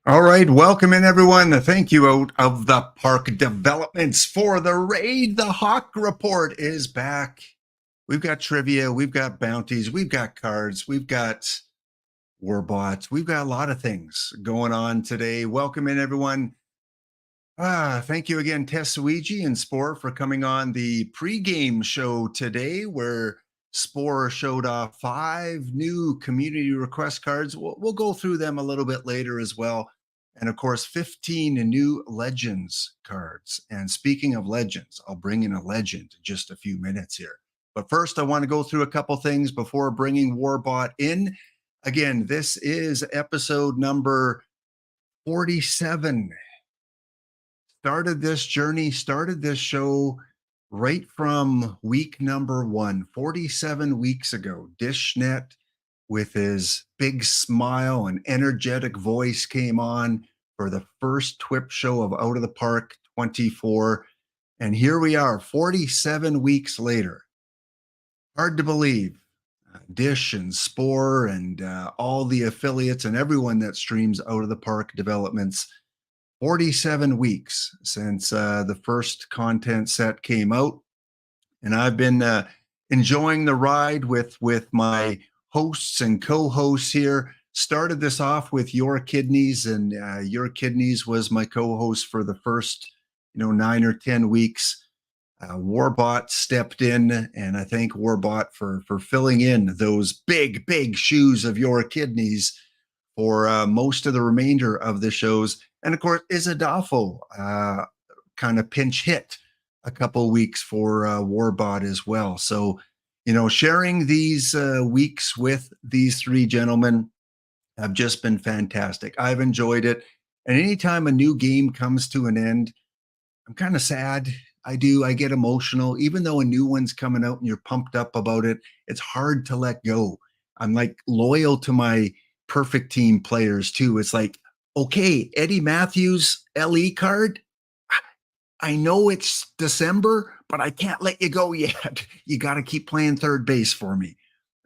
All right, welcome in everyone. Thank you out of the park developments for the raid. The HAWC Report is back. We've got trivia, we've got bounties, we've got cards, we've got warbots, we've got a lot of things going on today. Welcome in everyone. Thank you again, Tetsuiji and Spore, for coming on the pregame show today, where Spore showed off 5 new community request cards. We'll go through them a little bit later as well. And of course, 15 new Legends cards. And speaking of Legends, I'll bring in a legend in just a few minutes here. But first, I want to go through a couple things before bringing Warbot in. Again, this is episode number 47. Started this journey, started this show right from week number 1, 47 weeks ago. Dishnet, with his big smile and energetic voice, came on for the first TWIP show of Out of the Park 24. And here we are, 47 weeks later. Hard to believe. Dish and Spore and all the affiliates and everyone that streams Out of the Park developments. 47 weeks since the first content set came out. And I've been enjoying the ride with my hosts and co-hosts here. Started this off with Your Kidneys, and Your Kidneys was my co-host for the first 9 or 10 weeks. Warbot stepped in, and I thank Warbot for filling in those big shoes of Your Kidneys for most of the remainder of the shows. And of course, Izadafo kind of pinch hit a couple weeks for Warbot as well. So, sharing these weeks with these 3 gentlemen have just been fantastic. I've enjoyed it. And anytime a new game comes to an end, I'm kind of sad. I get emotional. Even though a new one's coming out and you're pumped up about it, it's hard to let go. I'm like loyal to my Perfect Team players too. It's like, okay, Eddie Matthews LE card. I know it's December, but I can't let you go yet. You got to keep playing third base for me.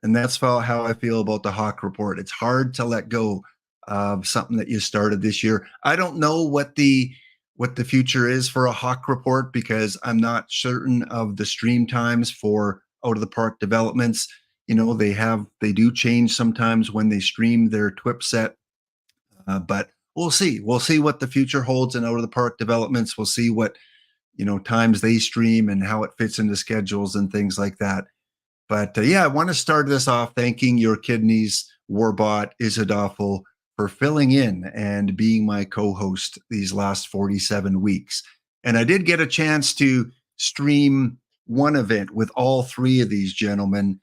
And that's how I feel about the HAWC Report. It's hard to let go of something that you started this year. I don't know what the future is for a HAWC Report, because I'm not certain of the stream times for Out of the Park developments. They do change sometimes when they stream their TWIP set, but we'll see. We'll see what the future holds in Out of the Park developments. We'll see what times they stream and how it fits into schedules and things like that. But I want to start this off thanking Your Kidneys, Warbot, Izadafo, for filling in and being my co-host these last 47 weeks. And I did get a chance to stream one event with all 3 of these gentlemen.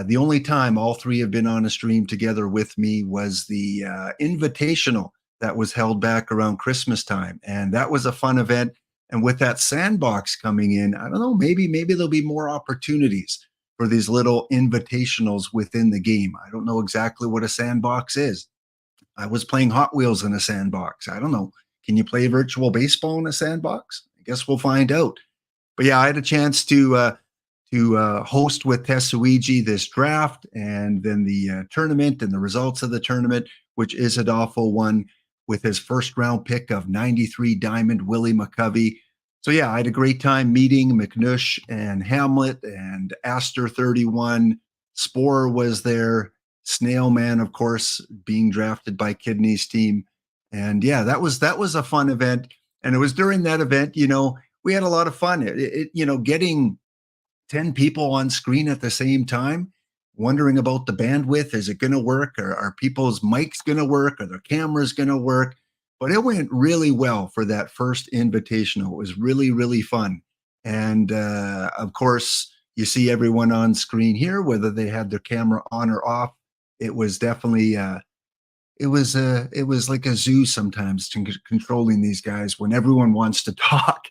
The only time all 3 have been on a stream together with me was the Invitational that was held back around Christmas time. And that was a fun event. And with that sandbox coming in, I don't know, maybe there'll be more opportunities for these little invitationals within the game. I don't know exactly what a sandbox is. I was playing Hot Wheels in a sandbox. I don't know. Can you play virtual baseball in a sandbox? I guess we'll find out. But I had a chance to host with Tetsuiji this draft, and then the tournament and the results of the tournament, which Izadafo won with his first round pick of 93 Diamond Willie McCovey. So I had a great time meeting McNush and Hamlet and Aster 31. Spore was there. Snail Man, of course, being drafted by Kidney's team. And that was a fun event. And it was during that event, we had a lot of fun. Getting 10 people on screen at the same time, wondering about the bandwidth. Is it going to work? Are people's mics going to work? Are their cameras going to work? But it went really well for that first invitational. It was really, really fun. And of course, you see everyone on screen here, whether they had their camera on or off. It was definitely, it was like a zoo sometimes controlling these guys when everyone wants to talk.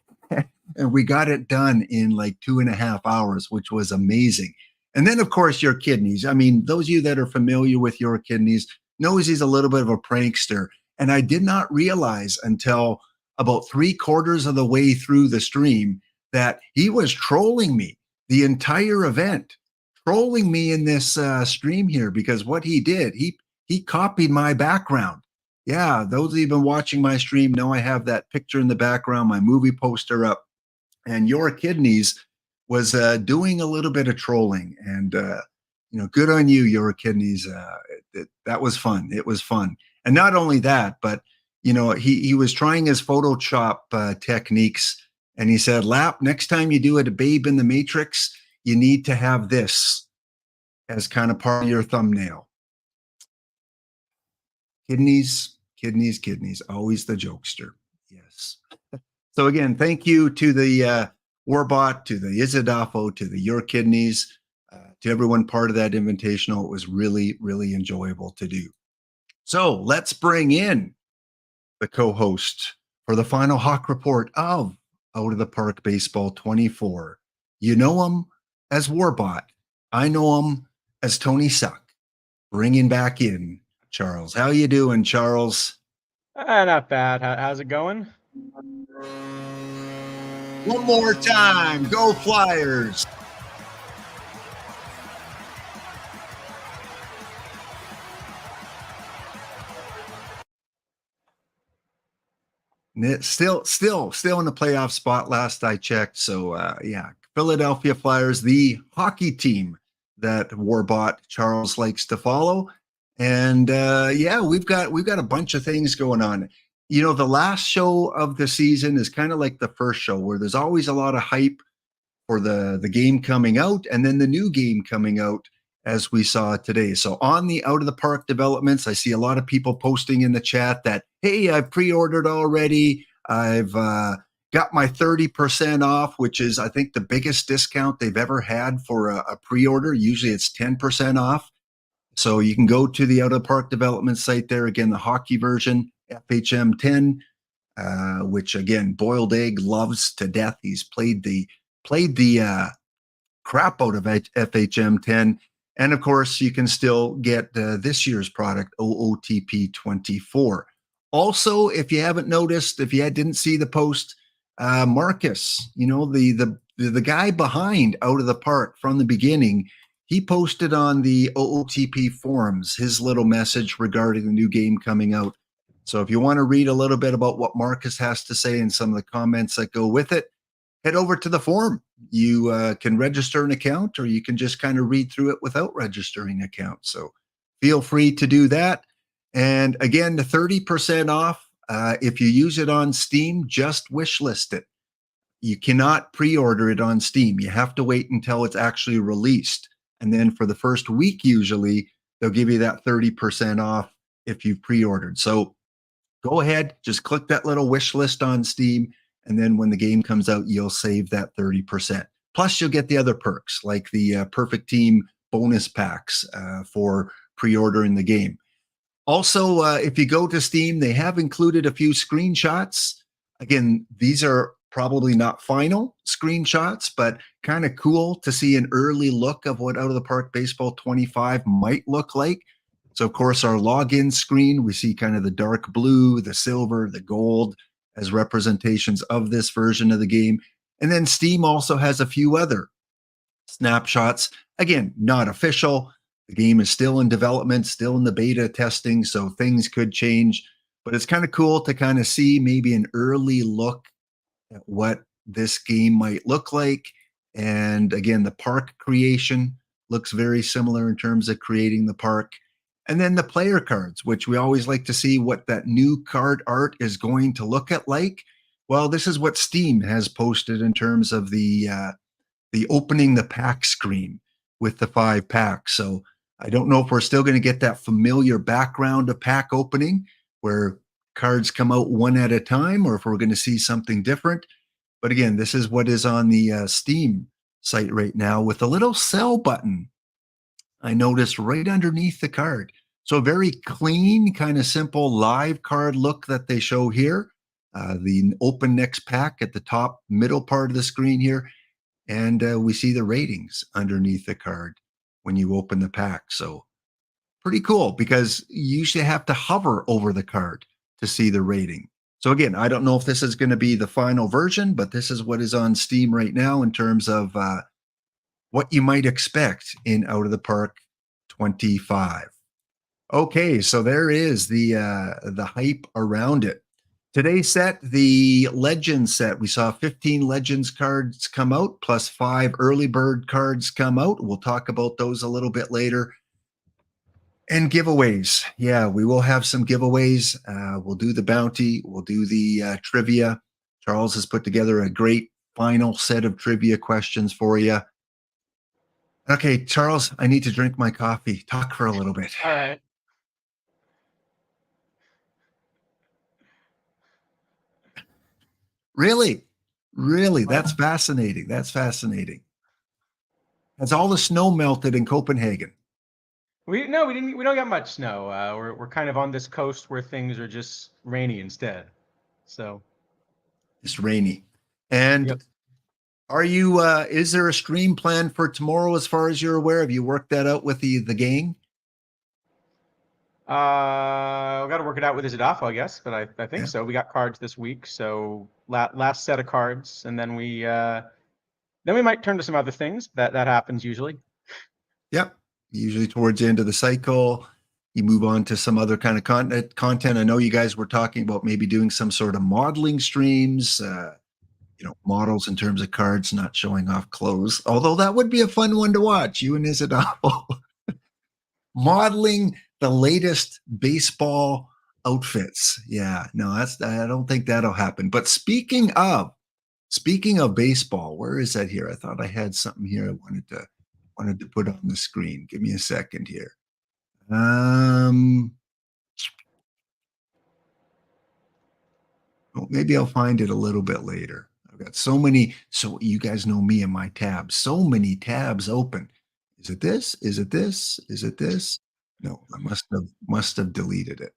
And we got it done in like 2.5 hours, which was amazing. And then, of course, Your Kidneys. I mean, those of you that are familiar with Your Kidneys knows he's a little bit of a prankster. And I did not realize until about 3/4 of the way through the stream that he was trolling me the entire event, trolling me in this stream here, because what he did, he copied my background. Yeah, those who've been watching my stream know I have that picture in the background, my movie poster up, and Your Kidneys was doing a little bit of trolling, and good on you, Your Kidneys. That was fun. It was fun, and not only that, but he was trying his Photoshop techniques, and he said, "Lap, next time you do it, a babe in the Matrix, you need to have this as kind of part of your thumbnail." Kidneys, kidneys, kidneys. Always the jokester. Yes. So again, thank you to the Warbot, to the Izadafo, to the Your Kidneys, to everyone part of that invitational. It was really, really enjoyable to do. So let's bring in the co-host for the final HAWC report of Out of the Park Baseball 24. You know him as Warbot. I know him as Tony Suck. Bringing back in Charles. How you doing, Charles? Not bad. How's it going? One more time. Go Flyers. Still in the playoff spot last I checked. So yeah, Philadelphia Flyers, the hockey team that Warbot Charles likes to follow. And yeah, we've got a bunch of things going on. The last show of the season is kind of like the first show, where there's always a lot of hype for the game coming out, and then the new game coming out, as we saw today. So on the Out of the Park developments, I see a lot of people posting in the chat that, hey, I've pre-ordered already. I've got my 30% off, which is, I think, the biggest discount they've ever had for a pre-order. Usually it's 10% off. So you can go to the Out of the Park development site there. Again, the hockey version, FHM 10, which again, Boiled Egg loves to death. He's played the crap out of FHM 10. And of course, you can still get this year's product, OOTP 24. Also, if you haven't noticed, if you didn't see the post, Marcus, the guy behind Out of the Park from the beginning, he posted on the OOTP forums his little message regarding the new game coming out. So if you want to read a little bit about what Marcus has to say and some of the comments that go with it, head over to the forum. You can register an account, or you can just kind of read through it without registering an account. So feel free to do that. And again, the 30% off, if you use it on Steam, just wishlist it. You cannot pre-order it on Steam. You have to wait until it's actually released. And then for the first week, usually, they'll give you that 30% off if you've pre-ordered. So go ahead, just click that little wish list on Steam. And then when the game comes out, you'll save that 30%. Plus, you'll get the other perks, like the Perfect Team bonus packs for pre-ordering the game. Also, if you go to Steam, they have included a few screenshots. Again, these are probably not final screenshots, but kind of cool to see an early look of what Out of the Park Baseball 25 might look like. So, of course, our login screen, we see kind of the dark blue, the silver, the gold as representations of this version of the game. And then Steam also has a few other snapshots. Again, not official. The game is still in development, still in the beta testing, so things could change. But it's kind of cool to kind of see maybe an early look at what this game might look like. And again, the park creation looks very similar in terms of creating the park. And then the player cards, which we always like to see what that new card art is going to look at like. Well, this is what Steam has posted in terms of the opening the pack screen with the 5 packs. So I don't know if we're still going to get that familiar background of pack opening where cards come out one at a time, or if we're going to see something different. But again, this is what is on the Steam site right now with a little sell button I noticed right underneath the card. So a very clean, kind of simple live card look that they show here. The open next pack at the top middle part of the screen here. And we see the ratings underneath the card when you open the pack. So pretty cool, because you usually have to hover over the card to see the rating. So again, I don't know if this is going to be the final version, but this is what is on Steam right now in terms of what you might expect in Out of the Park 25. Okay, so there is the hype around it. Today's set, the Legends set. We saw 15 Legends cards come out, plus 5 early bird cards come out. We'll talk about those a little bit later. And giveaways. Yeah, we will have some giveaways. We'll do the bounty. We'll do the trivia. Charles has put together a great final set of trivia questions for you. Okay, Charles, I need to drink my coffee. Talk for a little bit. All right. Really? Really? Well, That's fascinating. That's fascinating. Has all the snow melted in Copenhagen? we didn't. We don't get much snow. We're kind of on this coast where things are just rainy instead. So, It's rainy. And yep. are you is there a stream plan for tomorrow as far as you're aware? Have you worked that out with the gang? We got to work it out with Izadafo, I guess, but I think Yeah. so. We got cards this week, so last set of cards, and then we might turn to some other things. That happens usually. Yep. Usually towards the end of the cycle, you move on to some other kind of content. I know you guys were talking about maybe doing some sort of modeling streams, models in terms of cards, not showing off clothes. Although that would be a fun one to watch. You and Isidoro modeling the latest baseball outfits. Yeah, no, I don't think that'll happen. But speaking of baseball, where is that here? I thought I had something here I wanted to put on the screen. Give me a second here. Well, maybe I'll find it a little bit later. I've got so many, so you guys know me and my tabs, so many tabs open. Is it this? Is it this? Is it this? No, I must have deleted it.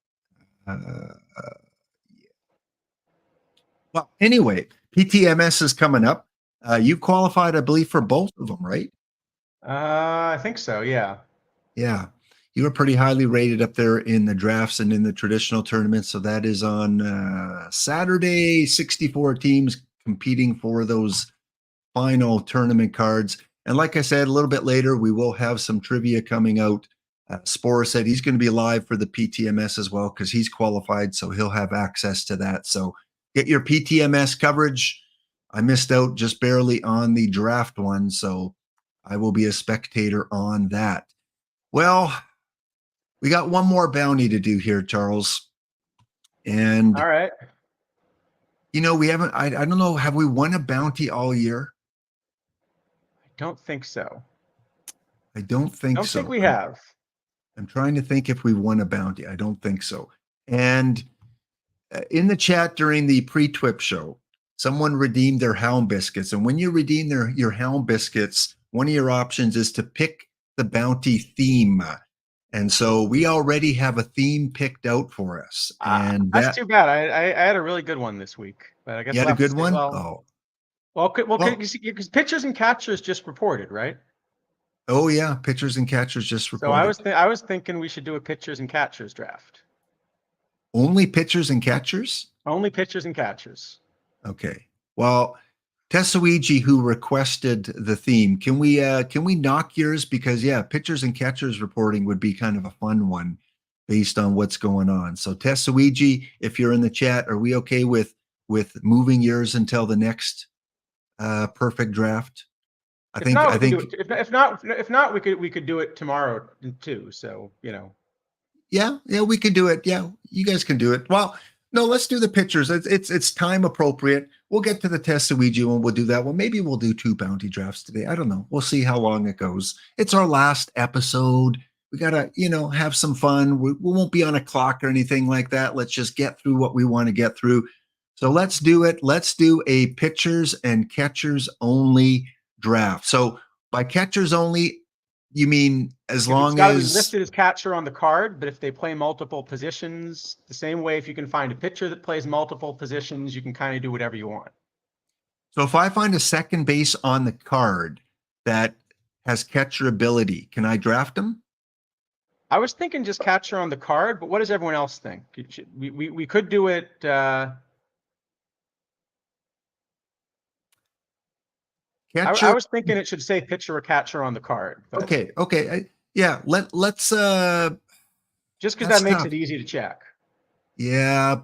Yeah. Well, anyway, PTMS is coming up. You qualified, I believe, for both of them, right? I think so. Yeah. Yeah. You were pretty highly rated up there in the drafts and in the traditional tournaments. So that is on Saturday, 64 teams competing for those final tournament cards. And like I said, a little bit later, we will have some trivia coming out. Spore said he's going to be live for the PTMS as well because he's qualified. So he'll have access to that. So get your PTMS coverage. I missed out just barely on the draft one. So I will be a spectator on that. Well, we got one more bounty to do here, Charles. And, All right. we haven't, I don't know, have we won a bounty all year? I don't think so. I don't think Don't so. think we have. I'm trying to think if we won a bounty. I don't think so. And in the chat during the pre-TWIP show, someone redeemed their Hound Biscuits. And when you redeem your Hound Biscuits, one of your options is to pick the bounty theme. And so we already have a theme picked out for us. And That's too bad. I had a really good one this week, but I guess you had a good one? Well, because pitchers and catchers just reported, right? Oh yeah, pitchers and catchers just reported. So I was thinking we should do a pitchers and catchers draft. Only pitchers and catchers? Only pitchers and catchers. Okay. Well, Tessuigi, who requested the theme, can we knock yours? Because yeah, pitchers and catchers reporting would be kind of a fun one based on what's going on. So Tessuigi, if you're in the chat, are we okay with moving yours until the next perfect draft? If not, we could do it tomorrow too. So Yeah, we can do it. Yeah, you guys can do it. Well, no, let's do the pitchers. It's time appropriate. We'll get to the Tessuigi and we'll do that. Well, maybe we'll do 2 bounty drafts today. I don't know. We'll see how long it goes. It's our last episode. We gotta, have some fun. We won't be on a clock or anything like that. Let's just get through what we want to get through. So let's do it. Let's do a pitchers and catchers only draft. So by catchers only, you mean as long as it's listed as catcher on the card, but if they play multiple positions, the same way if you can find a pitcher that plays multiple positions, you can kind of do whatever you want. So if I find a second base on the card that has catcher ability, can I draft him? I was thinking just catcher on the card, but what does everyone else think? We could do it. Catcher. I was thinking it should say pitcher or catcher on the card. But. Okay. Yeah. Let's Just because That's that makes tough. it easy to check. Yeah.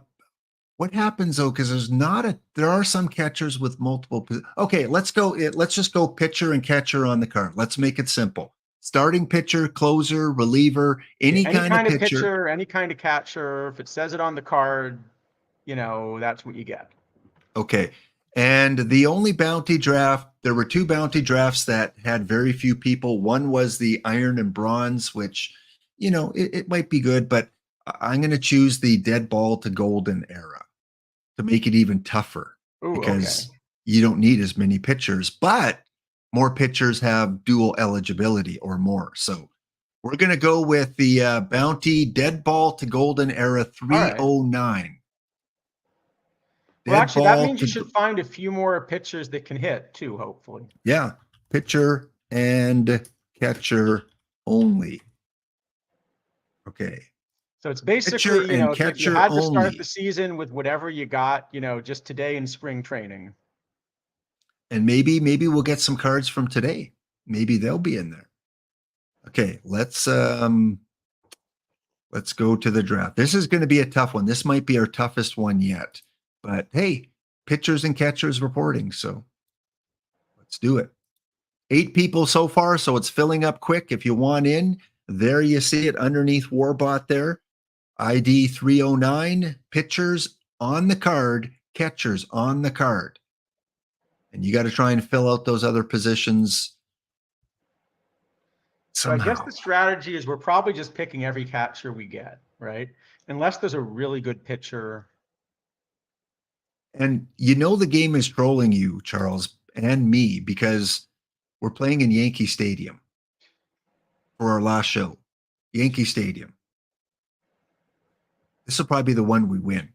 What happens though? Because there are some catchers with multiple. Okay, let's go. Let's just go pitcher and catcher on the card. Let's make it simple. Starting pitcher, closer, reliever, Yeah, any any kind of kind of pitcher. pitcher, any kind of catcher, if it says it on the card, that's what you get. Okay. And the only bounty draft, there were 2 bounty drafts that had very few people. One was the iron and bronze, which, it might be good, but I'm going to choose the dead ball to golden era to make it even tougher Ooh, okay. because you don't need as many pitchers, but more pitchers have dual eligibility or more. So we're going to go with the bounty dead ball to golden era 309. Well, Dead actually, that ball means you to should find a few more pitchers that can hit too, hopefully. Yeah, pitcher and catcher only. Okay. So it's Pitcher basically, and it's like you catcher had to start only. the season with whatever you got, just today in spring training. And maybe we'll get some cards from today. Maybe they'll be in there. Okay, let's go to the draft. This is going to be a tough one. This might be our toughest one yet. But hey, pitchers and catchers reporting, so let's do it. 8 people so far, so it's filling up quick. If you want in, there you see it underneath Warbot there. ID 309, pitchers on the card, catchers on the card. And you got to try and fill out those other positions somehow. So I guess the strategy is we're probably just picking every catcher we get, right? Unless there's a really good pitcher. And the game is trolling you, Charles, and me, because we're playing in Yankee Stadium for our last show. Yankee Stadium. This will probably be the one we win.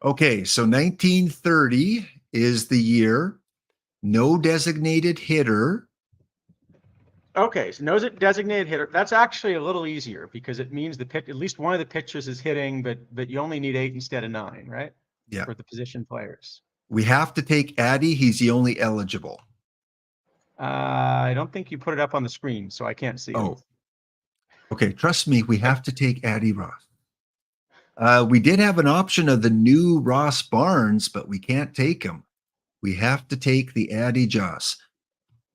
Okay, so 1930 is the year. No designated hitter. Okay, so no designated hitter. That's actually a little easier because it means at least one of the pitchers is hitting, but you only need 8 instead of 9, right? Yeah. For the position players. We have to take Addy. He's the only eligible. I don't think you put it up on the screen, so I can't see him. Okay. Trust me, we have to take Addy Ross. We did have an option of the new Ross Barnes, but we can't take him. We have to take the Addy Joss.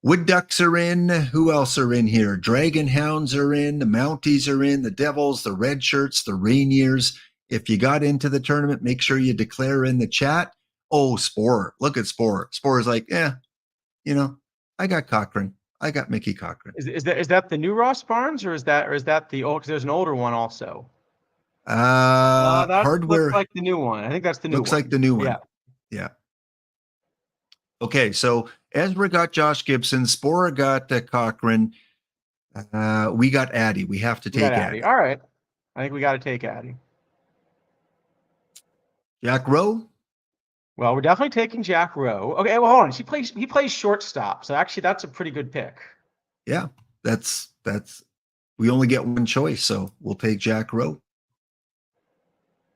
Wood Ducks are in. Who else are in here? Dragon Hounds are in. The Mounties are in. The Devils, the Red Shirts, the Rainiers. If you got into the tournament, make sure you declare in the chat. Oh, Spore. Look at Spore. Spore's like, I got Cochran. I got Mickey Cochran. Is that the new Ross Barnes or is that the old? Because there's an older one also. That hardware looks like the new one. I think that's the new one. Looks like the new one. Yeah. Yeah. Okay, so Ezra got Josh Gibson, Spora got Cochran. We got Addy. We have to take Addy. All right. I think we got to take Addy. Jack Rowe? Well, we're definitely taking Jack Rowe. Okay, well, hold on. He plays shortstop, so actually that's a pretty good pick. Yeah, that's we only get one choice, so we'll take Jack Rowe.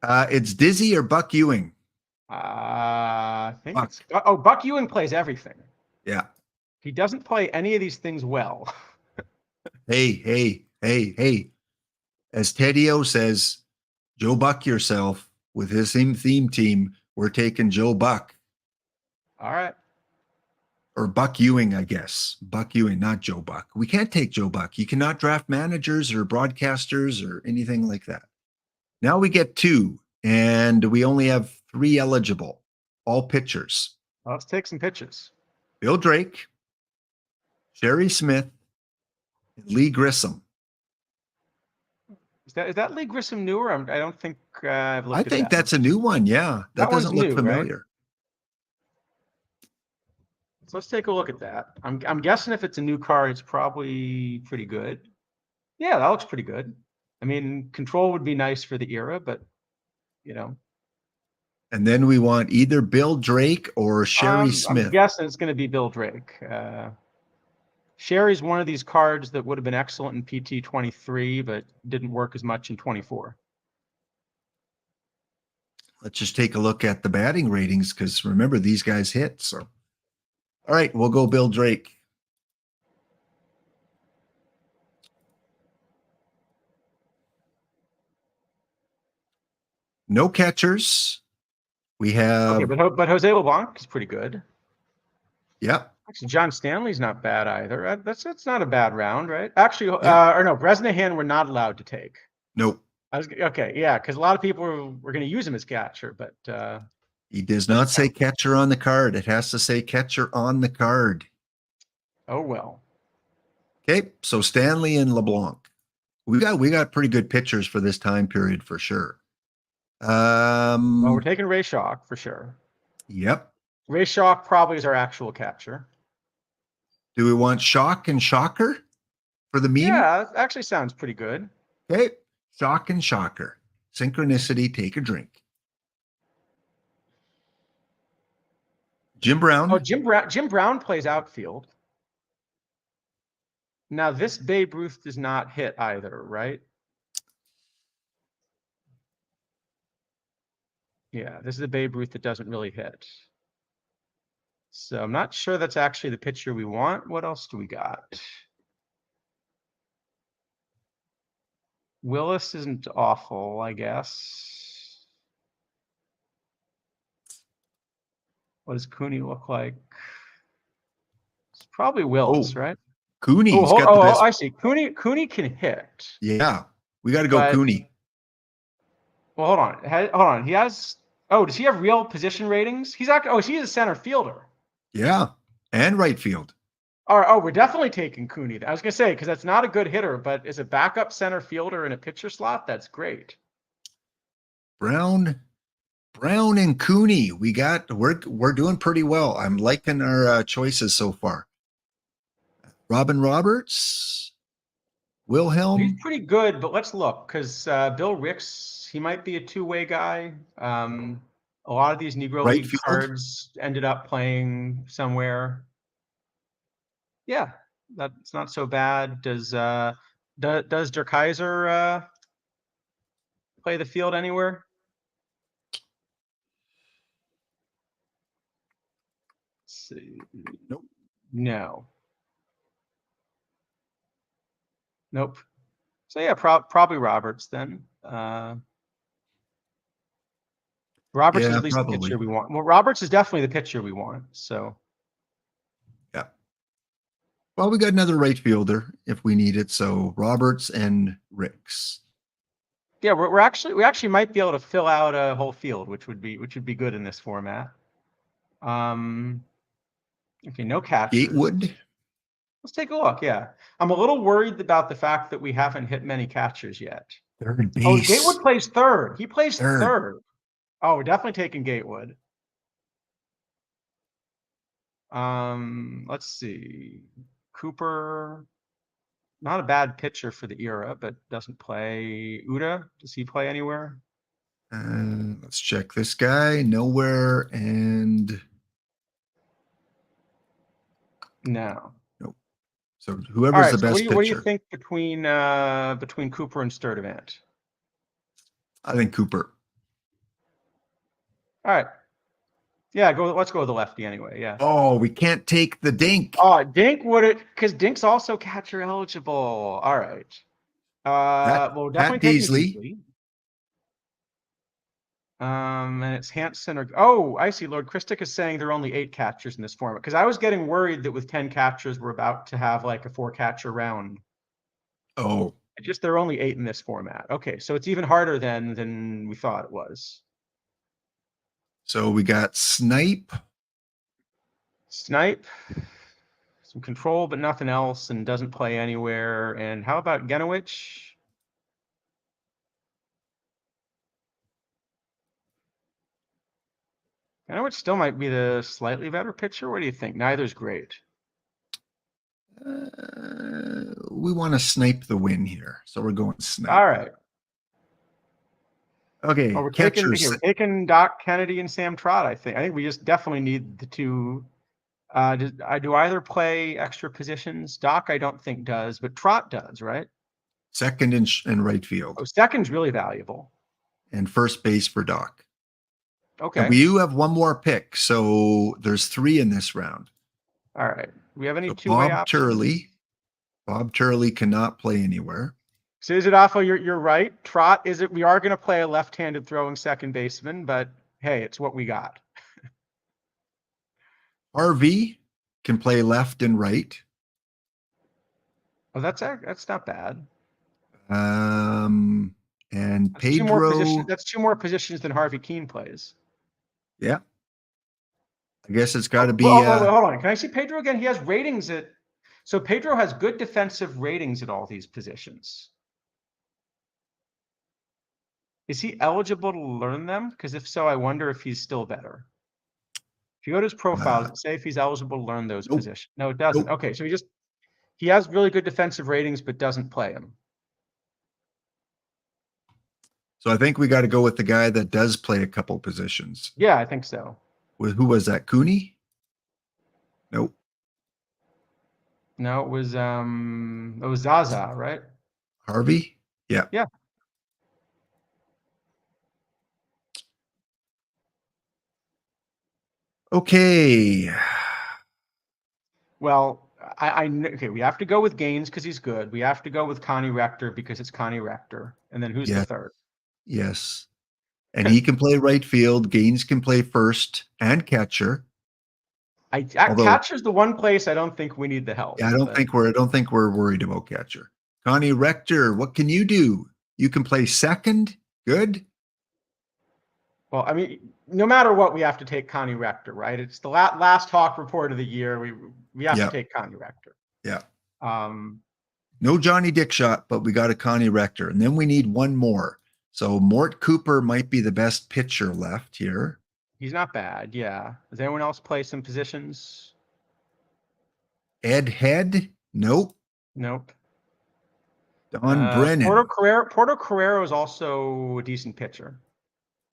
It's Dizzy or Buck Ewing. I think Buck Ewing plays everything. Yeah. He doesn't play any of these things well. Hey. As Teddy-O says, Joe Buck yourself with his theme team. We're taking Joe Buck. All right. Or Buck Ewing, I guess. Buck Ewing, not Joe Buck. We can't take Joe Buck. You cannot draft managers or broadcasters or anything like that. Now we get 2, and we only have 3 eligible, all pitchers. Well, let's take some pitchers. Bill Drake, Sherry Smith, and Lee Grissom. Is that Lee Grissom newer? I don't think I've looked at that. I think that's a new one. Yeah, that doesn't look familiar. Right? So let's take a look at that. I'm guessing if it's a new card, it's probably pretty good. Yeah, that looks pretty good. I mean, control would be nice for the era, but And then we want either Bill Drake or Sherry Smith. I'm guessing it's going to be Bill Drake. Sherry's one of these cards that would have been excellent in PT 23, but didn't work as much in 24. Let's just take a look at the batting ratings because remember, these guys hit. So, all right, we'll go Bill Drake. No catchers. We have, Okay, but Jose LeBlanc is pretty good. yep. Actually, John Stanley's not bad either. That's not a bad round, right? Actually, Yeah. or no, Bresnahan we're not allowed to take. Nope. Okay, yeah, because a lot of people were going to use him as catcher, but He does not say catcher on the card. It has to say catcher on the card. oh well. Okay, so Stanley and LeBlanc. We got pretty good pitchers for this time period for sure. Well, we're taking Ray Shock for sure. Yep. Ray Shock probably is our actual catcher. Do we want shock and shocker for the meme? Yeah, that actually sounds pretty good. Okay, shock and shocker. Synchronicity, take a drink. Jim Brown. Oh, Jim Brown plays outfield. Now this Babe Ruth does not hit either, right? Yeah, this is a Babe Ruth that doesn't really hit. So I'm not sure that's actually the pitcher we want. What else do we got? Willis isn't awful, I guess. What does Cooney look like? It's probably Willis, right? Cooney's got the best. I see. Cooney can hit. Yeah, we got to go Cooney. Well, hold on. He has. Oh, does he have real position ratings? He's not. Oh, he's a center fielder. Yeah, and right field. All right. Oh, we're definitely taking Cooney. I was gonna say because that's not a good hitter, but as a backup center fielder in a pitcher slot, that's great. Brown and Cooney. We're doing pretty well. I'm liking our choices so far. Robin Roberts, Wilhelm. He's pretty good, but let's look because Bill Ricks, he might be a two-way guy. A lot of these Negro Right League field? cards ended up playing somewhere. Yeah, that's not so bad. Does Der Kaiser play the field anywhere? Let's see. Nope. No. Nope. So yeah, probably Roberts then. Roberts is at least the pitcher we want. Well, Roberts is definitely the pitcher we want. So yeah. Well, we got another right fielder if we need it. So Roberts and Ricks. Yeah, we actually might be able to fill out a whole field, which would be good in this format. Okay, no catchers. Gatewood. Let's take a look. Yeah, I'm a little worried about the fact that we haven't hit many catchers yet. Third base. Oh, Gatewood plays third. He plays third. Oh, we're definitely taking Gatewood. Let's see. Cooper, not a bad pitcher for the era, but doesn't play. Uda, does he play anywhere? Let's check this guy. Nowhere and no. Nope. So whoever's the best pitcher. What do you think between Cooper and Sturdivant? I think Cooper. All right. Yeah, let's go with the lefty anyway. Yeah. Oh, we can't take the Dink. Oh, Dink because Dink's also catcher eligible. All right. Well, definitely take Beasley. And it's Hanson or I see. Lord Christic is saying there are only 8 catchers in this format because I was getting worried that with 10 catchers we're about to have like a 4-catcher round. Oh, just there are only 8 in this format. Okay, so it's even harder than we thought it was. So we got Snipe, some control, but nothing else, and doesn't play anywhere. And how about Genowich? Genowich still might be the slightly better pitcher. What do you think? Neither's great. We want to snipe the win here, so we're going Snipe. All right. Okay, we're taking Doc Kennedy and Sam Trott. I think we just definitely need the two. Do either play extra positions? Doc, I don't think does, but Trott does, right? Second and right field. Oh, second's really valuable. And first base for Doc. Okay. And we do have one more pick, so there's 3 in this round. All right. Do we have any two-way options? Bob Turley cannot play anywhere. So is it awful? You're right. Trot is it? We are going to play a left-handed throwing second baseman, but hey, it's what we got. RV can play left and right. Oh, that's not bad. And That's two more positions. Pedro. That's two more positions than Harvey Keene plays. Yeah. I guess it's got to be. Wait, hold on. Can I see Pedro again? He has ratings at. So Pedro has good defensive ratings at all these positions. Is he eligible to learn them? Because if so, I wonder if he's still better. If you go to his profile, does it say if he's eligible to learn those Nope. positions? No, it doesn't. Nope. Okay, so he has really good defensive ratings, but doesn't play them. So I think we got to go with the guy that does play a couple positions. Yeah, I think so. Who was that? Cooney? Nope. No, it was Zaza, right? Harvey? Yeah. Yeah. Okay. Well, okay, we have to go with Gaines because he's good. We have to go with Connie Rector because it's Connie Rector. And then who's the third? Yes. And he can play right field. Gaines can play first and catcher. Catcher's the one place I don't think we need the help. Yeah, I don't think we're worried about catcher. Connie Rector, what can you do? You can play second. Good. Well, I mean, no matter what, we have to take Connie Rector, right? It's the last HAWC report of the year. We have to take Connie Rector. Yeah. No Johnny Dickshot, but we got a Connie Rector. And then we need one more. So Mort Cooper might be the best pitcher left here. He's not bad, yeah. Does anyone else play some positions? Ed Head? Nope. Nope. Don Brennan. Porto Carrero is also a decent pitcher.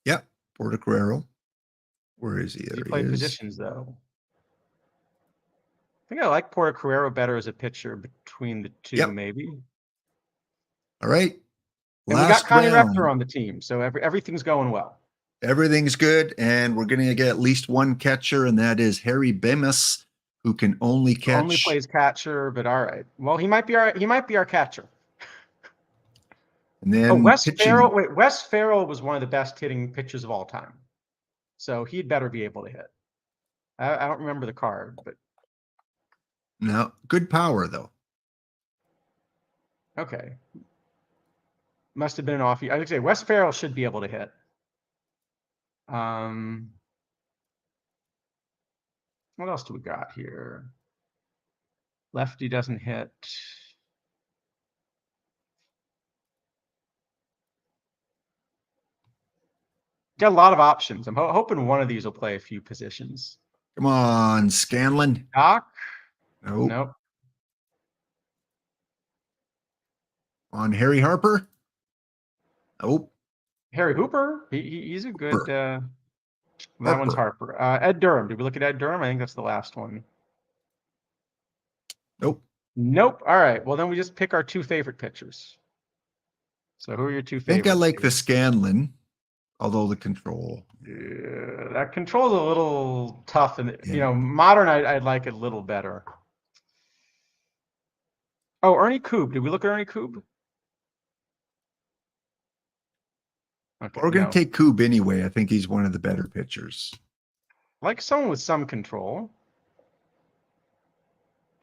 Yep. Porto Carrero. Where is he? Does he play positions, though? I think I like Porto Carrero better as a pitcher between the two, maybe. All right. And we got Connie Rector on the team, so everything's going well. Everything's good, and we're going to get at least one catcher, and that is Harry Bemis, who can only catch. Only plays catcher, but all right. Well, he might be our catcher. And then Wes Farrell. Wait, Wes Farrell was one of the best hitting pitchers of all time, so he'd better be able to hit. I don't remember the card, but no, good power though. Okay, must have been an off. I would say Wes Farrell should be able to hit. What else do we got here? Lefty doesn't hit. Got a lot of options. I'm hoping one of these will play a few positions. Come on, Scanlon. Doc? Nope. On Harry Harper? Nope. Harry Hooper? He's a good. That one's Harper. Ed Durham. Did we look at Ed Durham? I think that's the last one. Nope. All right. Well, then we just pick our two favorite pitchers. So who are your two favorites? I think I like the Scanlon, although the control. Yeah, that control's a little tough, and modern. I'd like it a little better. Oh, Ernie Koob. Did we look at Ernie Koob? Okay, we're going to take Koob anyway. I think he's one of the better pitchers. Like someone with some control.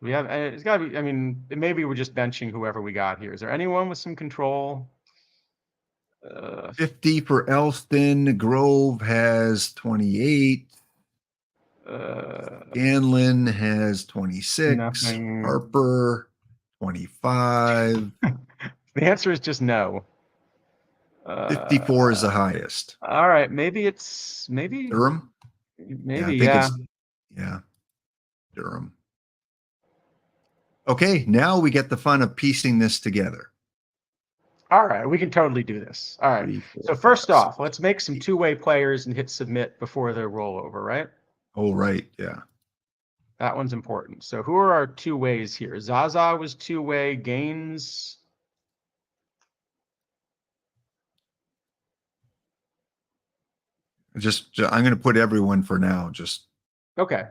We have. It's got to be. I mean, maybe we're just benching whoever we got here. Is there anyone with some control? 50 for Elston. Grove has 28. Scanlon has 26. Nothing. Harper 25. The answer is just no. 54 is the highest. All right, maybe Durham. Maybe yeah. Durham. Okay, now we get the fun of piecing this together. All right, we can totally do this. All right. 3, 4, so first off, let's make some two-way players and hit submit before their rollover, right? Oh, right. Yeah. That one's important. So who are our two ways here? Zaza was two-way. Gaines. I'm going to put everyone for now. Just okay.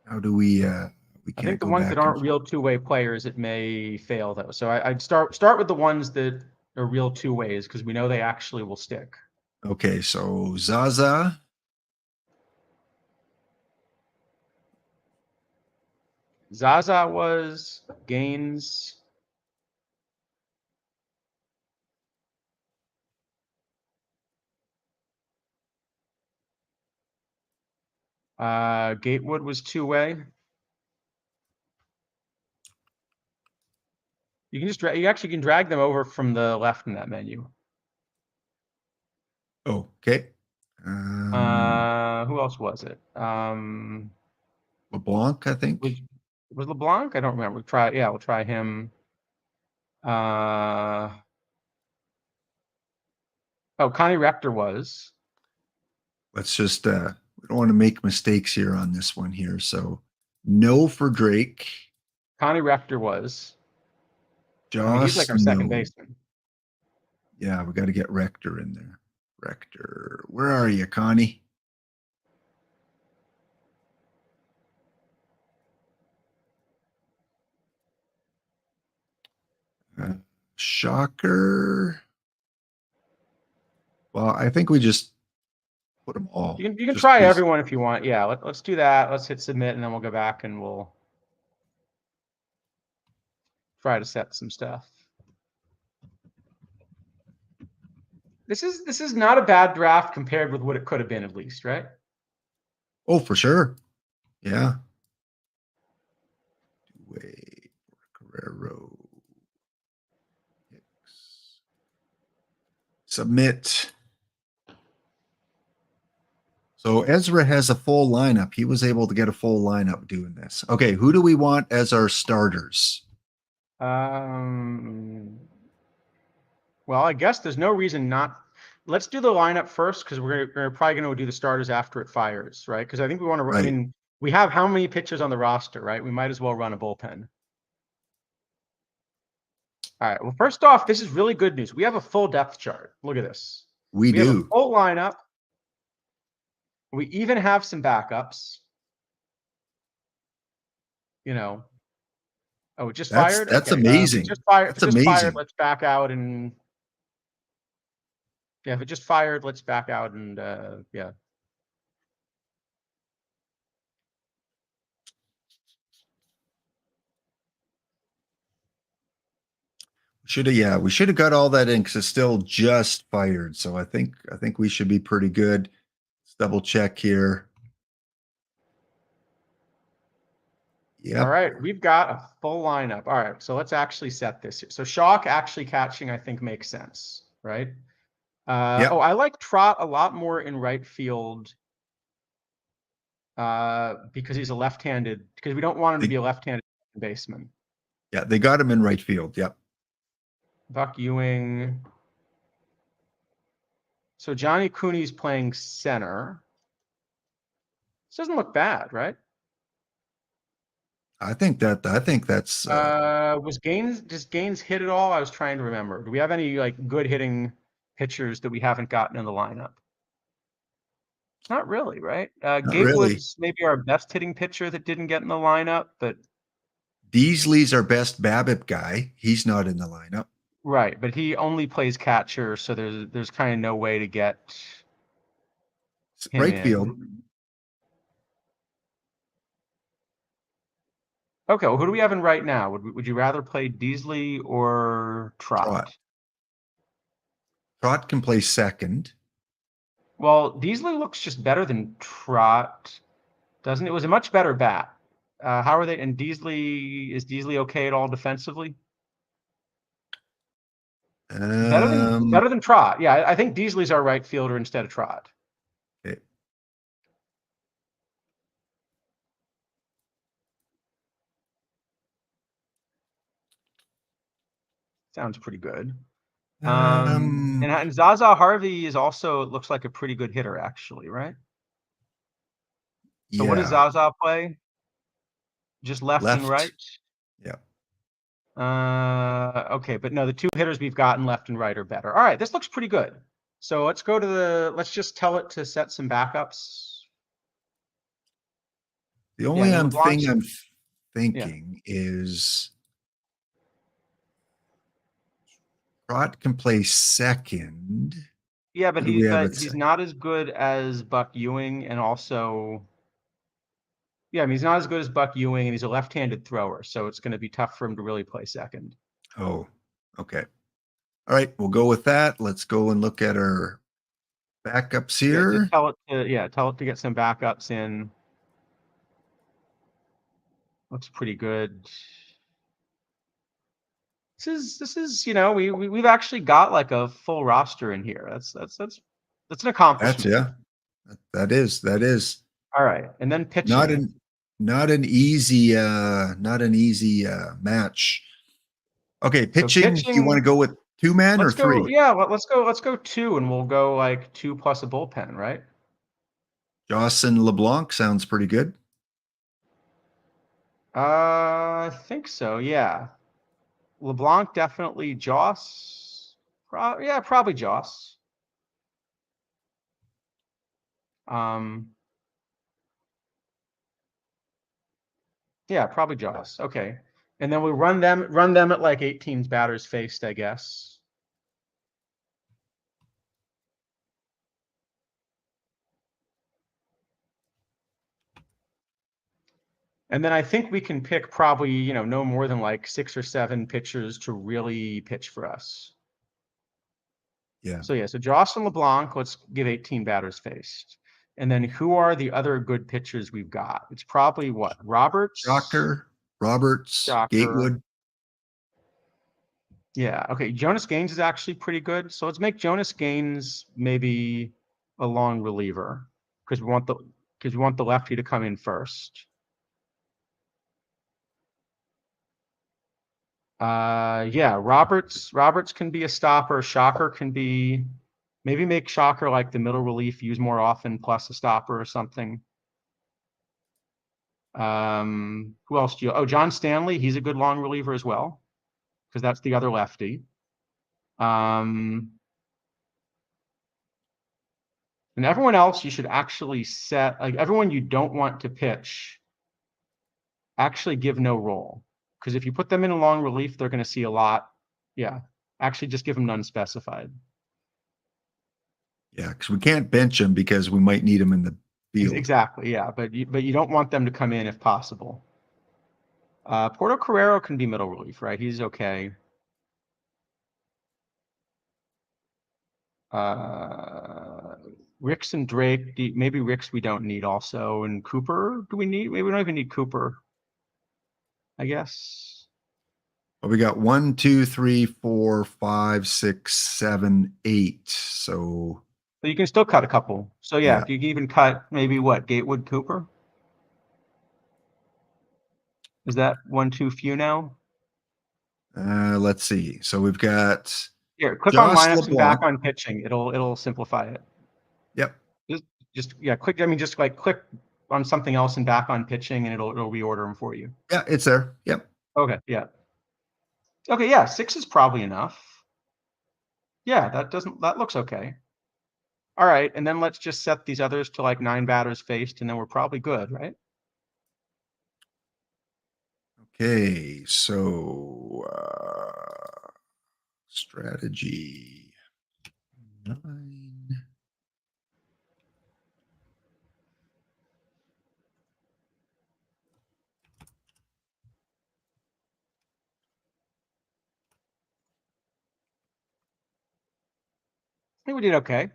How do we? I think the ones that aren't real two-way players, it may fail though. So I'd start with the ones that Or real two ways, because we know they actually will stick. Okay, so Zaza. Zaza was Gaines. Gatewood was two-way. You can just you actually can drag them over from the left in that menu. Okay. Who else was it? LeBlanc, I think. Was LeBlanc? I don't remember. We'll try him. Oh, Connie Rector was. Let's just we don't want to make mistakes here on this one here. So no for Drake. Connie Rector was. I mean, he's like Joss, our second no. baseman. Yeah, we got to get Rector in there. Rector, where are you, Connie? Shocker. Well, I think we just put them all. You can just try 'cause- everyone if you want. Yeah, let's do that. Let's hit submit, and then we'll go back and we'll try to set some stuff. This is not a bad draft compared with what it could have been, at least, right? Oh, for sure. Yeah. Wait, Guerrero. Submit. So Ezra has a full lineup. He was able to get a full lineup doing this. Okay, who do we want as our starters? Well, I guess there's no reason not. Let's do the lineup first, because we're probably going to do the starters after it fires, right? Because I think we want to. Right. I mean, we have how many pitchers on the roster, right? We might as well run a bullpen. All right. Well, first off, this is really good news. We have a full depth chart. Look at this. We have a do. full lineup. We even have some backups. You know. Oh, it just fired? That's Okay. amazing. Just fired. That's If it just amazing. fired, let's back out and. Yeah, if it just fired, let's back out and yeah. We should have got all that in because it's still just fired. So I think we should be pretty good. Let's double check here. Yep. All right, we've got a full lineup. All right, so let's actually set this here. So Shock actually catching, I think, makes sense, right? Yep. Oh, I like Trot a lot more in right field because he's a left-handed, because we don't want him to be a left-handed baseman. Yeah, they got him in right field. Yep. Buck Ewing. So Johnny Cooney's playing center. This doesn't look bad, right? I think that's Does Gaines hit at all? I was trying to remember. Do we have any like good hitting pitchers that we haven't gotten in the lineup? Not really, right? not Gatewood's maybe our best hitting pitcher that didn't get in the lineup, but Beasley's our best BABIP guy. He's not in the lineup. right, but he only plays catcher, so there's kind of no way to get him Right in. field. Okay, well, who do we have in right now? Would you rather play Beasley or Trot? Trot can play second. Well, Beasley looks just better than Trot, doesn't it? It was a much better bat. How are they? And is Beasley okay at all defensively? Better than Trot. Yeah, I think Beasley's our right fielder instead of Trot. Okay. Sounds pretty good. And Zaza Harvey is also, it looks like a pretty good hitter, actually, right? So what does Zaza play? Just left and right? Yeah. Okay, but no, the two hitters we've gotten left and right are better. All right, this looks pretty good. So let's go to let's just tell it to set some backups. The only thing I'm thinking is Trot can play second. Yeah, but Who do we have at he's second? not as good as Buck Ewing, and also, yeah, I mean, he's not as good as Buck Ewing, and he's a left-handed thrower, so it's going to be tough for him to really play second. Oh, okay. All right, we'll go with that. Let's go and look at our backups Yeah, here. just tell it to get some backups in. Looks pretty good. This is we've actually got like a full roster in here. That's an That's accomplishment. yeah. That is All right, and then not pitching. an not an easy match. Okay, So pitching. You want to pitching, go with 2 men or let's go. 3? Yeah, let's go 2, and we'll go like 2 plus a bullpen, right? Jocelyn LeBlanc sounds pretty good. I think so. Yeah, LeBlanc definitely. Joss, yeah, probably Joss. Um, yeah, probably Joss. Okay, and then we run them at like 18 batters faced, I guess. And then I think we can pick probably, no more than like 6 or 7 pitchers to really pitch for us. Yeah. So yeah, so Jocelyn LeBlanc, let's give 18 batters faced. And then who are the other good pitchers we've got? It's probably what? Roberts? Shocker, Roberts, Shocker. Gatewood. Yeah, okay. Jonas Gaines is actually pretty good. So let's make Jonas Gaines maybe a long reliever because we want the lefty to come in first. Yeah, Roberts can be a stopper. Shocker can be, maybe make Shocker like the middle relief, use more often plus a stopper or something. Who else do you? Oh, John Stanley, he's a good long reliever as well, because that's the other lefty. And everyone else you should actually set, like everyone you don't want to pitch, actually give no role. Because if you put them in a long relief, they're going to see a lot. Yeah, actually just give them none specified. Yeah, because we can't bench him because we might need him in the field. Exactly, yeah, but you don't want them to come in if possible. Porto Carrero can be middle relief, right? He's okay. Ricks and Drake, maybe Ricks we don't need also, and Cooper, do we need? Maybe we don't even need Cooper, I guess. Well, we got 1, 2, 3, 4, 5, 6, 7, 8. So But you can still cut a couple. So yeah, yeah. if you can even cut maybe what, Gatewood, Cooper? Is that one too few now? Let's see. So we've got Here, click on Joss lineups and back LeBlanc. on pitching. It'll simplify it. Yep. Just yeah, click. I mean, just like click on something else and back on pitching, and it'll reorder them for you. Yeah, it's there. Yep. Okay, yeah. Okay, yeah, 6 is probably enough. Yeah, that looks okay. All right, and then let's just set these others to like 9 batters faced, and then we're probably good, right? Okay. So strategy 9. I think we did okay.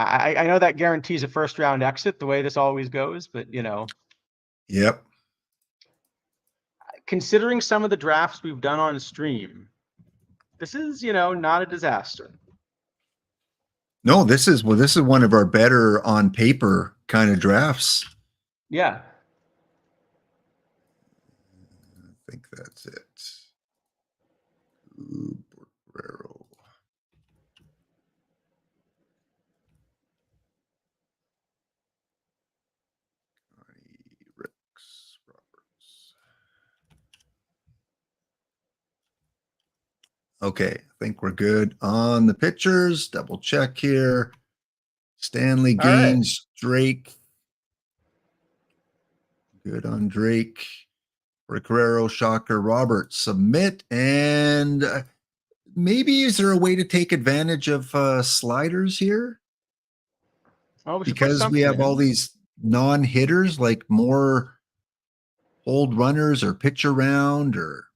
I know that guarantees a first round exit the way this always goes, but Yep. considering some of the drafts we've done on stream, this is not a disaster. No, this is one of our better on paper kind of drafts. Yeah. I think that's it. Ooh, Borrero. Ricks, Roberts. Okay, I think we're good on the pitchers. Double check here. Stanley, All right. Gaines, Drake. Good on Drake. For Carrero, Shocker, Robert, submit. And maybe is there a way to take advantage of sliders here? Oh, we should put Because we something have all in. these non-hitters, like more hold runners or pitch around or.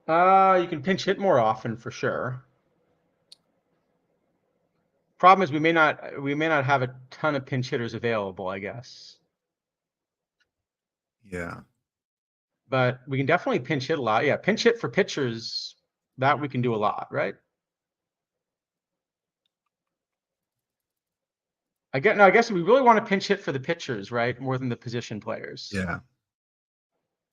You can pinch hit more often for sure. Problem is we may not have a ton of pinch hitters available, I guess. Yeah. But we can definitely pinch hit a lot. Yeah, pinch hit for pitchers, that we can do a lot, right? I guess we really want to pinch hit for the pitchers, right? More than the position players. Yeah.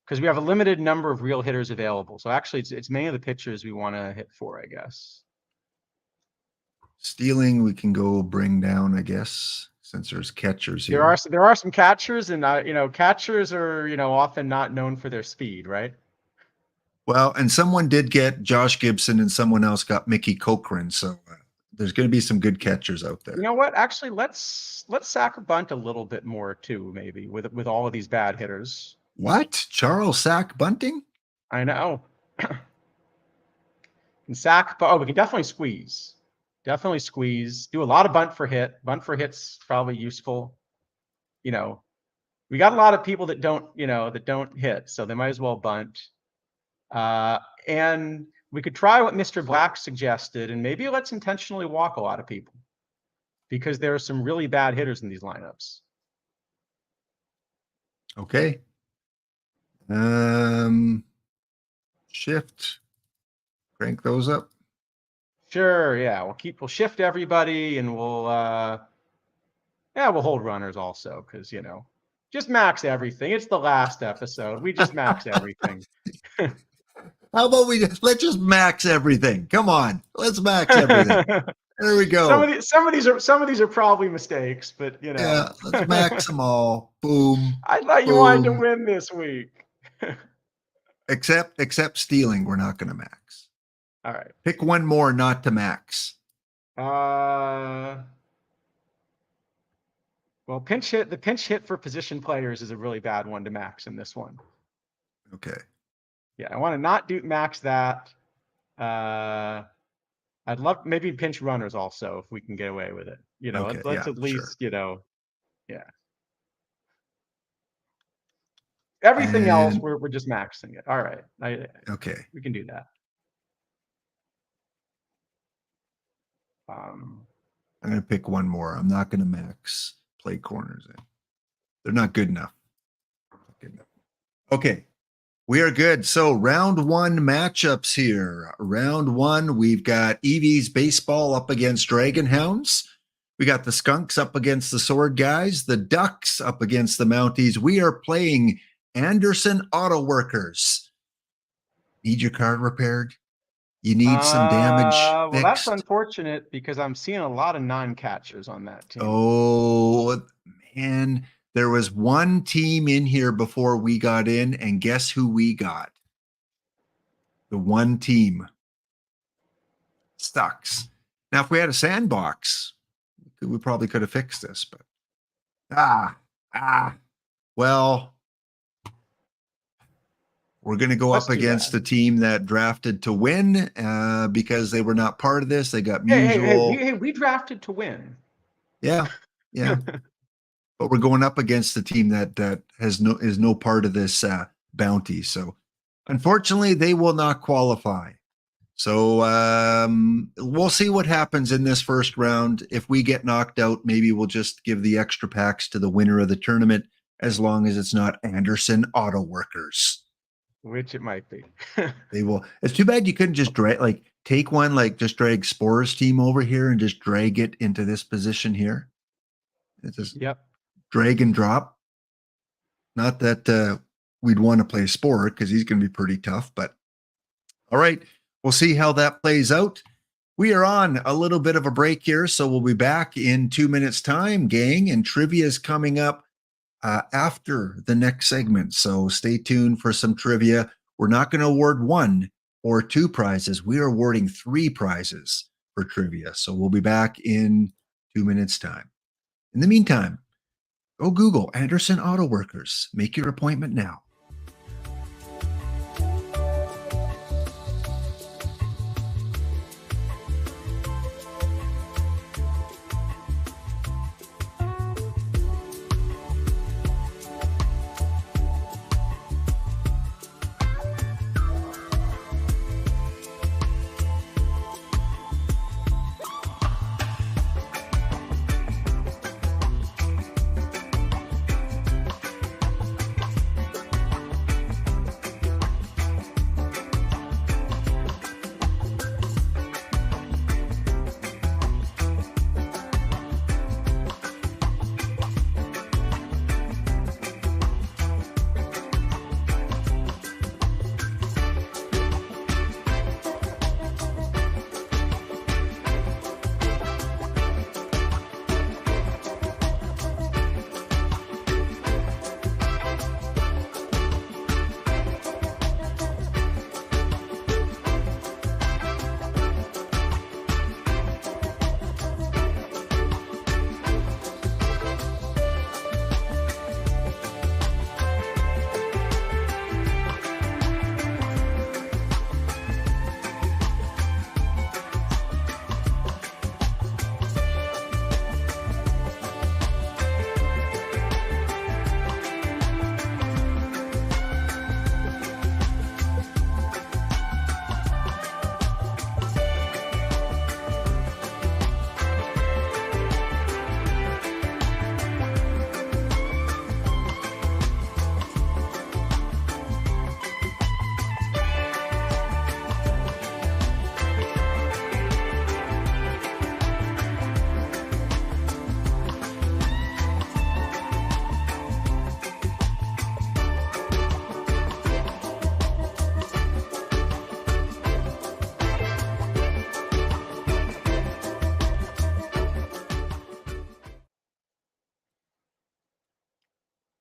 Because we have a limited number of real hitters available. So actually it's mainly the pitchers we want to hit for, I guess. Stealing, we can go bring down, I guess, since there's catchers here. There are some catchers, and catchers are often not known for their speed, right? Well, and someone did get Josh Gibson, and someone else got Mickey Cochran. So there's going to be some good catchers out there. You know what? Actually, let's sack a bunt a little bit more too, maybe with all of these bad hitters. What? Charles Sack bunting? I know. And sack, but we can definitely squeeze. Definitely squeeze. Do a lot of bunt for hit. Bunt for hit's probably useful. We got a lot of people that don't hit, so they might as well bunt. And we could try what Mr. Black suggested, and maybe let's intentionally walk a lot of people because there are some really bad hitters in these lineups. Okay. Shift. Crank those up. Sure, yeah. We'll shift everybody, and we'll hold runners also, because just max everything. It's the last episode. We just max everything. How about let's just max everything? Come on, let's max everything. There we go. Some of these are probably mistakes, but Yeah, let's max them all. Boom. I thought you wanted to win this week. Except stealing, we're not going to max. All right. Pick one more not to max. Well, the pinch hit for position players is a really bad one to max in this one. Okay. Yeah, I want to not max that. I'd love maybe pinch runners also if we can get away with it. Okay, let's at least, sure. Yeah. Everything else we're just maxing it. All right. Okay. We can do that. I'm going to pick one more. I'm not going to max play corners in. They're not good enough. Okay. We are good. So round one matchups here. Round one, we've got Evie's baseball up against Dragon Hounds. We got the Skunks up against the Sword Guys, the Ducks up against the Mounties. We are playing Anderson Auto Workers. Need your card repaired? You need some damage fixed? Well, that's unfortunate because I'm seeing a lot of non-catchers on that team. Oh, man. There was one team in here before we got in, and guess who we got? The one team. Sucks. Now, if we had a sandbox, we probably could have fixed this, but well, we're going to go up against a team that drafted to win because they were not part of this. They got mutual. Hey, we drafted to win. Yeah. But we're going up against a team that is no part of this bounty. So unfortunately, they will not qualify. So we'll see what happens in this first round. If we get knocked out, maybe we'll just give the extra packs to the winner of the tournament, as long as it's not Anderson Auto Workers. Which it might be. They will. It's too bad you couldn't just take one, just drag Spore's team over here and just drag it into this position here. It's just drag and drop. Not that we'd want to play Spore because he's going to be pretty tough, but all right. We'll see how that plays out. We are on a little bit of a break here, so we'll be back in 2 minutes' time, gang, and trivia is coming up after the next segment. So stay tuned for some trivia. We're not going to award 1 or 2 prizes. We are awarding 3 prizes for trivia. So we'll be back in 2 minutes' time. In the meantime, go Google Anderson Auto Workers. Make your appointment now.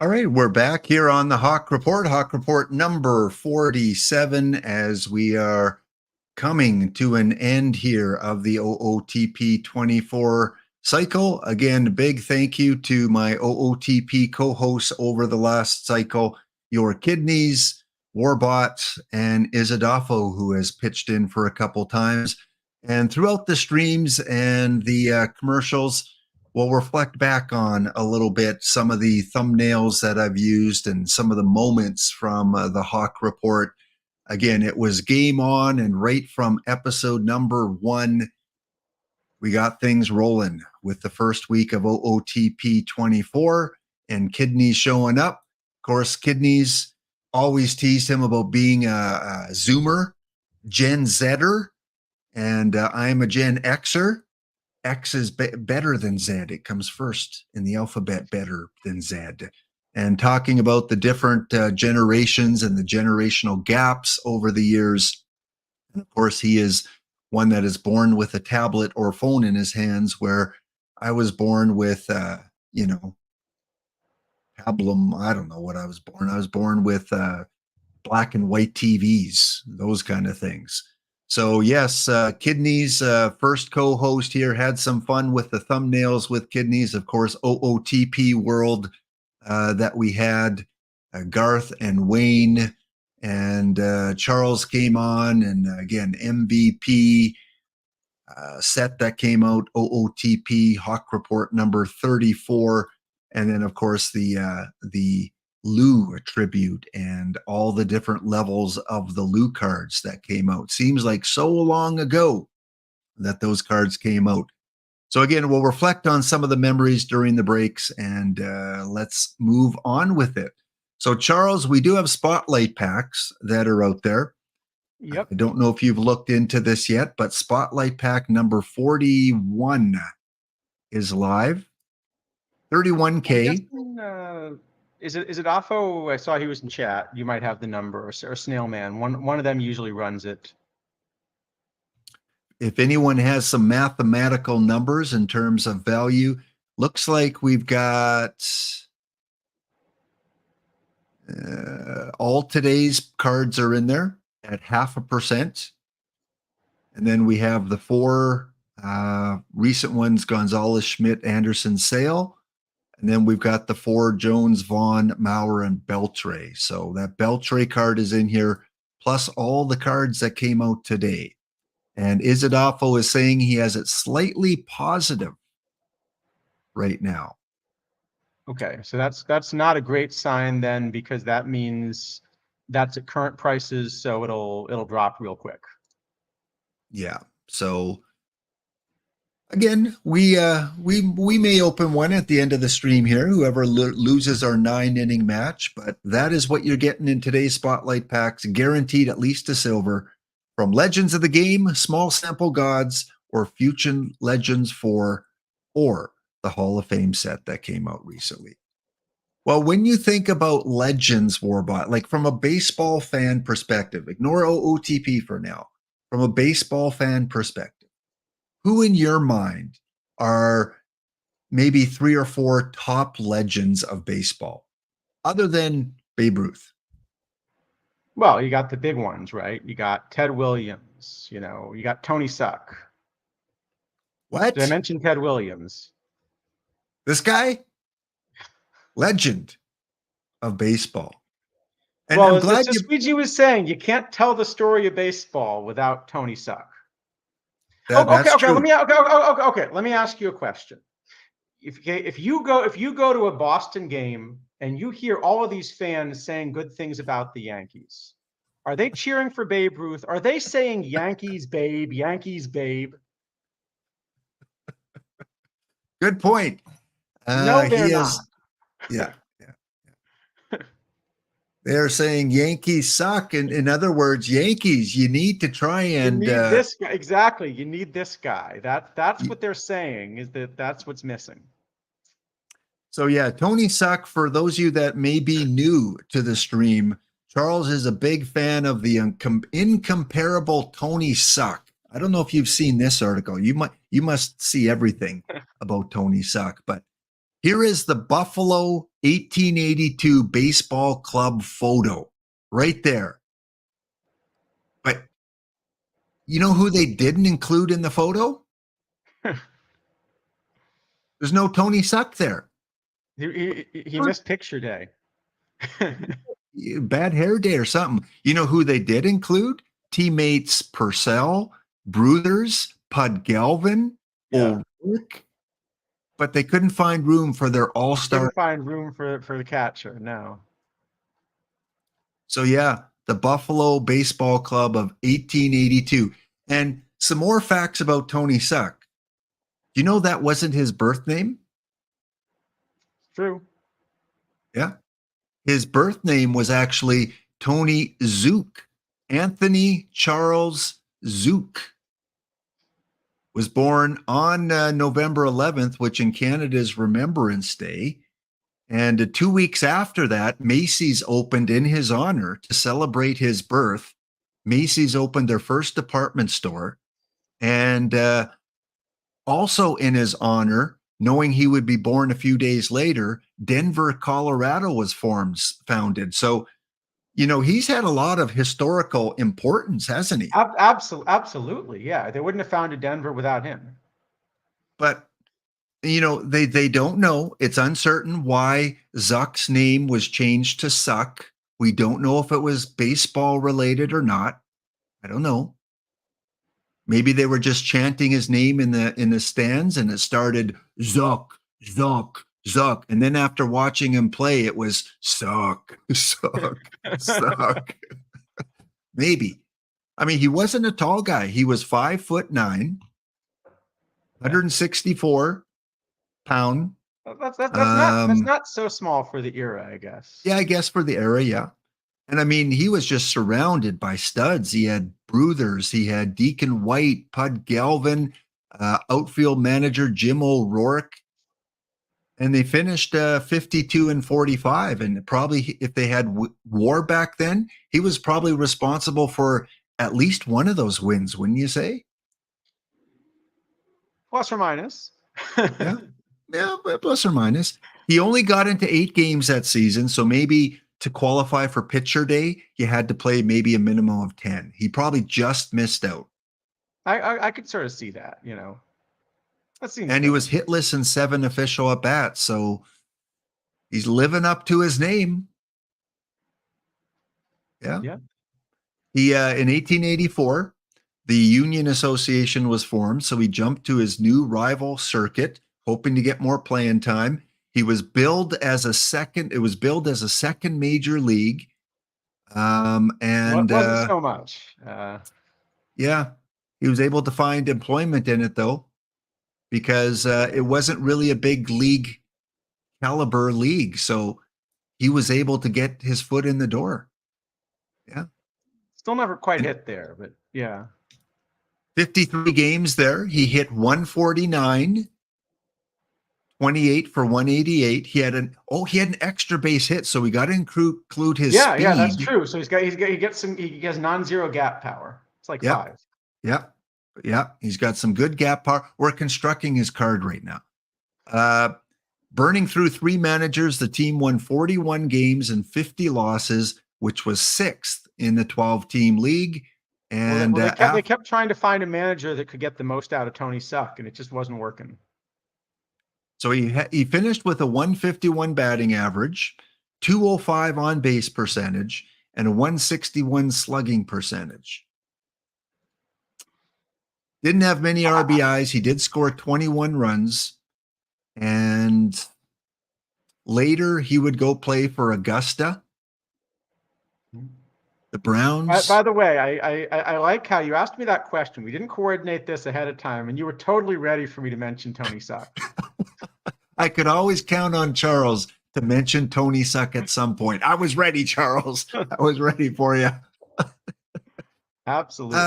All right, we're back here on the Hawk Report number 47, as we are coming to an end here of the OOTP 24 cycle. Again, big thank you to my OOTP co-hosts over the last cycle, Your Kidneys, Warbot, and Izadafo, who has pitched in for a couple times. And throughout the streams and the commercials, we'll reflect back on a little bit some of the thumbnails that I've used and some of the moments from the Hawk Report. Again, it was game on, and right from episode number 1, we got things rolling with the first week of OOTP 24 and Kidneys showing up. Of course, Kidneys always teased him about being a Zoomer, Gen Zer, and I'm a Gen Xer. X is better than Z. It comes first in the alphabet, better than Z. And talking about the different generations and the generational gaps over the years. And of course, he is one that is born with a tablet or phone in his hands, where I was born with, pablum. I don't know what I was born. I was born with black and white TVs, those kind of things. So yes, Kidneys, first co-host here, had some fun with the thumbnails with Kidneys. Of course, OOTP World that we had, Garth and Wayne and Charles came on, and again, MVP set that came out, OOTP Hawk Report number 34. And then of course the Lou tribute and all the different levels of the Lou cards that came out. Seems like so long ago that those cards came out. So again, we'll reflect on some of the memories during the breaks, and let's move on with it. So Charles, we do have spotlight packs that are out there. Yep. I don't know if you've looked into this yet, but spotlight pack number 41 is live. 31K. Is it Afo? I saw he was in chat. You might have the number, or Snail Man. One of them usually runs it. If anyone has some mathematical numbers in terms of value, looks like we've got all today's cards are in there at 0.5%. And then we have the 4 recent ones, Gonzalez, Schmidt, Anderson, Sale. And then we've got the 4 Jones, Vaughn, Maurer, and Beltre. So that Beltre card is in here, plus all the cards that came out today. And Izadafo is saying he has it slightly positive right now. Okay, so that's not a great sign then, because that means that's at current prices, so it'll drop real quick. Yeah. So again, we may open one at the end of the stream here, whoever loses our 9-inning match, but that is what you're getting in today's spotlight packs, guaranteed at least a silver from Legends of the Game, Small Sample Gods, or Future Legends 4, or the Hall of Fame set that came out recently. Well, when you think about Legends, Warbot, like from a baseball fan perspective, ignore OOTP for now, from a baseball fan perspective, who in your mind are maybe 3 or 4 top legends of baseball, other than Babe Ruth? Well, you got the big ones, right? You got Ted Williams, you got Tony Suck. What? Did I mention Ted Williams? This guy? Legend of baseball. And well, I'm glad as Squeegee was saying, you can't tell the story of baseball without Tony Suck. That's true. Let me ask you a question. If you go to a Boston game and you hear all of these fans saying good things about the Yankees, are they cheering for Babe Ruth? Are they saying Yankees babe, Yankees babe? Good point. No, they're not. Yeah. They're saying Yankees suck. And in other words, Yankees, you need to try and you need this guy. Exactly. You need this guy. That's what they're saying, is that's what's missing. So yeah, Tony Suck, for those of you that may be new to the stream, Charles is a big fan of the incomparable Tony Suck. I don't know if you've seen this article. You must see everything about Tony Suck, but Here is the Buffalo 1882 baseball club photo right there. But you know who they didn't include in the photo? There's no Tony Suck there. He missed picture day. Bad hair day or something. You know who they did include? Teammates Purcell, Bruthers, Pud Galvin, Yeah. O'Rourke, but they couldn't find room for their all-star. Couldn't find room for the catcher. No. So yeah, the Buffalo Baseball Club of 1882. And some more facts about Tony Suck. Do you know that wasn't his birth name? True. Yeah. His birth name was actually Tony Zook. Anthony Charles Zook was born on November 11th, which in Canada is Remembrance Day. And 2 weeks after that, Macy's opened in his honor to celebrate his birth. Macy's opened their first department store. And also in his honor, knowing he would be born a few days later, Denver, Colorado was founded. So, you know, he's had a lot of historical importance, hasn't he? Absolutely. Yeah. They wouldn't have founded Denver without him. But you know, they don't know. It's uncertain why Zuck's name was changed to Suck. We don't know if it was baseball related or not. I don't know. Maybe they were just chanting his name in the stands and it started Zuck, Zuck, Zuck. And then after watching him play, it was Suck, Suck, Suck. Maybe. I mean, he wasn't a tall guy. He was 5'9", 164 pound. That's not so small for the era, I guess. Yeah, I guess for the era, yeah. And I mean, he was just surrounded by studs. He had Bruthers, he had Deacon White, Pud Galvin, outfield manager Jim O'Rourke, and they finished 52-45. And probably, if they had WAR back then, he was probably responsible for at least one of those wins, wouldn't you say? Plus or minus. Yeah. Yeah, plus or minus. He only got into 8 games that season, so maybe to qualify for pitcher day, you had to play maybe a minimum of 10. He probably just missed out. I could sort of see that, you know. That seems And good. he was hitless in 7 official at bats, so he's living up to his name. Yeah. Yeah. He in 1884, the Union Association was formed, so he jumped to his new rival circuit, hoping to get more playing time. He was billed as a second. It was billed as a second major league, and wasn't so much. Yeah, he was able to find employment in it though, because it wasn't really a big league caliber league. So he was able to get his foot in the door. Yeah. Still never quite hit there, but yeah. 53 games there. He hit 149, 28 for 188. He had an extra base hit, so we got to include his speed. Yeah, that's true. So he has non-zero gap power. It's like 5. Yeah. He's got some good gap power. We're constructing his card right now. Burning through 3 managers, the team won 41 games and 50 losses, which was 6th in the 12-team league. And they kept trying to find a manager that could get the most out of Tony Suck, and it just wasn't working. So he finished with a 151 batting average, 205 on base percentage, and a 161 slugging percentage. Didn't have many RBIs. He did score 21 runs. And later he would go play for Augusta, the Browns. By the way, I like how you asked me that question. We didn't coordinate this ahead of time, and you were totally ready for me to mention Tony Suck. I could always count on Charles to mention Tony Suck at some point. I was ready, Charles. I was ready for you. Absolutely.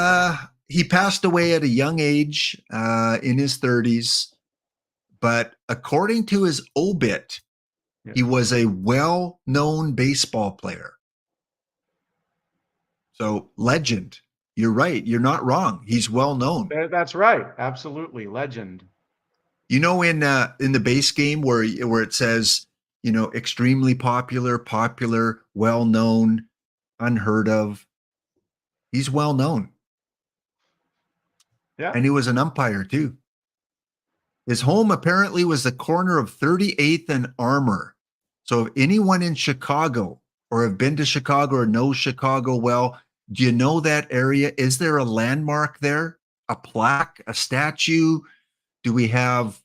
He passed away at a young age, in his 30s. But according to his obit, he was a well-known baseball player. So legend. You're right. You're not wrong. He's well-known. That's right. Absolutely. Legend. You know, in the base game where it says, you know, extremely popular, well known, unheard of. He's well known, Yeah. and he was an umpire too. His home apparently was the corner of 38th and Armour. So if anyone in Chicago or have been to Chicago or know Chicago well, do you know that area? Is there a landmark there? A plaque, a statue? Do we have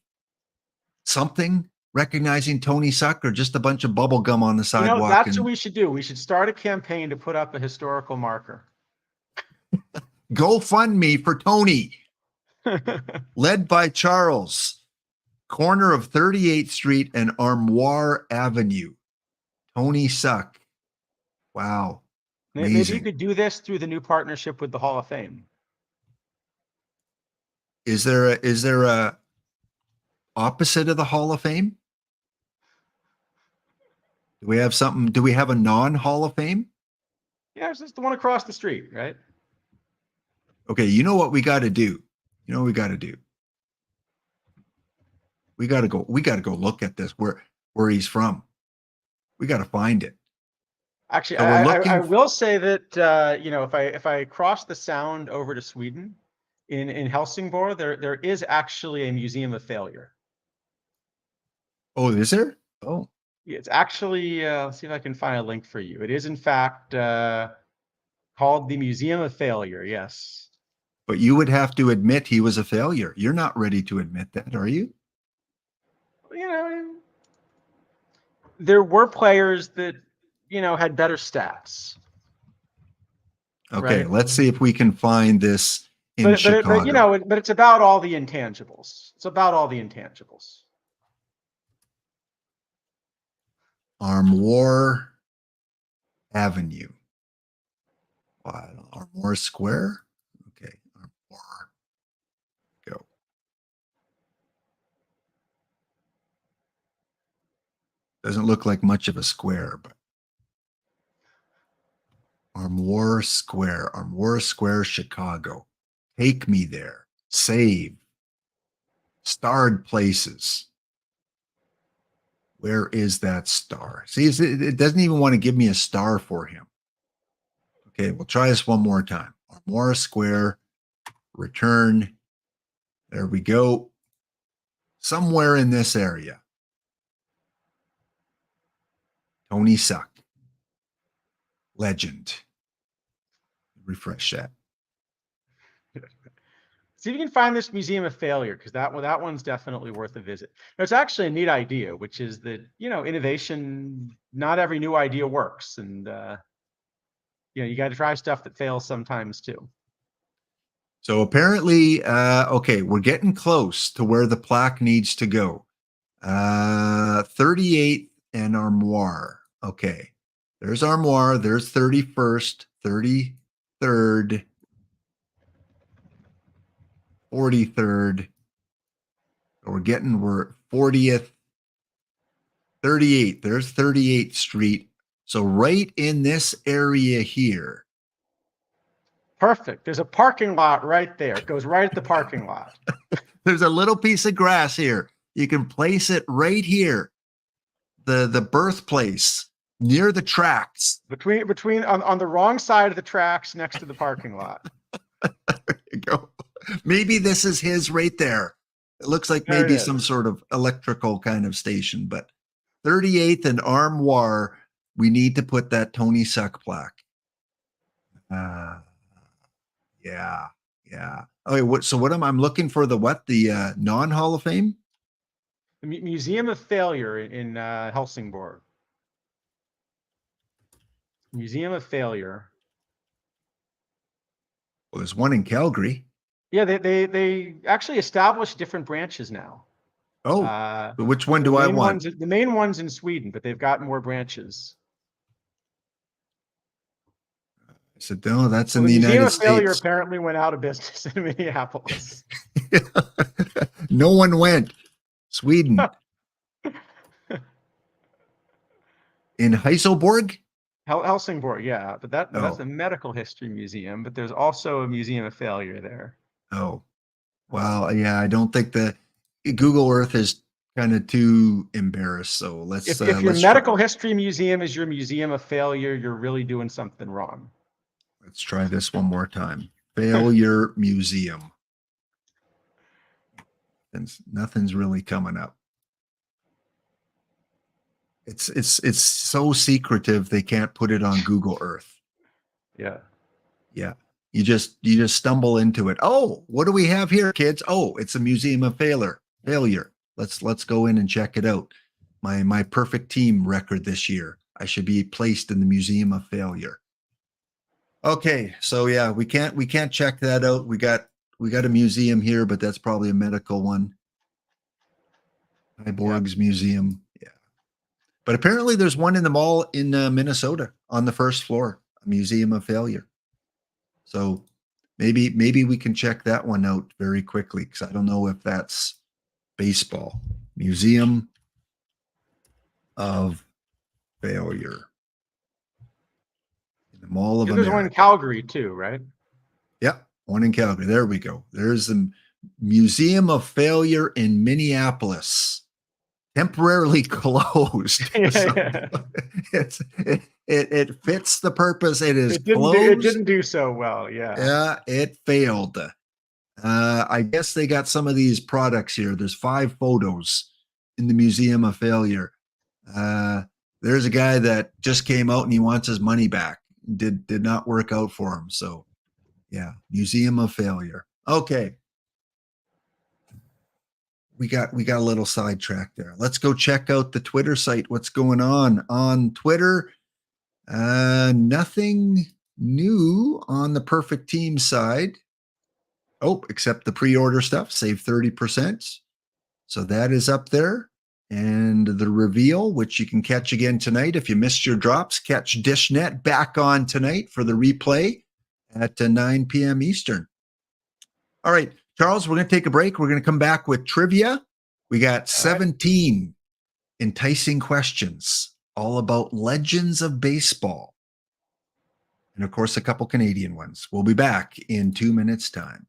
something recognizing Tony Suck, or just a bunch of bubble gum on the You know, sidewalk? that's what we should do. We should start a campaign to put up a historical marker. GoFundMe for Tony, led by Charles, corner of 38th Street and Armoire Avenue. Tony Suck. Wow. Maybe you Amazing. could do this through the new partnership with the Hall of Fame. Is there a opposite of the Hall of Fame? Do we have something? Do we have a non-Hall of Fame? Yeah, it's just the one across the street, right? Okay, you know what we got to do? You know what we got to do? We got to go look at this, where he's from. We got to find it. Actually, So I will say that you know, if I cross the Sound over to Sweden, in Helsingborg, there is actually a museum of failure. Oh, is there? Oh, It's actually let's see if I can find a link for you. It is in fact called the Museum of Failure. Yes. but you would have to admit he was a failure. You're not ready to admit that, are you? You know, there were players that, you know, had better stats. Okay, Right. let's see if we can find this in Chicago. But you know, but it's about all the intangibles. It's about all the intangibles. Armoire Avenue. Armoire Square? Okay, Armoire. Go. Doesn't look like much of a square, but Armoire Square, Chicago. Take me there. Save. Starred places. Where is that star? See, it doesn't even want to give me a star for him. Okay, we'll try this one more time. Armoire Square, return. There we go. Somewhere in this area. Tony Suck. Legend. Refresh that. See if you can find this Museum of Failure, because that one's definitely worth a visit. Now, it's actually a neat idea, which is that, you know, innovation, not every new idea works, and you know, you got to try stuff that fails sometimes too. So apparently, okay, we're getting close to where the plaque needs to go. 38th and Armoire. Okay, there's Armoire. There's 31st, 33rd. 43rd. We're 40th, 38th. There's 38th Street. So right in this area here. Perfect. There's a parking lot right there. It goes right at the parking lot. There's a little piece of grass here. You can place it right here. The birthplace near the tracks. Between on the wrong side of the tracks next to the parking lot. There you go. Maybe this is his right there. It looks like There it maybe is. some sort of electrical kind of station, but 38th and Armoire, we need to put that Tony Suck plaque. Yeah. Okay, so I'm looking for the non-Hall of Fame? The Museum of Failure in Helsingborg. Museum of Failure. Well, there's one in Calgary. Yeah, they actually established different branches now. Oh, but which one do I want? The main one's in Sweden, but they've got more branches. I said, no, that's So in the Museum United of Failure States. apparently went out of business in Minneapolis. No one went. Sweden. In Heiselborg? Helsingborg, yeah, but that's Oh. a medical history museum, but there's also a Museum of Failure there. Oh, well, yeah, I don't think Google Earth is kind of too embarrassed. So let's. If your medical history museum is your museum of failure, you're really doing something wrong. Let's try this one more time. Failure museum. And nothing's really coming up. It's so secretive they can't put it on Google Earth. Yeah. Yeah. You just stumble into it. Oh, what do we have here, kids? Oh, it's a museum of failure. Let's go in and check it out. My perfect team record this year. I should be placed in the museum of failure. Okay, so yeah, we can't check that out. We got a museum here, but that's probably a medical one. Cyborgs Museum. Yeah. But apparently there's one in the mall in Minnesota on the first floor, a museum of failure. So maybe we can check that one out very quickly because I don't know if that's baseball. Museum of Failure. In the Mall of There's America. one in Calgary too, right? Yep, one in Calgary. There we go. There's the Museum of Failure in Minneapolis. Temporarily closed. Yeah. It fits the purpose. It didn't do so well. Yeah. Yeah, it failed. I guess they got some of these products here. There's 5 photos in the Museum of Failure. There's a guy that just came out and he wants his money back. Did not work out for him. So yeah, Museum of Failure. Okay. We got a little sidetracked there. Let's go check out the Twitter site. What's going on Twitter? Nothing new on the Perfect Team side. Oh, except the pre-order stuff, save 30%. So that is up there. And the reveal, which you can catch again tonight. If you missed your drops, catch DishNet back on tonight for the replay at 9 p.m. Eastern. All right, Charles, we're going to take a break. We're going to come back with trivia. We got 17 enticing questions all about legends of baseball. And of course, a couple Canadian ones. We'll be back in 2 minutes' time.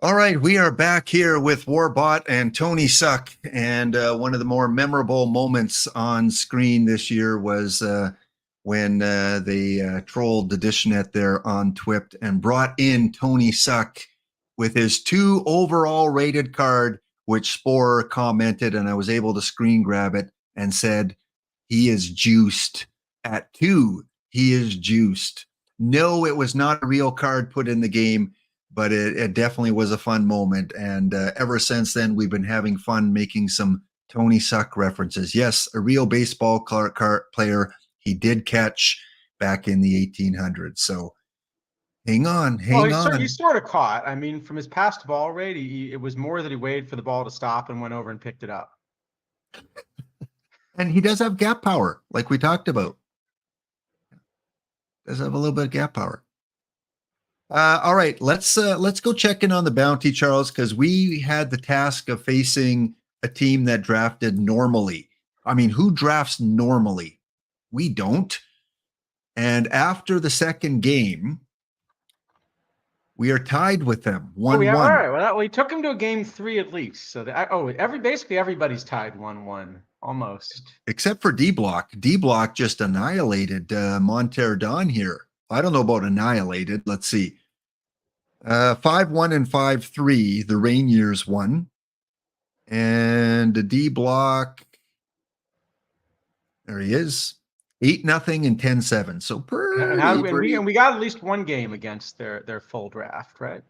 All right, we are back here with Warbot and Tony Suck, and one of the more memorable moments on screen this year was when they trolled the Dishnet there on Twipped and brought in Tony Suck with his 2 overall rated card, which Spore commented, and I was able to screen grab it and said, he is juiced at 2. He is juiced. No, it was not a real card put in the game, but it definitely was a fun moment. And ever since then, we've been having fun making some Tony Suck references. Yes, a real baseball player. He did catch back in the 1800s. So hang on. He sort of caught. I mean, from his past ball rate, it was more that he waited for the ball to stop and went over and picked it up. And he does have gap power, like we talked about. Does have a little bit of gap power. All right, let's go check in on the bounty, Charles, because we had the task of facing a team that drafted normally. I mean, who drafts normally? We don't. And after the second game, we are tied with them 1-1. All right. Well, we took him to a game 3 at least. So basically everybody's tied 1-1 almost, except for D-Block. D-Block just annihilated Monterre Don here. I don't know about annihilated. Let's see. 5-1 and 5-3. The Rainiers won. And the D-Block, there he is. 8-0 and 10-7. So we got at least one game against their full draft, right?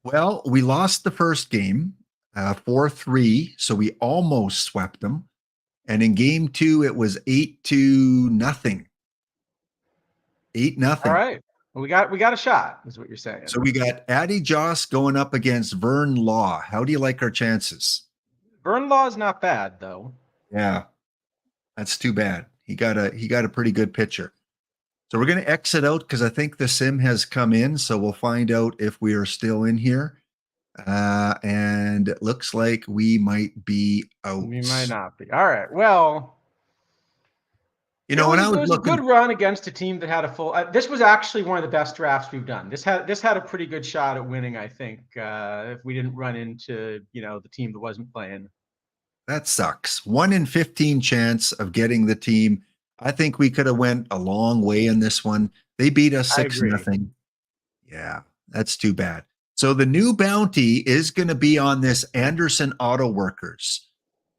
Well, we lost the first game, 4-3. So we almost swept them. And in game 2, it was 8-0. 8-0. All right. Well, we got a shot, is what you're saying. So we got Addy Joss going up against Vern Law. How do you like our chances? Vern Law is not bad, though. Yeah, that's too bad. He got a pretty good pitcher. So we're going to exit out because I think the sim has come in. So we'll find out if we are still in here. And it looks like we might be out. We might not be. All right. Well, when I was looking, a good run against a team that had a full. This was actually one of the best drafts we've done. This had a pretty good shot at winning, I think, if we didn't run into the team that wasn't playing. That sucks. 1 in 15 chance of getting the team. I think we could have went a long way in this one. They beat us 6-0. Yeah, that's too bad. So the new bounty is going to be on this Anderson Auto Workers.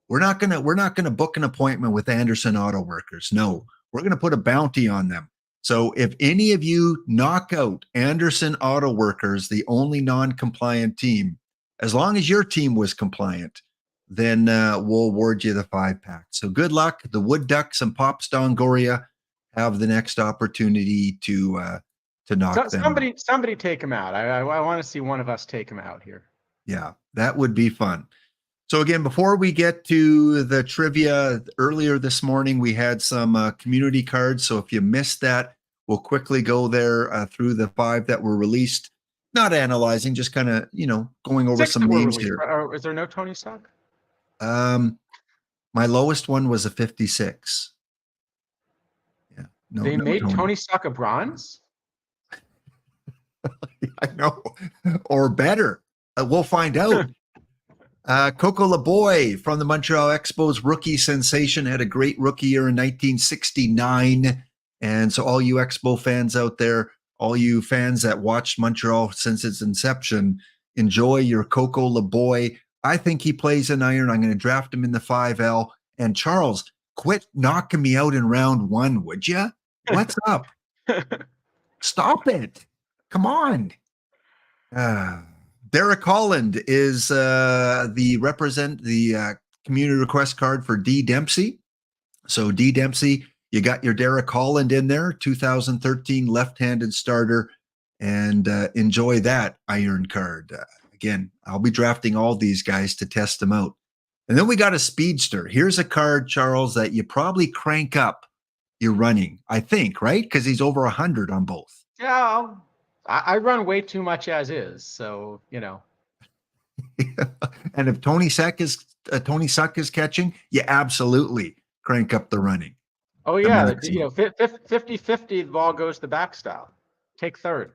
We're not gonna book an appointment with Anderson Auto Workers. No, we're gonna put a bounty on them. So if any of you knock out Anderson Auto Workers, the only non-compliant team, as long as your team was compliant, then we'll award you the 5-pack. So good luck. The Wood Ducks and Pops Dongoria have the next opportunity to knock them. Somebody take him out. I want to see one of us take him out here. Yeah, that would be fun. So again, before we get to the trivia, earlier this morning, we had some community cards. So if you missed that, we'll quickly go there through the 5 that were released. Not analyzing, just kind of, going over some names here. Is there no Tony Suck? My lowest one was a 56. Yeah. No, they made Tony Suck a bronze? I know. Or better. We'll find out. Coco LeBoy from the Montreal Expos, rookie sensation, had a great rookie year in 1969. And so all you Expo fans out there, all you fans that watched Montreal since its inception, enjoy your Coco LeBoy. I think he plays an iron. I'm going to draft him in the 5L. And Charles, quit knocking me out in round 1, would you? What's up? Stop it. Come on. Derek Holland is the community request card for D. Dempsey. So D. Dempsey, you got your Derek Holland in there, 2013 left-handed starter, and enjoy that iron card. Again, I'll be drafting all these guys to test them out. And then we got a speedster. Here's a card, Charles, that you probably crank up your running, I think, right? Because he's over 100 on both. Yeah, I run way too much as is, so And if Tony Suck is catching, you absolutely crank up the running. Oh yeah, 50-50, the ball goes to backstop. Take third.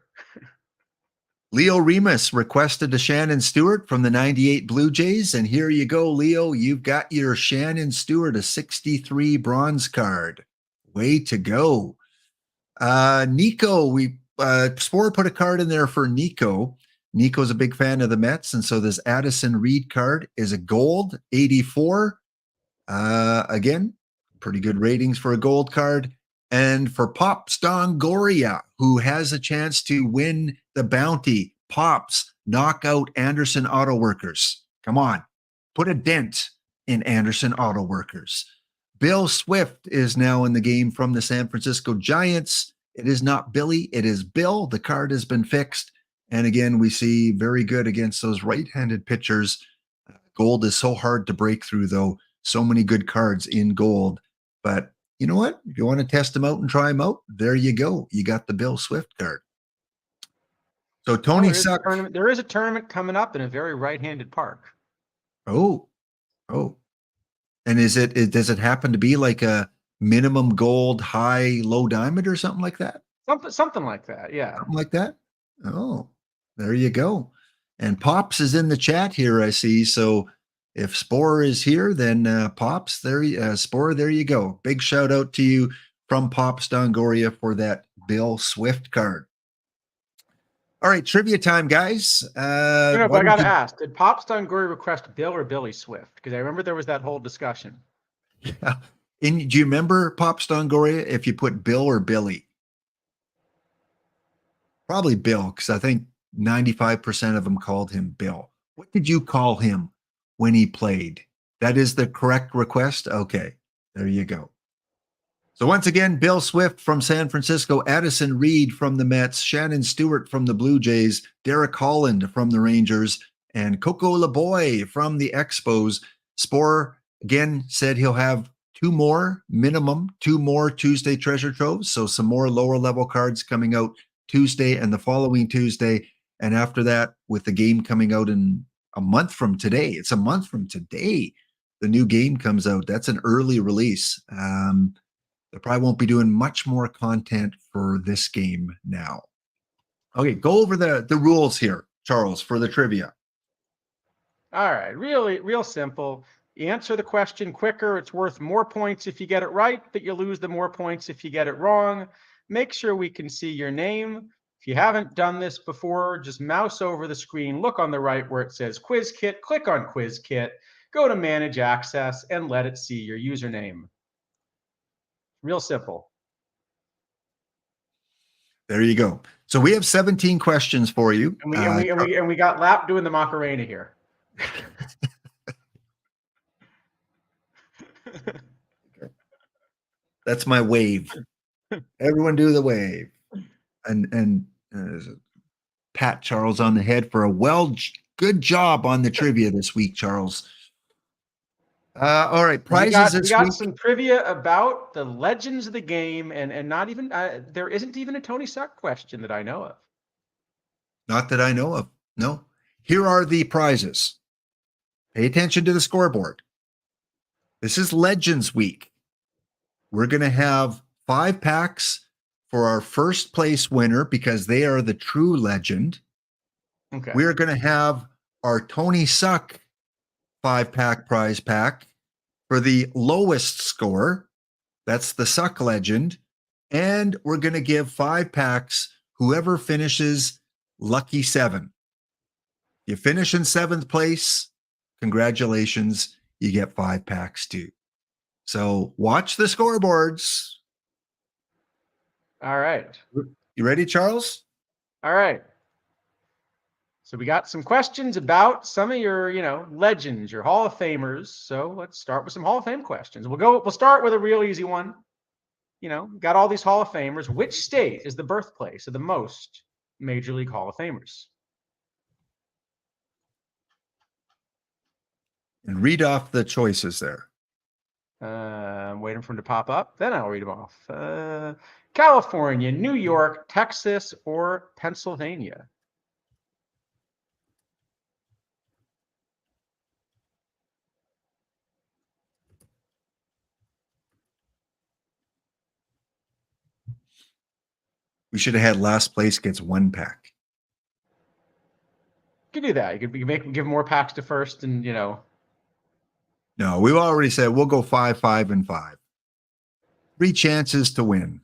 Leo Remus requested a Shannon Stewart from the 98 Blue Jays. And here you go, Leo. You've got your Shannon Stewart, a 63 bronze card. Way to go. Nico, Spore put a card in there for Nico. Nico's a big fan of the Mets. And so this Addison Reed card is a gold 84. Again, pretty good ratings for a gold card. And for Pops Dongoria, who has a chance to win the bounty, Pops, knock out Anderson Auto Workers. Come on, put a dent in Anderson Auto Workers. Bill Swift is now in the game from the San Francisco Giants. It is not Billy, it is Bill. The card has been fixed. And again, we see very good against those right-handed pitchers. Gold is so hard to break through, though. So many good cards in gold. But you know what? If you want to test them out and try them out, there you go. You got the Bill Swift card. So Tony Suck. There is a tournament coming up in a very right-handed park. Oh. And does it happen to be like a minimum gold, high, low diamond or something like that? Something like that, yeah. Something like that? Oh, there you go. And Pops is in the chat here, I see. So if Spore is here, then Pops, Spore, there you go. Big shout out to you from Pops Dongoria for that Bill Swift card. All right, trivia time, guys. But I got to ask, did Pops Dongoria request Bill or Billy Swift? Because I remember there was that whole discussion. Yeah. Do you remember Pops Dongoria if you put Bill or Billy? Probably Bill, because I think 95% of them called him Bill. What did you call him when he played? That is the correct request? Okay, there you go. So once again, Bill Swift from San Francisco, Addison Reed from the Mets, Shannon Stewart from the Blue Jays, Derek Holland from the Rangers, and Coco LeBoy from the Expos. Spore, again, said he'll have two more Tuesday treasure troves. So some more lower level cards coming out Tuesday and the following Tuesday. And after that, with the game coming out in a month from today, it's a month from today, the new game comes out. That's an early release. They probably won't be doing much more content for this game now. Okay, go over the rules here, Charles, for the trivia. All right, real simple. You answer the question quicker. It's worth more points if you get it right, but you lose the more points if you get it wrong. Make sure we can see your name. If you haven't done this before, just mouse over the screen, look on the right where it says Quiz Kit, click on Quiz Kit, go to Manage Access, and let it see your username. Real simple. There you go. So we have 17 questions for you. And we got Lap doing the Macarena here. That's my wave. Everyone do the wave. And pat Charles on the head for a good job on the trivia this week, Charles. All right, prizes we got some trivia about the legends of the game, and not even there isn't even a Tony Suck question that I know of. Not that I know of. No. Here are the prizes. Pay attention to the scoreboard. This is Legends Week. We're going to have 5 packs for our first place winner because they are the true legend. Okay. We're going to have our Tony Suck 5-pack prize pack for the lowest score. That's the Suck legend. And we're going to give 5 packs, whoever finishes lucky 7. You finish in 7th place, congratulations, you get 5 packs too. So watch the scoreboards. All right. You ready, Charles? All right. So we got some questions about some of your, legends, your Hall of Famers. So let's start with some Hall of Fame questions. We'll start with a real easy one. Got all these Hall of Famers. Which state is the birthplace of the most Major League Hall of Famers? And read off the choices there. I'm waiting for them to pop up. Then I'll read them off. California, New York, Texas, or Pennsylvania? We should have had last place gets 1 pack. could do that. You could give more packs to first, and No, we've already said we'll go 5, 5, and 5. 3 chances to win.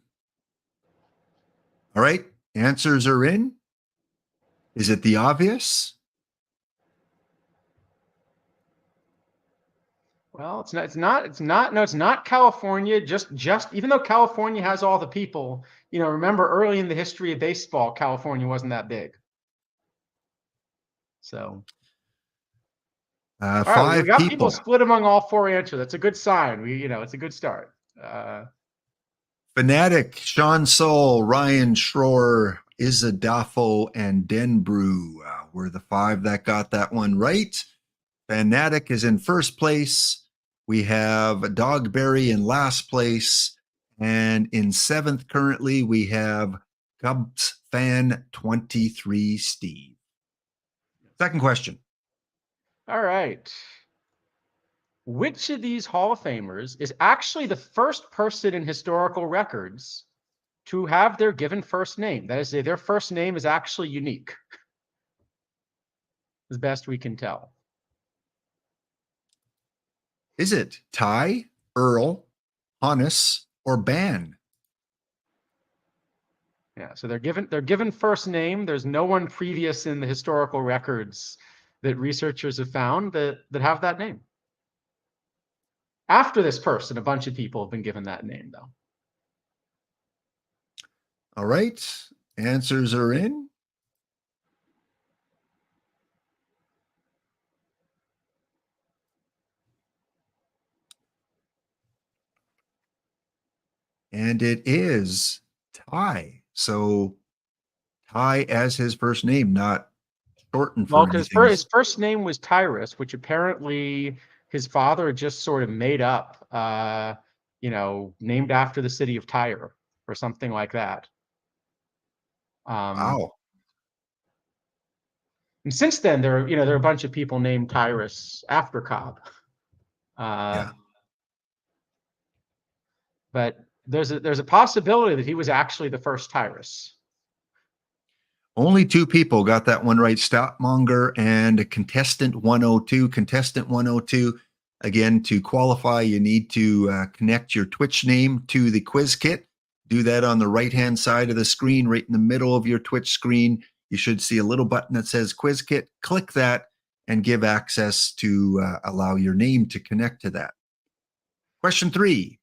All right, answers are in. Is it the obvious? well, it's not California. Just even though California has all the people, remember early in the history of baseball, California wasn't that big. So, all right, we 5 got people. people split among all 4 answers. That's a good sign. It's a good start. Fanatic, Sean Soul, Ryan Schroer, Izadafo, and Denbrew were the 5 that got that one right. Fanatic is in first place. We have Dogberry in last place. And in 7th currently, we have Cubs fan 23 Steve. Second question. All right. Which of these Hall of Famers is actually the first person in historical records to have their given first name? That is, their first name is actually unique, as best we can tell. Is it Ty, Earl, Hannes, or Ban? Yeah, so they're given first name. There's no one previous in the historical records that researchers have found that have that name. After this person, a bunch of people have been given that name, though. All right, answers are in. And it is Ty. So Ty as his first name, not shortened for Well, because anything. his first name was Tyrus, which apparently his father just sort of made up, named after the city of Tyre or something like that. Wow. And since then, there are a bunch of people named Tyrus after Cobb. Yeah. But there's a possibility that he was actually the first Tyrus. Only 2 people got that one right. Stoutmonger and contestant 102. Contestant 102. Again, to qualify, you need to connect your Twitch name to the quiz kit. Do that on the right-hand side of the screen, right in the middle of your Twitch screen. You should see a little button that says quiz kit. Click that and give access to allow your name to connect to that. Question 3.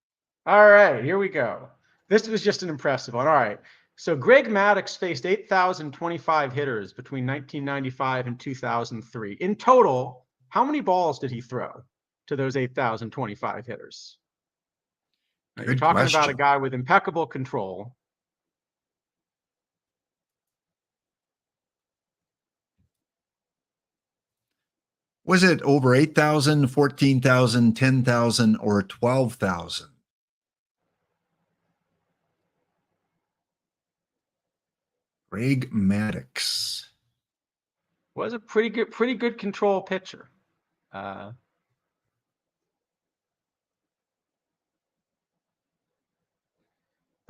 All right, here we go. This was just an impressive one. All right. So Greg Maddux faced 8,025 hitters between 1995 and 2003. In total, how many balls did he throw to those 8,025 hitters? Now, you're talking about a guy with impeccable control. Was it over 8,000, 14,000, 10,000, or 12,000? Greg Maddux Was a pretty good control pitcher. But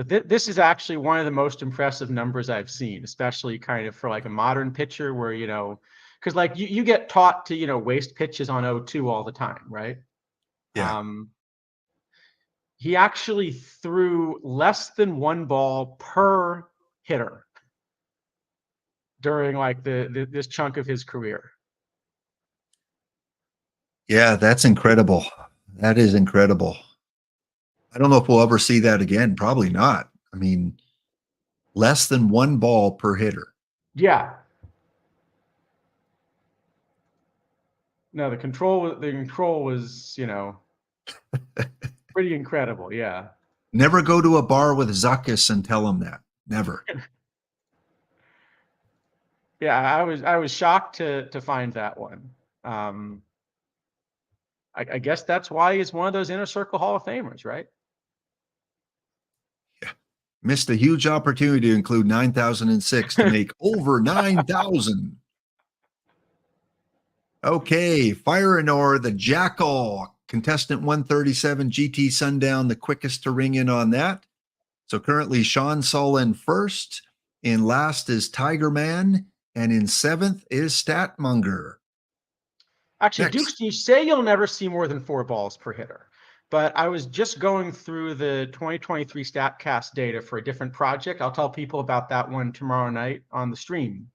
this is actually one of the most impressive numbers I've seen, especially kind of for like a modern pitcher where, because like you get taught to, waste pitches on 0-2 all the time, right? Yeah. He actually threw less than 1 ball per hitter during like this chunk of his career. Yeah, that's incredible. That is incredible. I don't know if we'll ever see that again. Probably not. I mean, less than 1 ball per hitter. Yeah. No, the control was, pretty incredible. Yeah. Never go to a bar with Zuckus and tell him that. Never. Yeah, I was shocked to find that one. I guess that's why he's one of those Inner Circle Hall of Famers, right? Yeah. Missed a huge opportunity to include 9,006 to make over 9,000. Okay, Fire and Ore, the Jackal, contestant 137, GT Sundown, the quickest to ring in on that. So currently Sean Sull in first. In last is Tiger Man. And in 7th is Statmonger. Actually, Next. Dukes, you say you'll never see more than 4 balls per hitter. But I was just going through the 2023 StatCast data for a different project. I'll tell people about that one tomorrow night on the stream.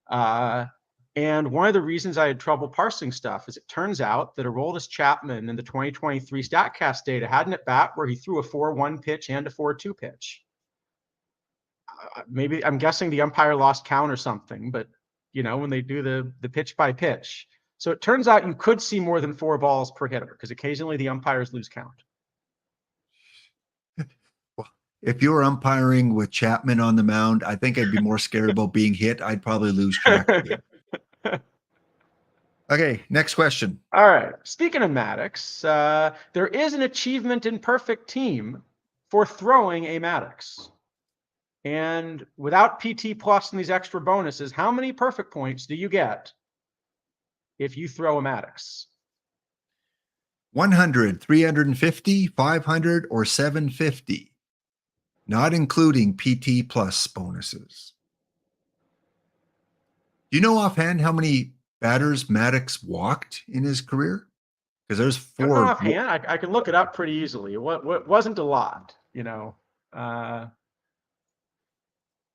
And one of the reasons I had trouble parsing stuff is it turns out that Aroldis Chapman in the 2023 StatCast data had an at bat where he threw a 4-1 pitch and a 4-2 pitch. Maybe I'm guessing the umpire lost count or something, but when they do the pitch by pitch. So it turns out you could see more than 4 balls per hitter because occasionally the umpires lose count. Well, if you were umpiring with Chapman on the mound, I think I'd be more scared about being hit. I'd probably lose track of you. Okay, next question. All right. Speaking of Maddox, there is an achievement in perfect team for throwing a Maddox. And without PT plus and these extra bonuses, how many perfect points do you get if you throw a Maddox? 100, 350, 500, or 750, not including PT plus bonuses. Do you know offhand how many batters Maddox walked in his career? Because there's 4. Offhand, I can look it up pretty easily. What wasn't a lot,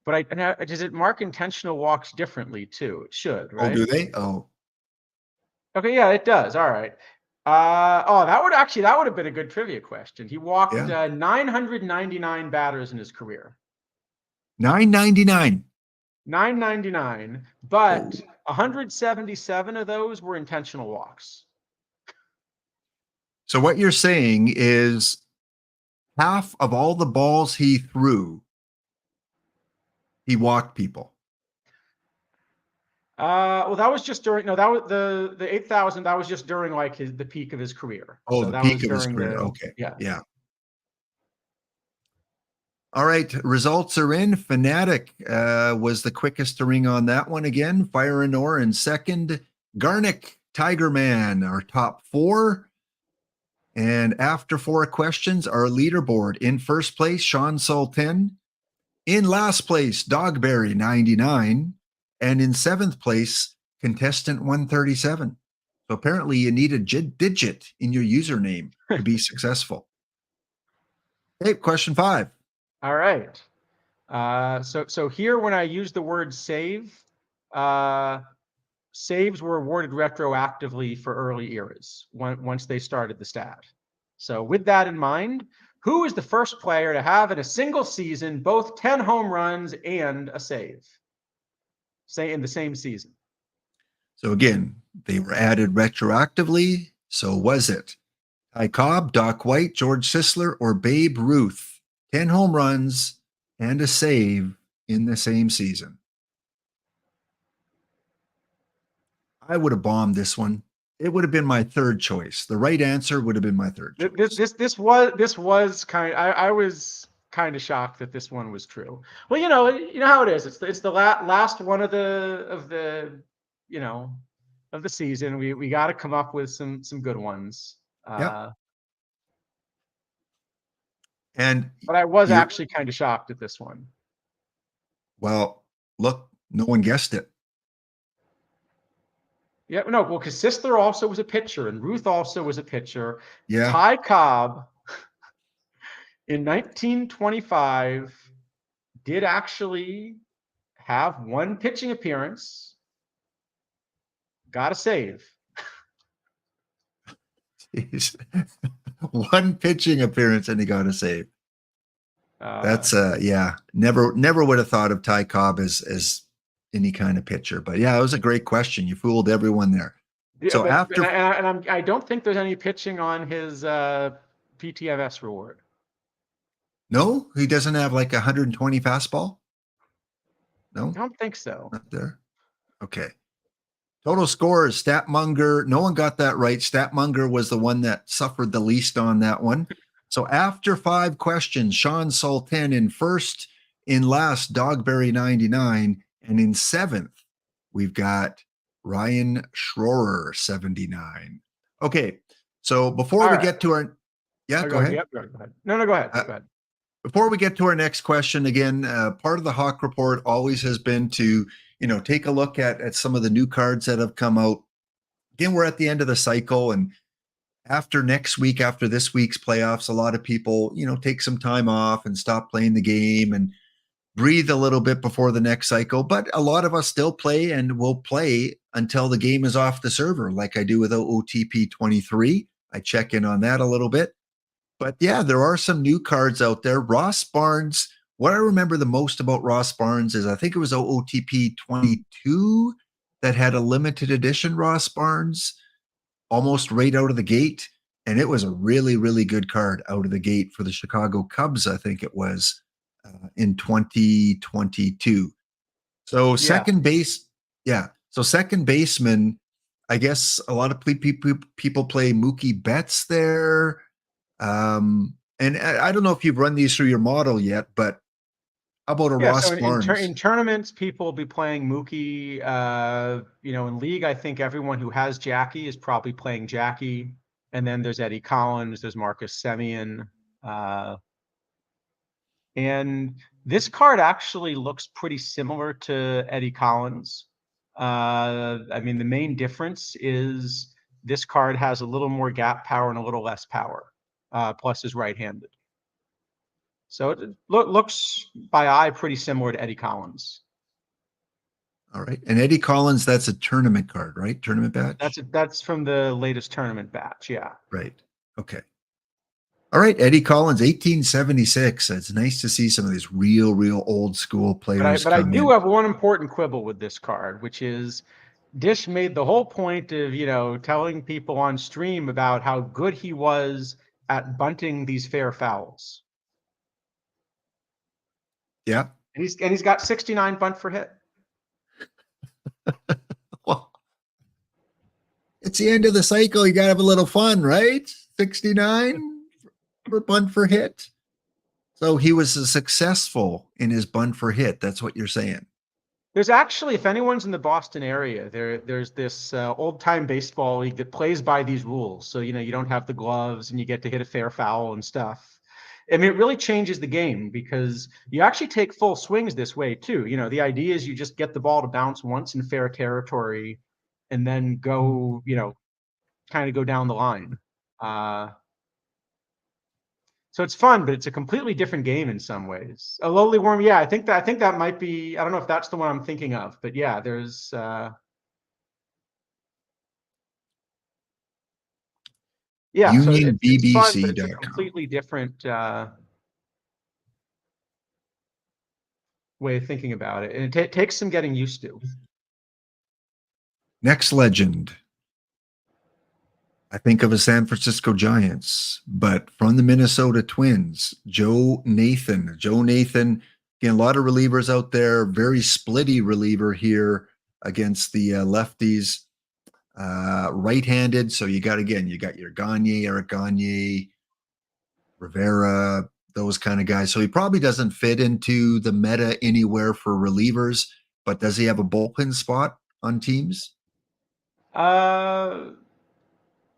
But does it mark intentional walks differently too? It should, right? Oh, do they? Oh. Okay, yeah, it does. All right. That would have been a good trivia question. He walked 999 batters in his career. 999. 999, but 177 of those were intentional walks. So what you're saying is half of all the balls he threw, he walked people. Well, that was just during. No, that was the 8,000. That was just during the peak of his career. Oh, so the peak of his career. Okay. Yeah. All right, results are in. Fanatic was the quickest to ring on that one again. Fire and Or in second. Garnick, Tiger Man, our top 4. And after 4 questions, our leaderboard in first place, Sean Sultan. In last place, Dogberry 99. And in 7th place, contestant 137. So apparently you need a digit in your username to be successful. Okay, question 5. All right. So here, when I use the word save, saves were awarded retroactively for early eras once they started the stat. So with that in mind, who is the first player to have in a single season both 10 home runs and a save? Say in the same season. So again, they were added retroactively. So was it Ty Cobb, Doc White, George Sisler, or Babe Ruth? 10 home runs and a save in the same season. I would have bombed this one. It would have been my third choice. The right answer would have been my third choice. This was kind of, I was kind of shocked that this one was true. Well, you know how it is. It's the last one of the season. We got to come up with some good ones. But I was actually kind of shocked at this one. Well, look, no one guessed it. Yeah, no, well, because Sisler also was a pitcher and Ruth also was a pitcher. Yeah. Ty Cobb in 1925 did actually have one pitching appearance. Got a save. Jeez. One pitching appearance and he got a save. That's never would have thought of Ty Cobb as any kind of pitcher, but yeah, it was a great question. You fooled everyone there. Yeah, so I don't think there's any pitching on his PTMS reward. No, he doesn't have like 120 fastball. No, I don't think so. Not there. Okay. Total scores, Statmonger. No one got that right. Statmonger was the one that suffered the least on that one. So after 5 questions, Sean Sultan in first, in last, Dogberry 99, and in 7th, we've got Ryan Schroer 79. Okay, so before we get to our, go ahead. Go ahead. No, go ahead. Go ahead. Before we get to our next question, again, part of the HAWC report always has been to take a look at some of the new cards that have come out. Again, we're at the end of the cycle, and after next week, after this week's playoffs, a lot of people, take some time off and stop playing the game and breathe a little bit before the next cycle. But a lot of us still play and will play until the game is off the server, like I do with OOTP 23. I check in on that a little bit. But yeah, there are some new cards out there. Ross Barnes, what I remember the most about Ross Barnes is I think it was OOTP 22 that had a limited edition Ross Barnes almost right out of the gate. And it was a really, really good card out of the gate for the Chicago Cubs, I think it was in 2022. So second base, yeah. So second baseman, I guess a lot of people play Mookie Betts there. And I don't know if you've run these through your model yet, but how about a Ross So Barnes? in tournaments, people will be playing Mookie. In league, I think everyone who has Jackie is probably playing Jackie. And then there's Eddie Collins, there's Marcus Semien. And this card actually looks pretty similar to Eddie Collins. The main difference is this card has a little more gap power and a little less power, plus is right-handed. So it looks by eye pretty similar to Eddie Collins. All right. And Eddie Collins, that's a tournament card, right? Tournament batch? That's from the latest tournament batch, yeah. Right. Okay. All right, Eddie Collins, 1876. It's nice to see some of these real old school players. But I do have one important quibble with this card, which is Dish made the whole point of, telling people on stream about how good he was at bunting these fair fouls. Yeah. And he's got 69 bunt for hit. Well, it's the end of the cycle. You got to have a little fun, right? 69 for bunt for hit. So he was successful in his bunt for hit. That's what you're saying. There's actually, if anyone's in the Boston area, there's this old-time baseball league that plays by these rules. So, you don't have the gloves and you get to hit a fair foul and stuff. I mean, it really changes the game because you actually take full swings this way too. The idea is you just get the ball to bounce once in fair territory and then go, kind of go down the line. So it's fun, but it's a completely different game in some ways. A lowly worm, yeah, I think that might be. I don't know if that's the one I'm thinking of, but yeah, there's. Yeah, so it's fun, but it's a completely different way of thinking about it, and it takes some getting used to. Next legend. I think of a San Francisco Giants, but from the Minnesota Twins, Joe Nathan. Joe Nathan, again, a lot of relievers out there, very splitty reliever here against the lefties. Right-handed, so you got your Gagne, Eric Gagne, Rivera, those kind of guys. So he probably doesn't fit into the meta anywhere for relievers, but does he have a bullpen spot on teams?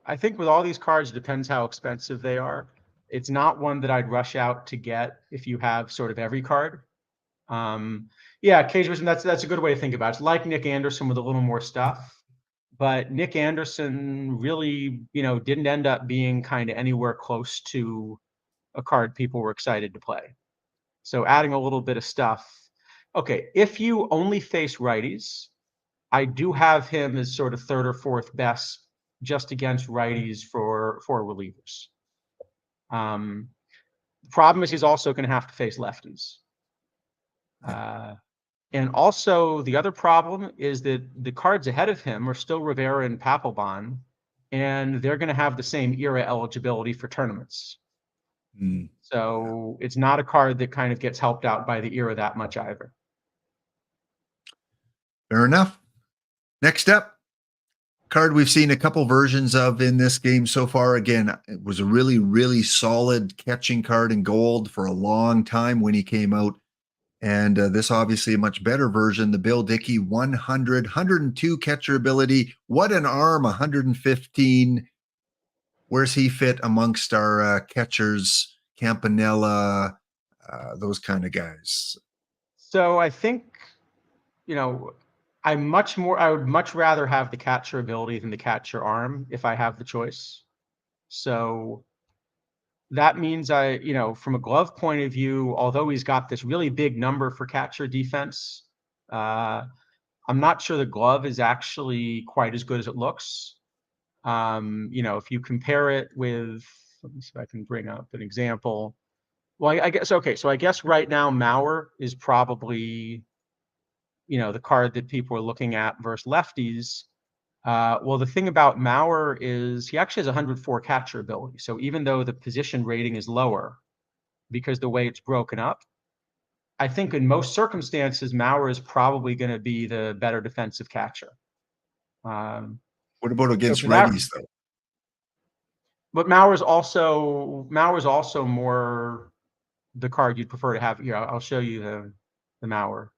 I think with all these cards, it depends how expensive they are. It's not one that I'd rush out to get if you have sort of every card. Cage Vision, that's a good way to think about it. It's like Nick Anderson with a little more stuff. But Nick Anderson really, didn't end up being kind of anywhere close to a card people were excited to play. So adding a little bit of stuff. Okay, if you only face righties, I do have him as sort of third or fourth best just against righties for relievers. The problem is he's also going to have to face lefties. And also the other problem is that the cards ahead of him are still Rivera and Papelbon, and they're going to have the same era eligibility for tournaments. So it's not a card that kind of gets helped out by the era that much either. Fair enough. Next up, card we've seen a couple versions of in this game so far. Again, it was a really solid catching card in gold for a long time when he came out. And this obviously a much better version, the Bill Dickey 102 catcher ability. What an arm, 115. Where's he fit amongst our catchers, Campanella, those kind of guys? So I think, I would much rather have the catcher ability than the catcher arm if I have the choice. So that means from a glove point of view, although he's got this really big number for catcher defense, I'm not sure the glove is actually quite as good as it looks. If you compare it with, let me see if I can bring up an example. Well, I guess, okay, so I guess right now Mauer is probably, the card that people are looking at versus lefties. Well, the thing about Mauer is he actually has 104 catcher ability. So even though the position rating is lower because the way it's broken up, I think in most circumstances, Mauer is probably going to be the better defensive catcher. What about So against for that, righties though? but Mauer's also more the card you'd prefer to have. Here, I'll show you the Mauer.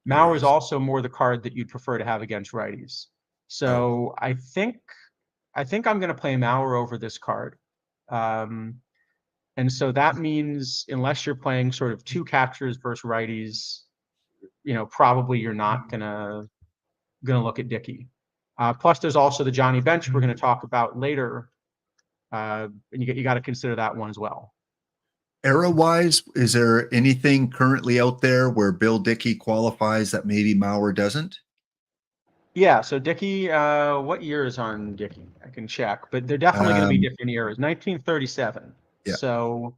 There he Mauer is is. also more the card that you'd prefer to have against righties. Oh, So I think I'm going to play Mauer over this card. And so that means unless you're playing sort of two catchers versus righties, probably you're not gonna look at Dickey. Plus, there's also the Johnny Bench we're going to talk about later, and you got to consider that one as well. era wise, is there anything currently out there where Bill Dickey qualifies that maybe Mauer doesn't? Yeah, so Dickey, what year is on Dickey? I can check, but they're definitely going to be Um, different eras. 1937. yeah. So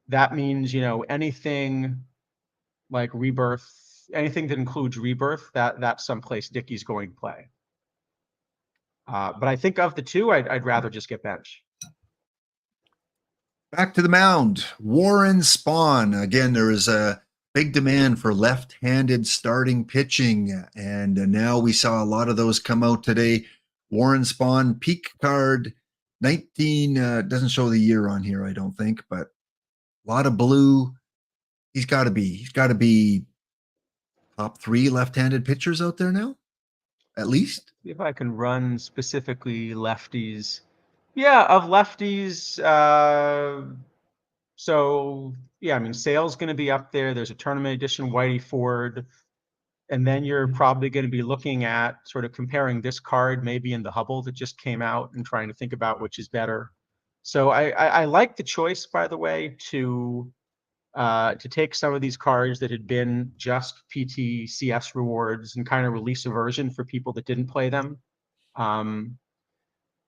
that means, anything like Rebirth, anything that includes Rebirth, that's someplace Dickey's going to play. But I think of the two, I'd rather just get Bench. Back to the mound. Warren Spahn. Again, there is a big demand for left-handed starting pitching, and now we saw a lot of those come out today. Warren Spahn, peak card, 19, doesn't show the year on here, I don't think, but a lot of blue. He's got to be top 3 left-handed pitchers out there now, at least. If I can run specifically lefties. Yeah, of lefties, so yeah, I mean, Sale's going to be up there. There's a tournament edition Whitey Ford. And then you're probably going to be looking at sort of comparing this card maybe in the Hubble that just came out and trying to think about which is better. So I like the choice, by the way, to take some of these cards that had been just PTCS rewards and kind of release a version for people that didn't play them.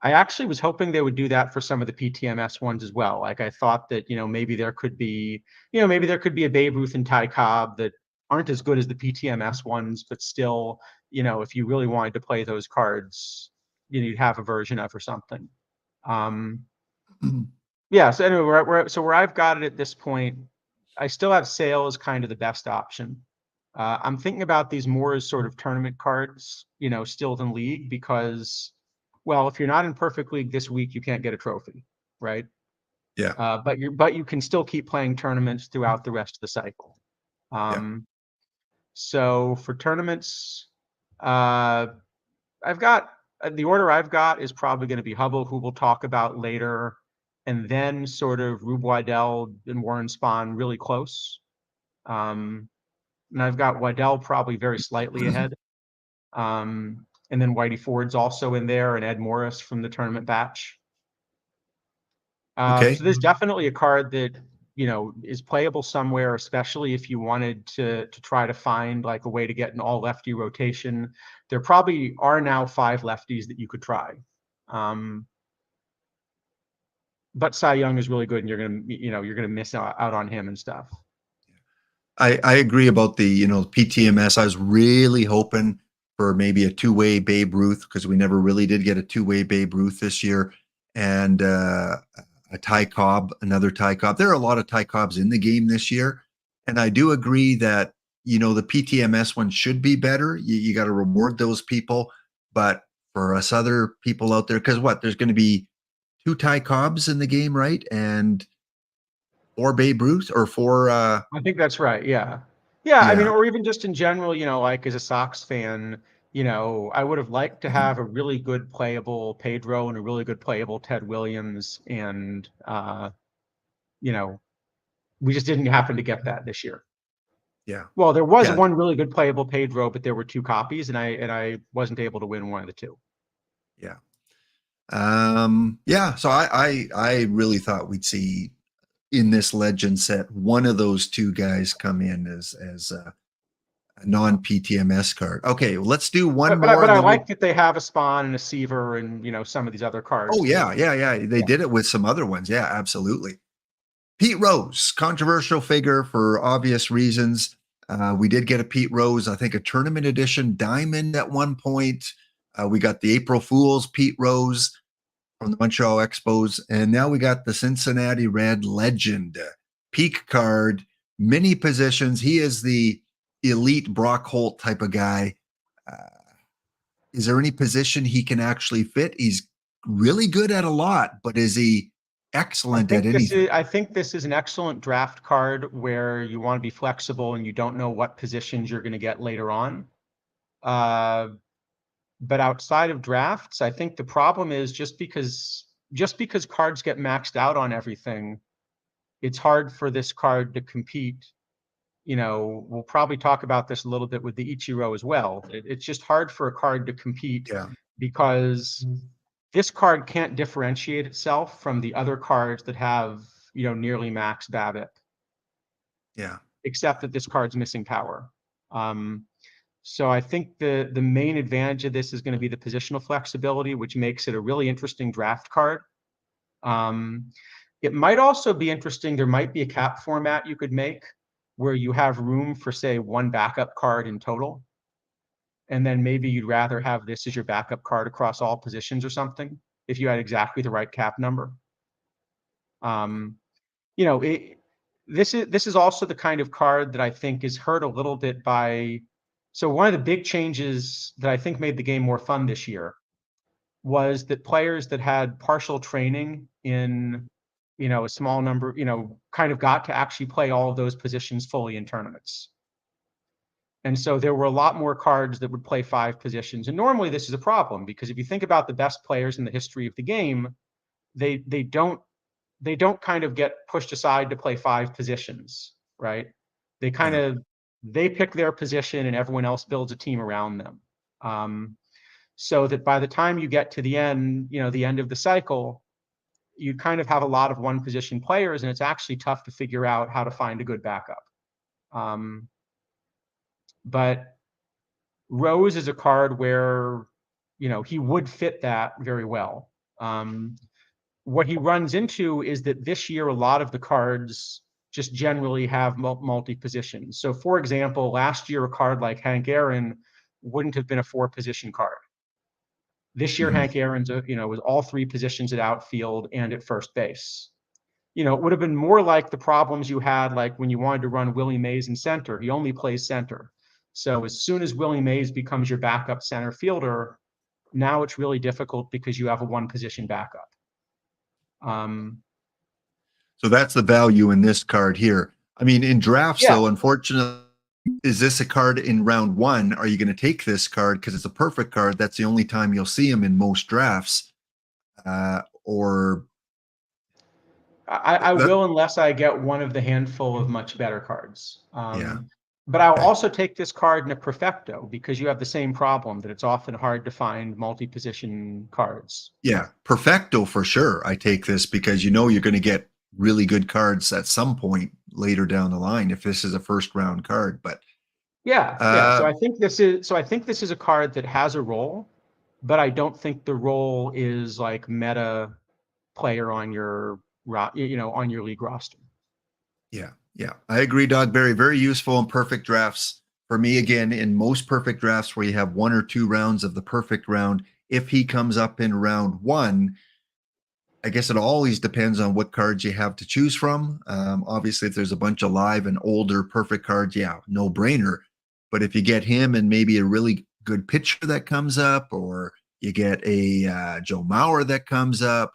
I actually was hoping they would do that for some of the PTMS ones as well. Like I thought that, maybe there could be a Babe Ruth and Ty Cobb that aren't as good as the PTMS ones, but still, if you really wanted to play those cards, you'd have a version of or something. Yeah. So anyway, where I've got it at this point, I still have Sale as kind of the best option. I'm thinking about these more as sort of tournament cards, still than league because, well, if you're not in perfect league this week, you can't get a trophy, right? Yeah. But you can still keep playing tournaments throughout the rest of the cycle. Yeah. So for tournaments, I've got the order I've got is probably going to be Hubble, who we'll talk about later, and then sort of Rube Waddell and Warren Spahn really close. And I've got Waddell probably very slightly ahead. And then Whitey Ford's also in there, and Ed Morris from the tournament batch. Okay. So there's definitely a card that is playable somewhere, especially if you wanted to try to find like a way to get an all lefty rotation. There probably are now 5 lefties that you could try. But Cy Young is really good, and you're gonna miss out on him and stuff. I agree about the PTMS. I was really hoping for maybe a two-way Babe Ruth because we never really did get a two-way Babe Ruth this year, and a Ty Cobb, another Ty Cobb. There are a lot of Ty Cobbs in the game this year, and I do agree that the PTMS one should be better. You got to reward those people, but for us other people out there, because there's going to be 2 Ty Cobbs in the game, right? And 4 Babe Ruth or 4 I think that's right. Yeah. Yeah. I mean, yeah. or even just in general, like as a Sox fan, I would have liked to have a really good playable Pedro and a really good playable Ted Williams. And, we just didn't happen to get that this year. Yeah. Well, there was Yeah. one really good playable Pedro, but there were 2 copies, and I wasn't able to win one of the 2. Yeah. Yeah. So I really thought we'd see in this legend set one of those 2 guys come in as a non-PTMS card. Okay, well, let's do one more. But And I then like that they have a Spawn and a Seaver and, some of these other cards. oh yeah, yeah, yeah. They did it with some other ones. Yeah, absolutely. Pete Rose, controversial figure for obvious reasons. We did get a Pete Rose, I think a tournament edition diamond at one point. We got the April Fool's Pete Rose from the Montreal Expos. And now we got the Cincinnati Red Legend peak card, many positions. He is the elite Brock Holt type of guy. Uh, is there any position he can actually fit? He's really good at a lot, but is he excellent at anything? I think this is an excellent draft card where you want to be flexible and you don't know what positions you're going to get later on. But outside of drafts, I think the problem is just because cards get maxed out on everything, it's hard for this card to compete. We'll probably talk about this a little bit with the Ichiro as well. It's just hard for a card to compete Yeah. because this card can't differentiate itself from the other cards that have, nearly max BABIP, Yeah. except that this card's missing power. So I think the main advantage of this is going to be the positional flexibility, which makes it a really interesting draft card. It might also be interesting. There might be a cap format you could make where you have room for, say, 1 backup card in total. And then maybe you'd rather have this as your backup card across all positions or something if you had exactly the right cap number. This is also the kind of card that I think is hurt a little bit by. So one of the big changes that I think made the game more fun this year was that players that had partial training in, a small number, kind of got to actually play all of those positions fully in tournaments. And so there were a lot more cards that would play 5 positions. And normally this is a problem because if you think about the best players in the history of the game, they don't kind of get pushed aside to play 5 positions, right? They kind Yeah. of they pick their position and everyone else builds a team around them. So that by the time you get to the end, the end of the cycle, you kind of have a lot of 1 position players, and it's actually tough to figure out how to find a good backup. But Rose is a card where, he would fit that very well. What he runs into is that this year, a lot of the cards just generally have multi-positions. So for example, last year, a card like Hank Aaron wouldn't have been a 4-position card. This year, Mhm. Hank Aaron's, was all 3 positions at outfield and at first base. It would have been more like the problems you had, like when you wanted to run Willie Mays in center. He only plays center. So as soon as Willie Mays becomes your backup center fielder, now it's really difficult because you have a 1-position backup. So that's the value in this card here. I mean, in drafts, Yeah. though, unfortunately, is this a card in round 1? Are you going to take this card because it's a perfect card? That's the only time you'll see him in most drafts. Or I that, will unless I get one of the handful of much better cards. yeah. But I'll Okay. also take this card in a Perfecto because you have the same problem that it's often hard to find multi-position cards. Yeah. Perfecto for sure. I take this because you're going to get really good cards at some point later down the line if this is a first round card. But Yeah. So I think this is a card that has a role, but I don't think the role is like meta player on your on your league roster. yeah, yeah. I agree, Dogberry. Very useful in perfect drafts. For me, again, in most perfect drafts where you have 1 or 2 rounds of the perfect round, if he comes up in round 1, I guess it always depends on what cards you have to choose from. Obviously, if there's a bunch of live and older perfect cards, yeah, no brainer. But if you get him and maybe a really good pitcher that comes up, or you get a Joe Mauer that comes up,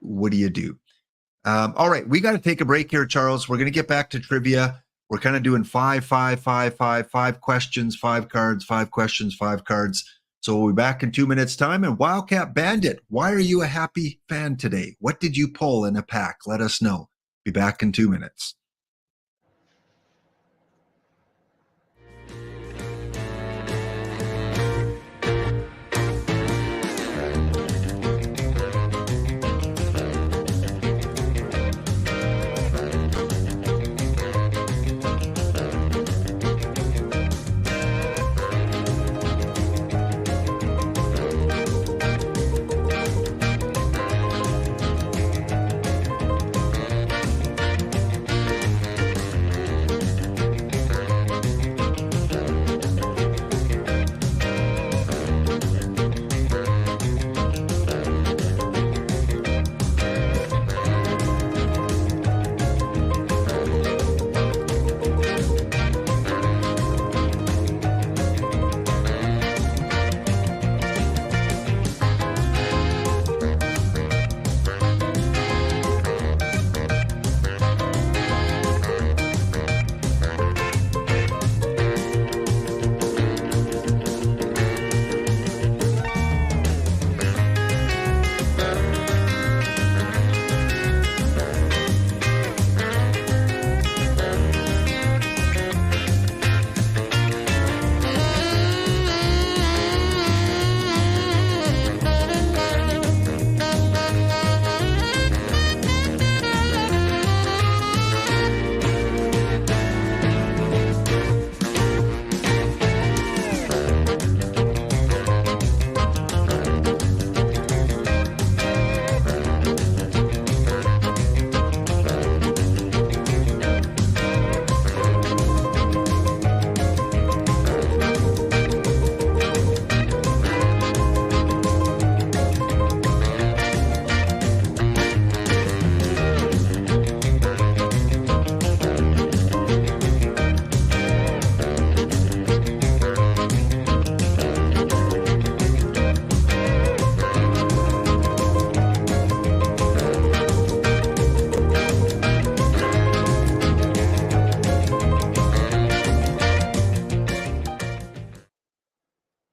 what do you do? All right, we got to take a break here, Charles. We're going to get back to trivia. We're kind of doing 5 questions, 5 cards, 5 questions, 5 cards. So we'll be back in 2 minutes' time. And Wildcat Bandit, why are you a happy fan today? What did you pull in a pack? Let us know. Be back in 2 minutes.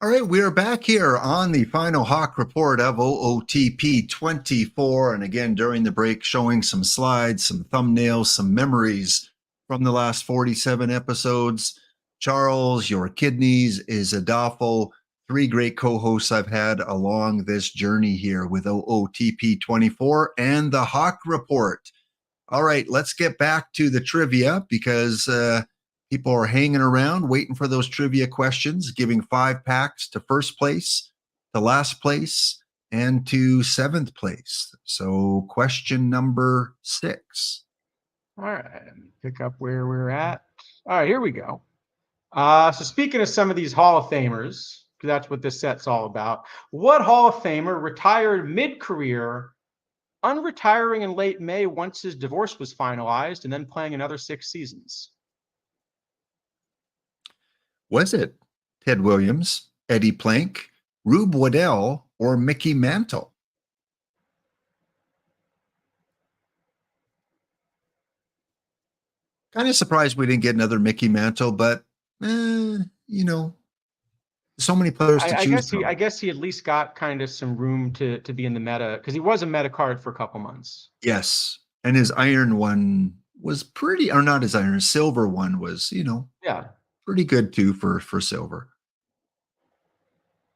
All right, we are back here on the final Hawk report of OOTP 24. And again, during the break, showing some slides, some thumbnails, some memories from the last 47 episodes. Charles, your kidneys, is Adolfo, three great co-hosts I've had along this journey here with OOTP 24 and the Hawk report. All right, let's get back to the trivia because people are hanging around waiting for those trivia questions, giving 5 packs to first place, to last place, and to 7th place. So question number 6. All right, pick up where we're at. All right, here we go. So speaking of some of these Hall of Famers, because that's what this set's all about, what Hall of Famer retired mid-career, unretiring in late May once his divorce was finalized, and then playing another 6 seasons? Was it Ted Williams, Eddie Plank, Rube Waddell, or Mickey Mantle? Kind of surprised we didn't get another Mickey Mantle, but so many players to choose from. I guess he at least got kind of some room to be in the meta because he was a meta card for a couple months. Yes, and his iron one was pretty, or not his iron, silver one was, Yeah. pretty good too for silver.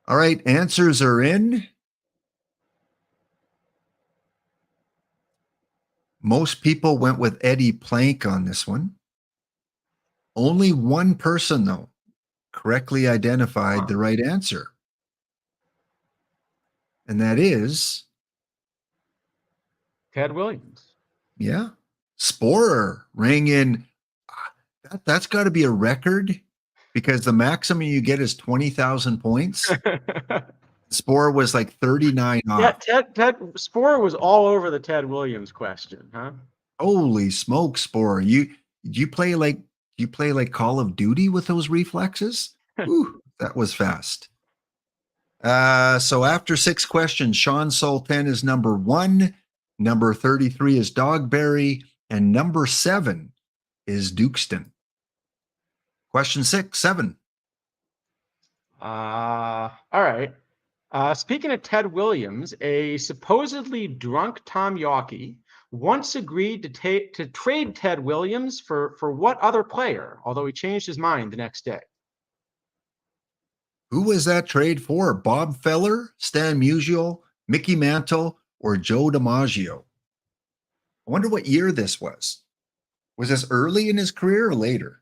All right, answers are in. Most people went with Eddie Plank on this one. Only one person, though, correctly identified the right answer. And that is Ted Williams. Yeah. Sporer rang in. That's got to be a record because the maximum you get is 20,000 points. Sporer was like 39 off. Yeah, Ted Sporer was all over the Ted Williams question, huh? Holy smoke, Sporer. You play like Call of Duty with those reflexes? Ooh, that was fast. So after 6 questions, Sean Sultan is number 1, number 33 is Dogberry, and number 7 is Dukeston. Question 7. All right. Speaking of Ted Williams, a supposedly drunk Tom Yawkey once agreed to trade Ted Williams for what other player, although he changed his mind the next day? Who was that trade for? Bob Feller, Stan Musial, Mickey Mantle, or Joe DiMaggio? I wonder what year this was. Was this early in his career or later?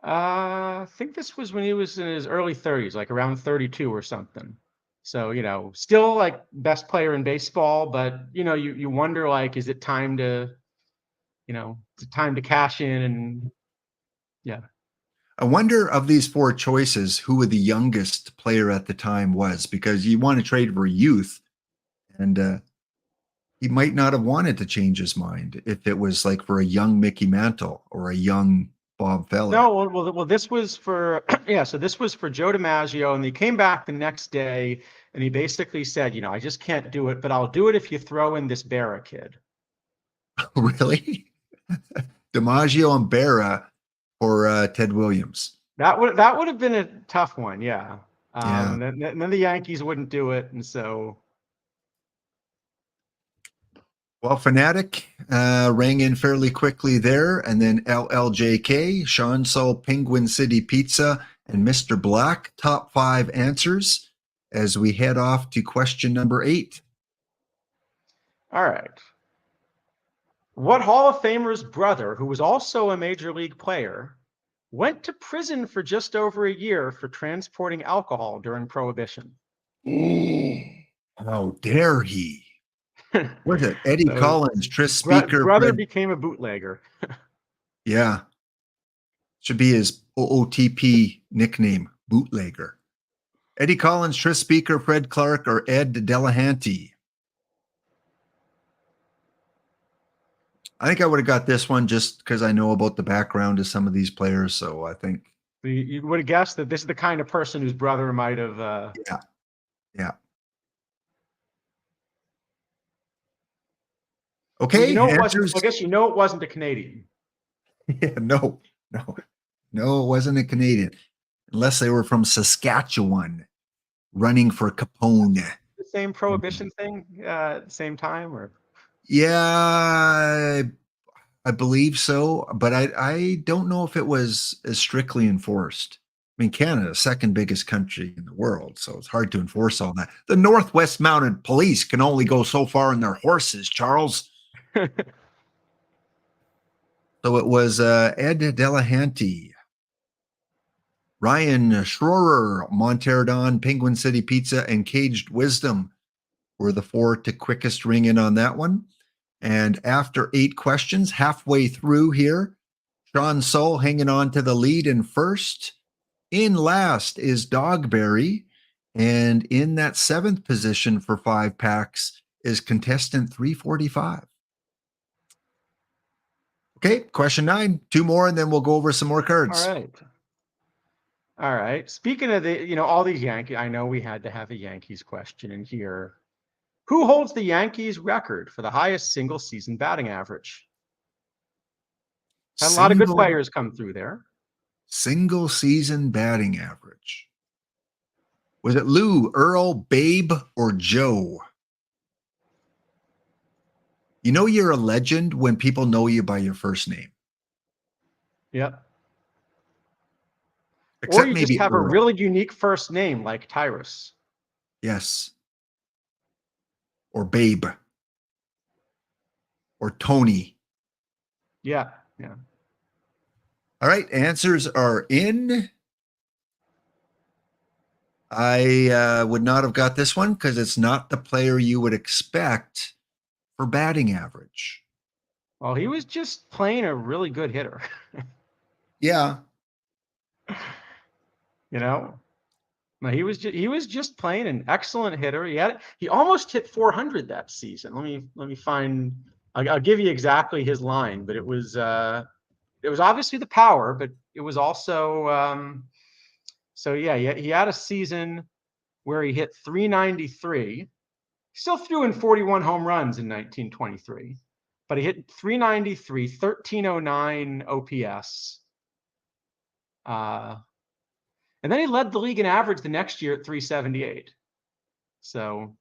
I think this was when he was in his early 30s, like around 32 or something. So, still like best player in baseball, but you wonder, like, is it time to, cash in? And yeah. I wonder of these 4 choices, who the youngest player at the time was, because you want to trade for youth, and he might not have wanted to change his mind if it was like for a young Mickey Mantle or a young Bob Feller. No, well, this was for So this was for Joe DiMaggio, and he came back the next day, and he basically said, I just can't do it, but I'll do it if you throw in this Berra kid. Really? DiMaggio and Berra for Ted Williams. That would have been a tough one, yeah. Yeah. And then the Yankees wouldn't do it, and so. Well, Fanatic rang in fairly quickly there, and then LLJK, Sean Sol, Penguin City Pizza, and Mr. Black, top 5 answers as we head off to question number 8. All right. What Hall of Famer's brother, who was also a major league player, went to prison for just over a year for transporting alcohol during Prohibition? How dare he? What's it? Eddie Collins, Tris Speaker. Brother became a bootlegger. Yeah. Should be his OOTP nickname, bootlegger. Eddie Collins, Tris Speaker, Fred Clark, or Ed Delahanty? I think I would have got this one just because I know about the background of some of these players. So I think you would have guessed that this is the kind of person whose brother might have. Yeah. Okay. Well, I guess it wasn't a Canadian. Yeah, no, it wasn't a Canadian. unless they were from Saskatchewan running for Capone. The same prohibition thing at the same time, or Yeah, I believe so, but I don't know if it was as strictly enforced. I mean, Canada, second biggest country in the world, so it's hard to enforce all that. The Northwest Mounted Police can only go so far in their horses, Charles. So it was Ed Delahanty, Ryan Schroer, Monterey Don, Penguin City Pizza, and Caged Wisdom were the four to quickest ring in on that one. And after 8 questions, halfway through here, Sean Soul hanging on to the lead in first. In last is Dogberry. And in that 7th position for 5 packs is contestant 345. Okay, question 9. 2 more, and then we'll go over some more cards. All right. All right. Speaking of all these Yankees, I know we had to have a Yankees question in here. Who holds the Yankees record for the highest single season batting average? Had a lot of good players come through there. Single season batting average. Was it Lou, Earl, Babe, or Joe? You know you're a legend when people know you by your first name. Yep. Except or you maybe just have Earl. a really unique first name like Tyrus. Yes. Or Babe. Or Tony. Yeah. Yeah. All right. Answers are in. I would not have got this one because it's not the player you would expect for batting average. Well, he was just playing a really good hitter. Yeah. You know, no, he was just playing an excellent hitter. He almost hit 400 that season. Let me find. I'll give you exactly his line, but it was obviously the power, but it was also so yeah, he had a season where he hit 393. He still threw in 41 home runs in 1923, but he hit 393, 1309 OPS. And then he led the league in average the next year at 378. So,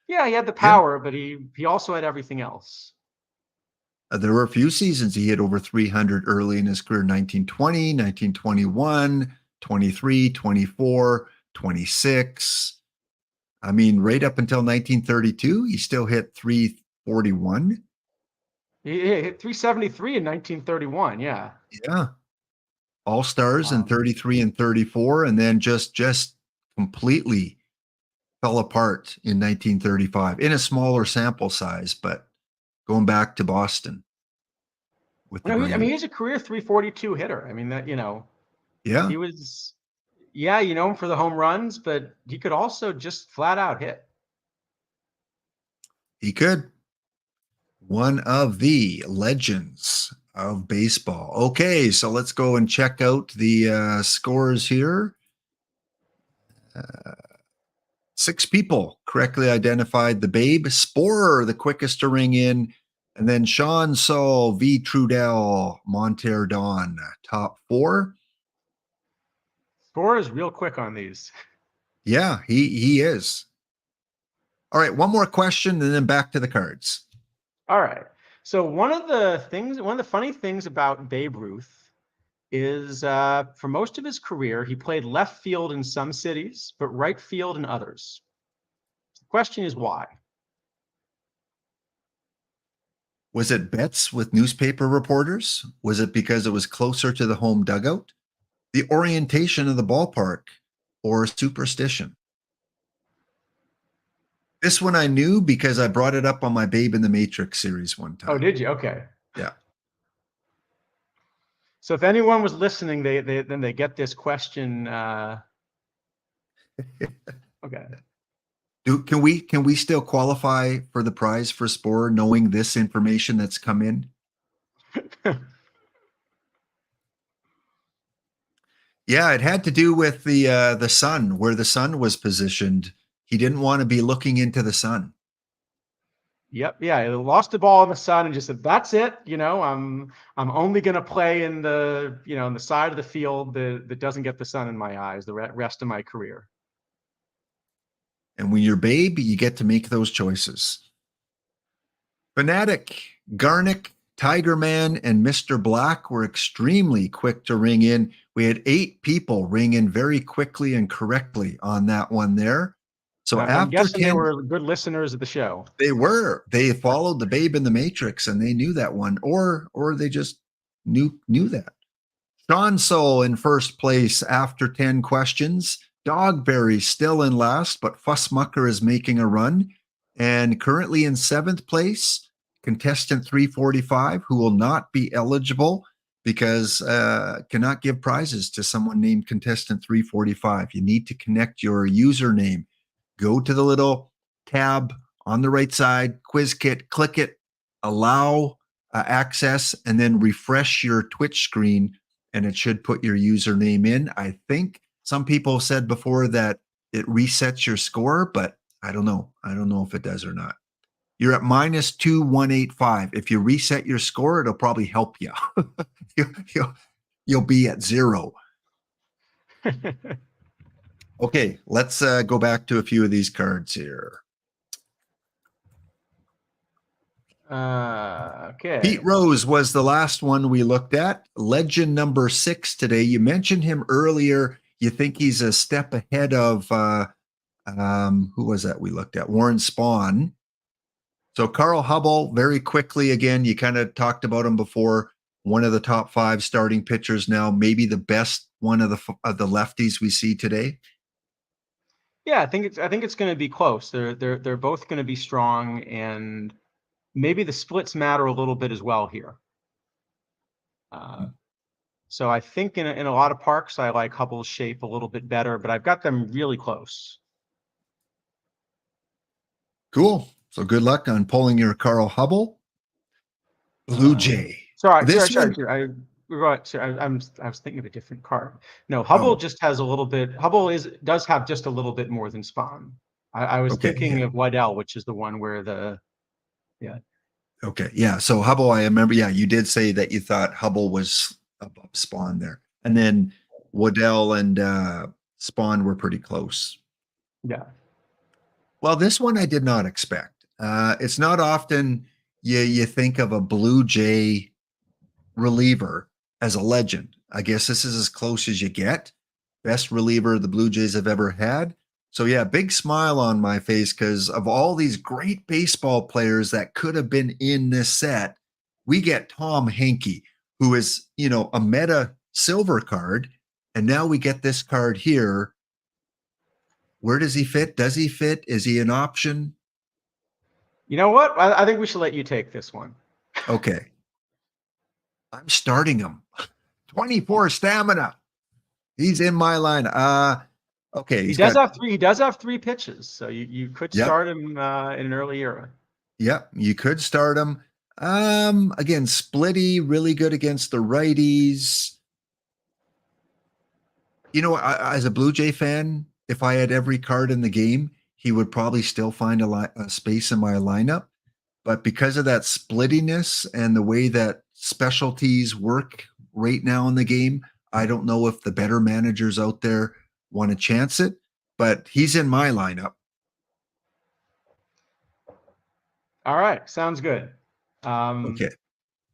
yeah, he had the power, but he also had everything else. There were a few seasons he hit over 300 early in his career, 1920, 1921, 23, 24, 26. I mean, right up until 1932, he still hit 341. He hit 373 in 1931, yeah. Yeah. All-Stars in 33 and 34, and then just completely fell apart in 1935 in a smaller sample size, but going back to Boston with the I mean, he's a career 342 hitter. I mean, that, yeah, he was, yeah, you know him for the home runs, but he could also just flat out hit. he could. One of the legends of baseball. Okay, so let's go and check out the scores here. 6 people correctly identified the Babe. Sporer, the quickest to ring in. And then Sean Saul, V. Trudell, Monterey Don, top 4. Score is real quick on these. Yeah, he is. All right, one more question and then back to the cards. All right. So one of the funny things about Babe Ruth is for most of his career, he played left field in some cities, but right field in others. The question is why? Was it bets with newspaper reporters? Was it because it was closer to the home dugout? The orientation of the ballpark, or superstition? This one I knew because I brought it up on my Babe in the Matrix series one time. Oh, did you? Okay. Yeah. So if anyone was listening, they get this question. Okay. Can we still qualify for the prize for Spore knowing this information that's come in? Yeah, it had to do with the sun, where the sun was positioned. He didn't want to be looking into the sun. Yep. Yeah. He lost the ball in the sun and just said, "That's it. I'm only going to play in in the side of the field that doesn't get the sun in my eyes the rest of my career." And when you're Babe, you get to make those choices. Fanatic, Garnick, Tiger Man, and Mr. Black were extremely quick to ring in. We had 8 people ring in very quickly and correctly on that one there. So I'm after guessing they 10, were good listeners of the show. they followed the Babe in the Matrix and they knew that one, or they just knew that. Sean Soul in first place after 10 questions. Dogberry still in last, but Fussmucker is making a run. And currently in 7th place, contestant 345, who will not be eligible because cannot give prizes to someone named contestant 345. You need to connect your username. Go to the little tab on the right side, quiz kit, click it, allow access, and then refresh your Twitch screen and it should put your username in. I think some people said before that it resets your score, but I don't know. I don't know if it does or not. You're at minus 2185. If you reset your score, it'll probably help you. You'll be at 0. Okay, let's go back to a few of these cards here. Okay. Pete Rose was the last one we looked at. Legend number 6 today. You mentioned him earlier. You think he's a step ahead of who was that we looked at? Warren Spahn. So Carl Hubble, very quickly again. You kind of talked about him before. One of the top 5 starting pitchers now, maybe the best one of the lefties we see today. Yeah, I think it's going to be close. They're both going to be strong, and maybe the splits matter a little bit as well here. So I think in a lot of parks, I like Hubble's shape a little bit better, but I've got them really close. Cool. So good luck on pulling your Carl Hubble. Blue Jay. Sorry. I was thinking of a different card. No, Hubble just has a little bit. Hubble does have just a little bit more than Spawn. I was thinking of Waddell, which is the one where Okay, yeah. So Hubble, I remember. Yeah, you did say that you thought Hubble was above Spawn there, and then Waddell and Spawn were pretty close. Yeah. Well, this one I did not expect. It's not often you think of a Blue Jay reliever as a legend. I guess this is as close as you get. Best reliever the Blue Jays have ever had. So yeah, big smile on my face because of all these great baseball players that could have been in this set, we get Tom Henke, who is, a meta silver card. And now we get this card here. Where does he fit? Does he fit? Is he an option? You know what? I think we should let you take this one. Okay. I'm starting him. 24 stamina. He's in my line. Okay. He does have 3 pitches, so you could start him in an early era. Yep, you could start him. Again, Splitty, really good against the righties. As a Blue Jay fan, if I had every card in the game, he would probably still find a space in my lineup. But because of that splittiness and the way that specialties work right now in the game, I don't know if the better managers out there want to chance it, but he's in my lineup. All right, sounds good. Okay.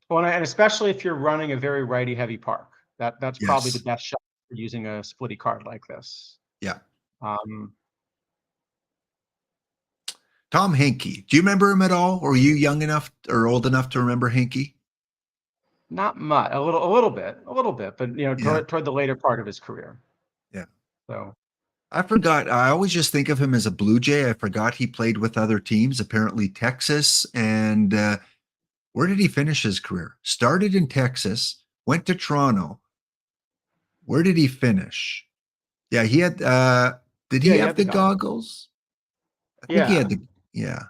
Well, and especially if you're running a very righty-heavy park, that's probably the best shot for using a splitty card like this. Yeah. Um, Tom Henke. Do you remember him at all? Or were you young enough or old enough to remember Henke? Not much, a little bit, but toward the later part of his career. Yeah. So I forgot. I always just think of him as a Blue Jay. I forgot he played with other teams, apparently Texas. And where did he finish his career? Started in Texas, went to Toronto. Where did he finish? Yeah, he had did he have the goggles? I think he had yeah.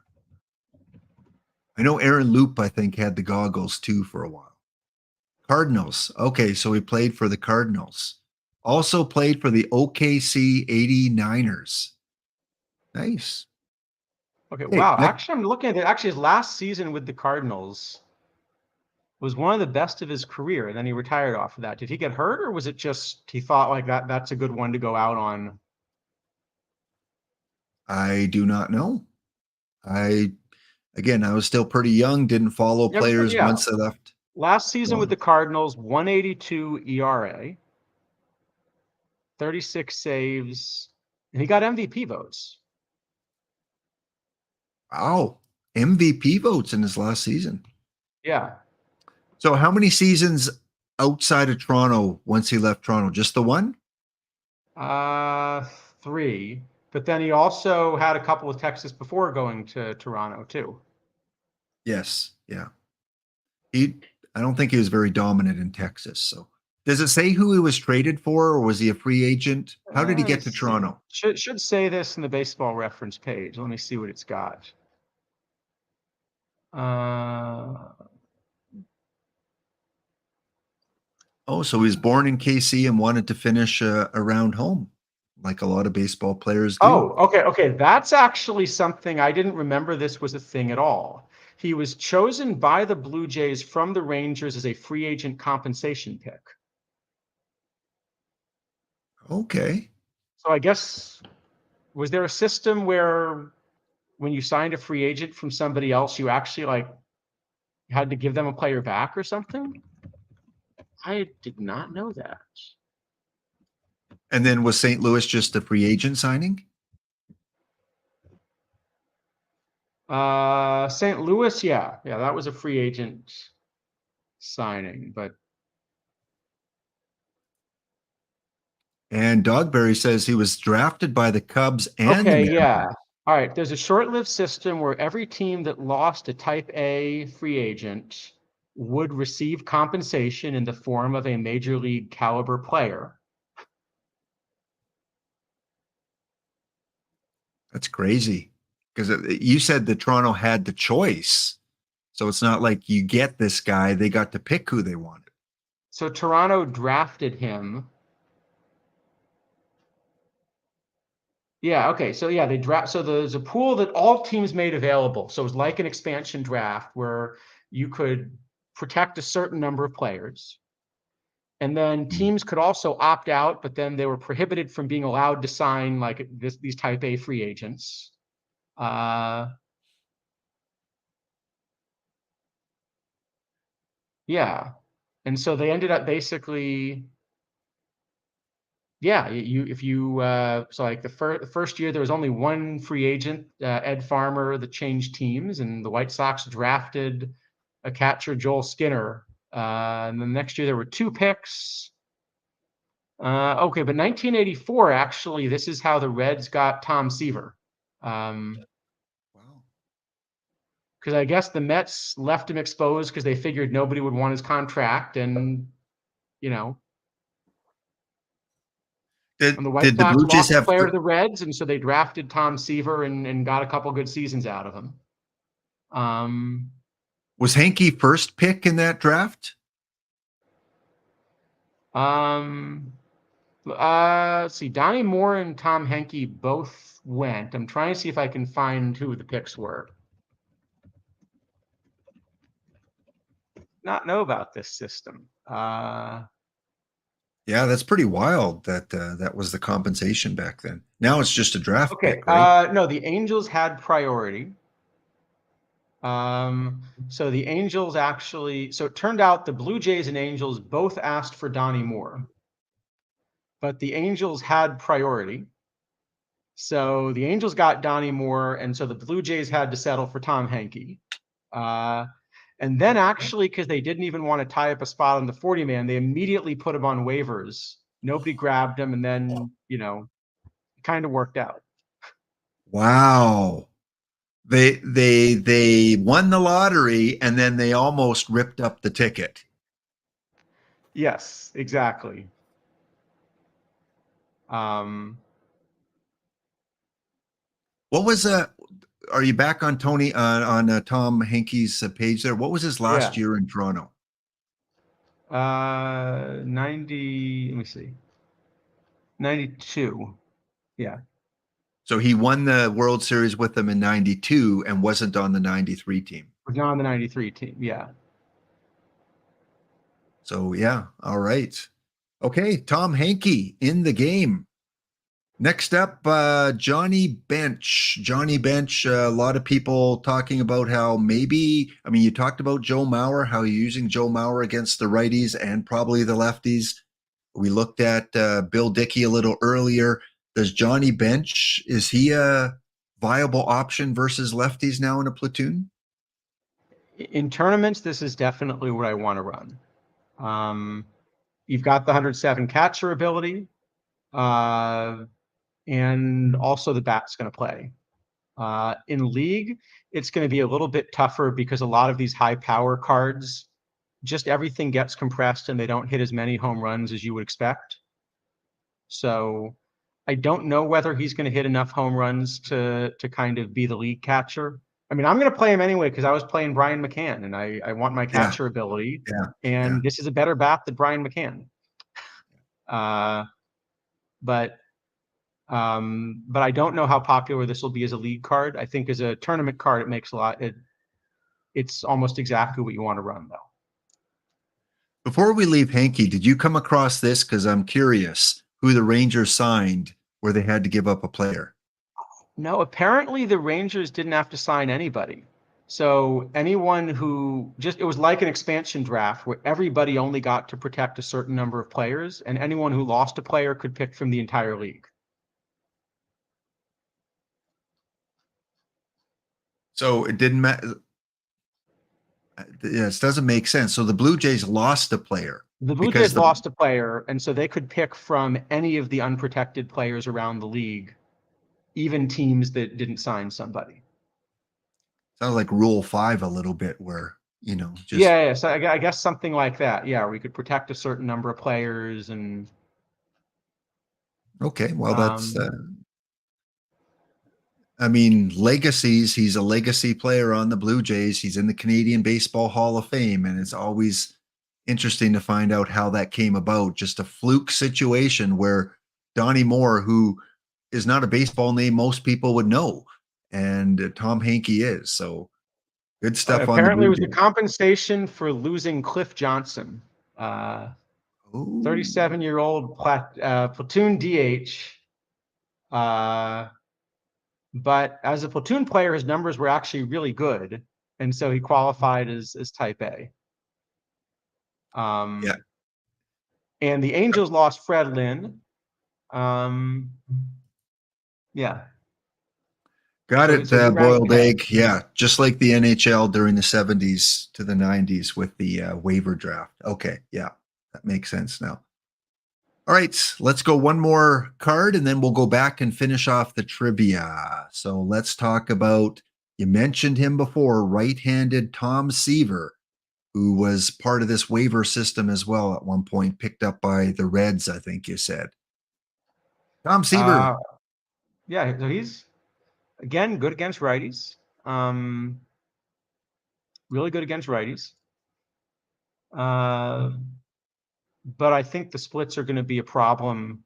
I know Aaron Loop, I think, had the goggles too for a while. Cardinals. Okay, so he played for the Cardinals. Also played for the OKC 89ers. Nice. Okay, Hey, wow. Actually, I'm looking at it. Actually, his last season with the Cardinals was one of the best of his career, and then he retired off of that. Did he get hurt, or was it just he thought like that's a good one to go out on? I do not know. I I was still pretty young, didn't follow Yeah, but players yeah. once they left Last season with Toronto. the Cardinals, 182 ERA, 36 saves, and he got MVP votes. Wow. MVP votes in his last season. Yeah. So how many seasons outside of Toronto once he left Toronto? Just the one? Uh, 3. But then he also had a couple with Texas before going to Toronto too. Yes. Yeah. He I don't think he was very dominant in Texas. So does it say who he was traded for, or was he a free agent? How did he Let me get to see. Toronto? Should say this in the baseball reference page. Let me see what it's got. Uh, Oh, so he was born in KC and wanted to finish around home, like a lot of baseball players do. oh, okay. That's actually something I didn't remember this was a thing at all. He was chosen by the Blue Jays from the Rangers as a free agent compensation pick. Okay. So I guess, was there a system where when you signed a free agent from somebody else, you actually like had to give them a player back or something? I did not know that. And then was St. Louis just a free agent signing? St. Louis, yeah, that was a free agent signing, but And Dogberry says he was drafted by the Cubs and the okay, yeah. Mariners. All right, there's a short-lived system where every team that lost a Type A free agent would receive compensation in the form of a major league caliber player. That's crazy. Because you said that Toronto had the choice. So it's not like you get this guy, they got to pick who they wanted. So Toronto drafted him. Yeah, okay. So yeah, they draft. So there's a pool that all teams made available. So it was like an expansion draft where you could protect a certain number of players. And then teams could also opt out, but then they were prohibited from being allowed to sign like these Type A free agents. Uh, yeah, and so they ended up basically, yeah, if you so like the first year there was only one free agent, Ed Farmer, that changed teams, and the White Sox drafted a catcher, Joel Skinner. And then the next year there were 2 picks. Okay, but 1984, actually, this is how the Reds got Tom Seaver. Wow. Because I guess the Mets left him exposed because they figured nobody would want his contract, and you know, and the White Did the Sox Blue Jays lost a have player to the Reds, and so they drafted Tom Seaver and got a couple good seasons out of him. was Hanky first pick in that draft? Let's see. Donnie Moore and Tom Henke both went. I'm trying to see if I can find who the picks were. Not know about this system. Yeah, that's pretty wild that that was the compensation back then. Now it's just a draft Okay. pick, right? No, the Angels had priority. So the Angels actually, so it turned out the Blue Jays and Angels both asked for Donnie Moore, but the Angels had priority. So the Angels got Donnie Moore, and so the Blue Jays had to settle for Tom Henke. And then actually, because they didn't even want to tie up a spot on the 40-man, they immediately put him on waivers. Nobody grabbed him, and then, it kind of worked out. Wow. They won the lottery and then they almost ripped up the ticket. Yes, exactly. What was are you back on Tony on Tom Henke's page there? What was his Yeah. last year in Toronto? 90, let me see. 92. Yeah. So he won the World Series with them in 92 and wasn't on the 93 team. Was not on the 93 team. Yeah. So, yeah. All right. Okay. Tom Hankey in the game. Next up, Johnny Bench. Johnny Bench, a lot of people talking about how maybe, I mean, you talked about Joe Mauer, how you're using Joe Mauer against the righties and probably the lefties. We looked at Bill Dickey a little earlier. Does Johnny Bench, is he a viable option versus lefties now in a platoon? In tournaments, this is definitely what I want to run. You've got the 107 catcher ability. And also the bat's going to play. In League, it's going to be a little bit tougher because a lot of these high power cards, just everything gets compressed and they don't hit as many home runs as you would expect. So I don't know whether he's going to hit enough home runs to kind of be the league catcher. I mean, I'm going to play him anyway because I was playing Brian McCann and I want my catcher ability. Yeah. And this is a better bat than Brian McCann. But I don't know how popular this will be as a league card. I think as a tournament card, it makes a lot. It's almost exactly what you want to run, though. Before we leave Hankey, did you come across this? Because I'm curious who the Rangers signed where they had to give up a player. No, apparently the Rangers didn't have to sign anybody. So anyone who it was like an expansion draft where everybody only got to protect a certain number of players, and anyone who lost a player could pick from the entire league. So it didn't matter. Yes, doesn't make sense. So the Blue Jays lost a player. The Blue Jays lost a player, and so they could pick from any of the unprotected players around the league, even teams that didn't sign somebody. Sounds like Rule 5 a little bit where, just... Yeah, so I guess something like that. Yeah, we could protect a certain number of players and... Okay, well, that's... I mean, legacies. He's a legacy player on the Blue Jays. He's in the Canadian Baseball Hall of Fame, and it's always interesting to find out how that came about. Just a fluke situation where Donnie Moore, who is not a baseball name most people would know, and Tom Hankey is. So good stuff. Apparently, it was the compensation for losing Cliff Johnson, 37-year-old platoon DH. But as a platoon player, his numbers were actually really good, and so he qualified as Type A. And the Angels lost Fred Lynn. Got it, boiled egg. Yeah, just like the NHL during the 70s to the 90s with the waiver draft. Okay, yeah, that makes sense now. All right, let's go one more card, and then we'll go back and finish off the trivia. So let's talk about, you mentioned him before, right-handed Tom Seaver, who was part of this waiver system as well at one point, picked up by the Reds, I think you said. Tom Seaver. Yeah, so he's, again, good against righties. Really good against righties. But I think the splits are going to be a problem.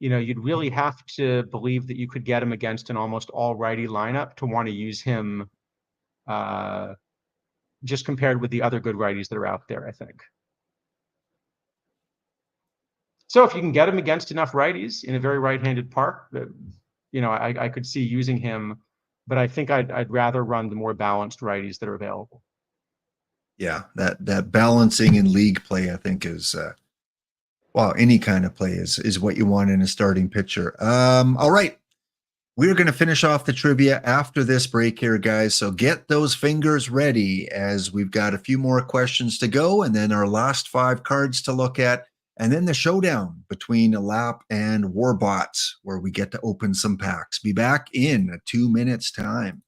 You'd really have to believe that you could get him against an almost all righty lineup to want to use him just compared with the other good righties that are out there, I think. So if you can get him against enough righties in a very right-handed park, I could see using him, but I think I'd rather run the more balanced righties that are available. Yeah, that balancing in league play, I think, is any kind of play is what you want in a starting pitcher. All right. We're going to finish off the trivia after this break here, guys. So get those fingers ready as we've got a few more questions to go, and then our last 5 cards to look at, and then the showdown between Alap and Warbots, where we get to open some packs. Be back in 2 minutes' time.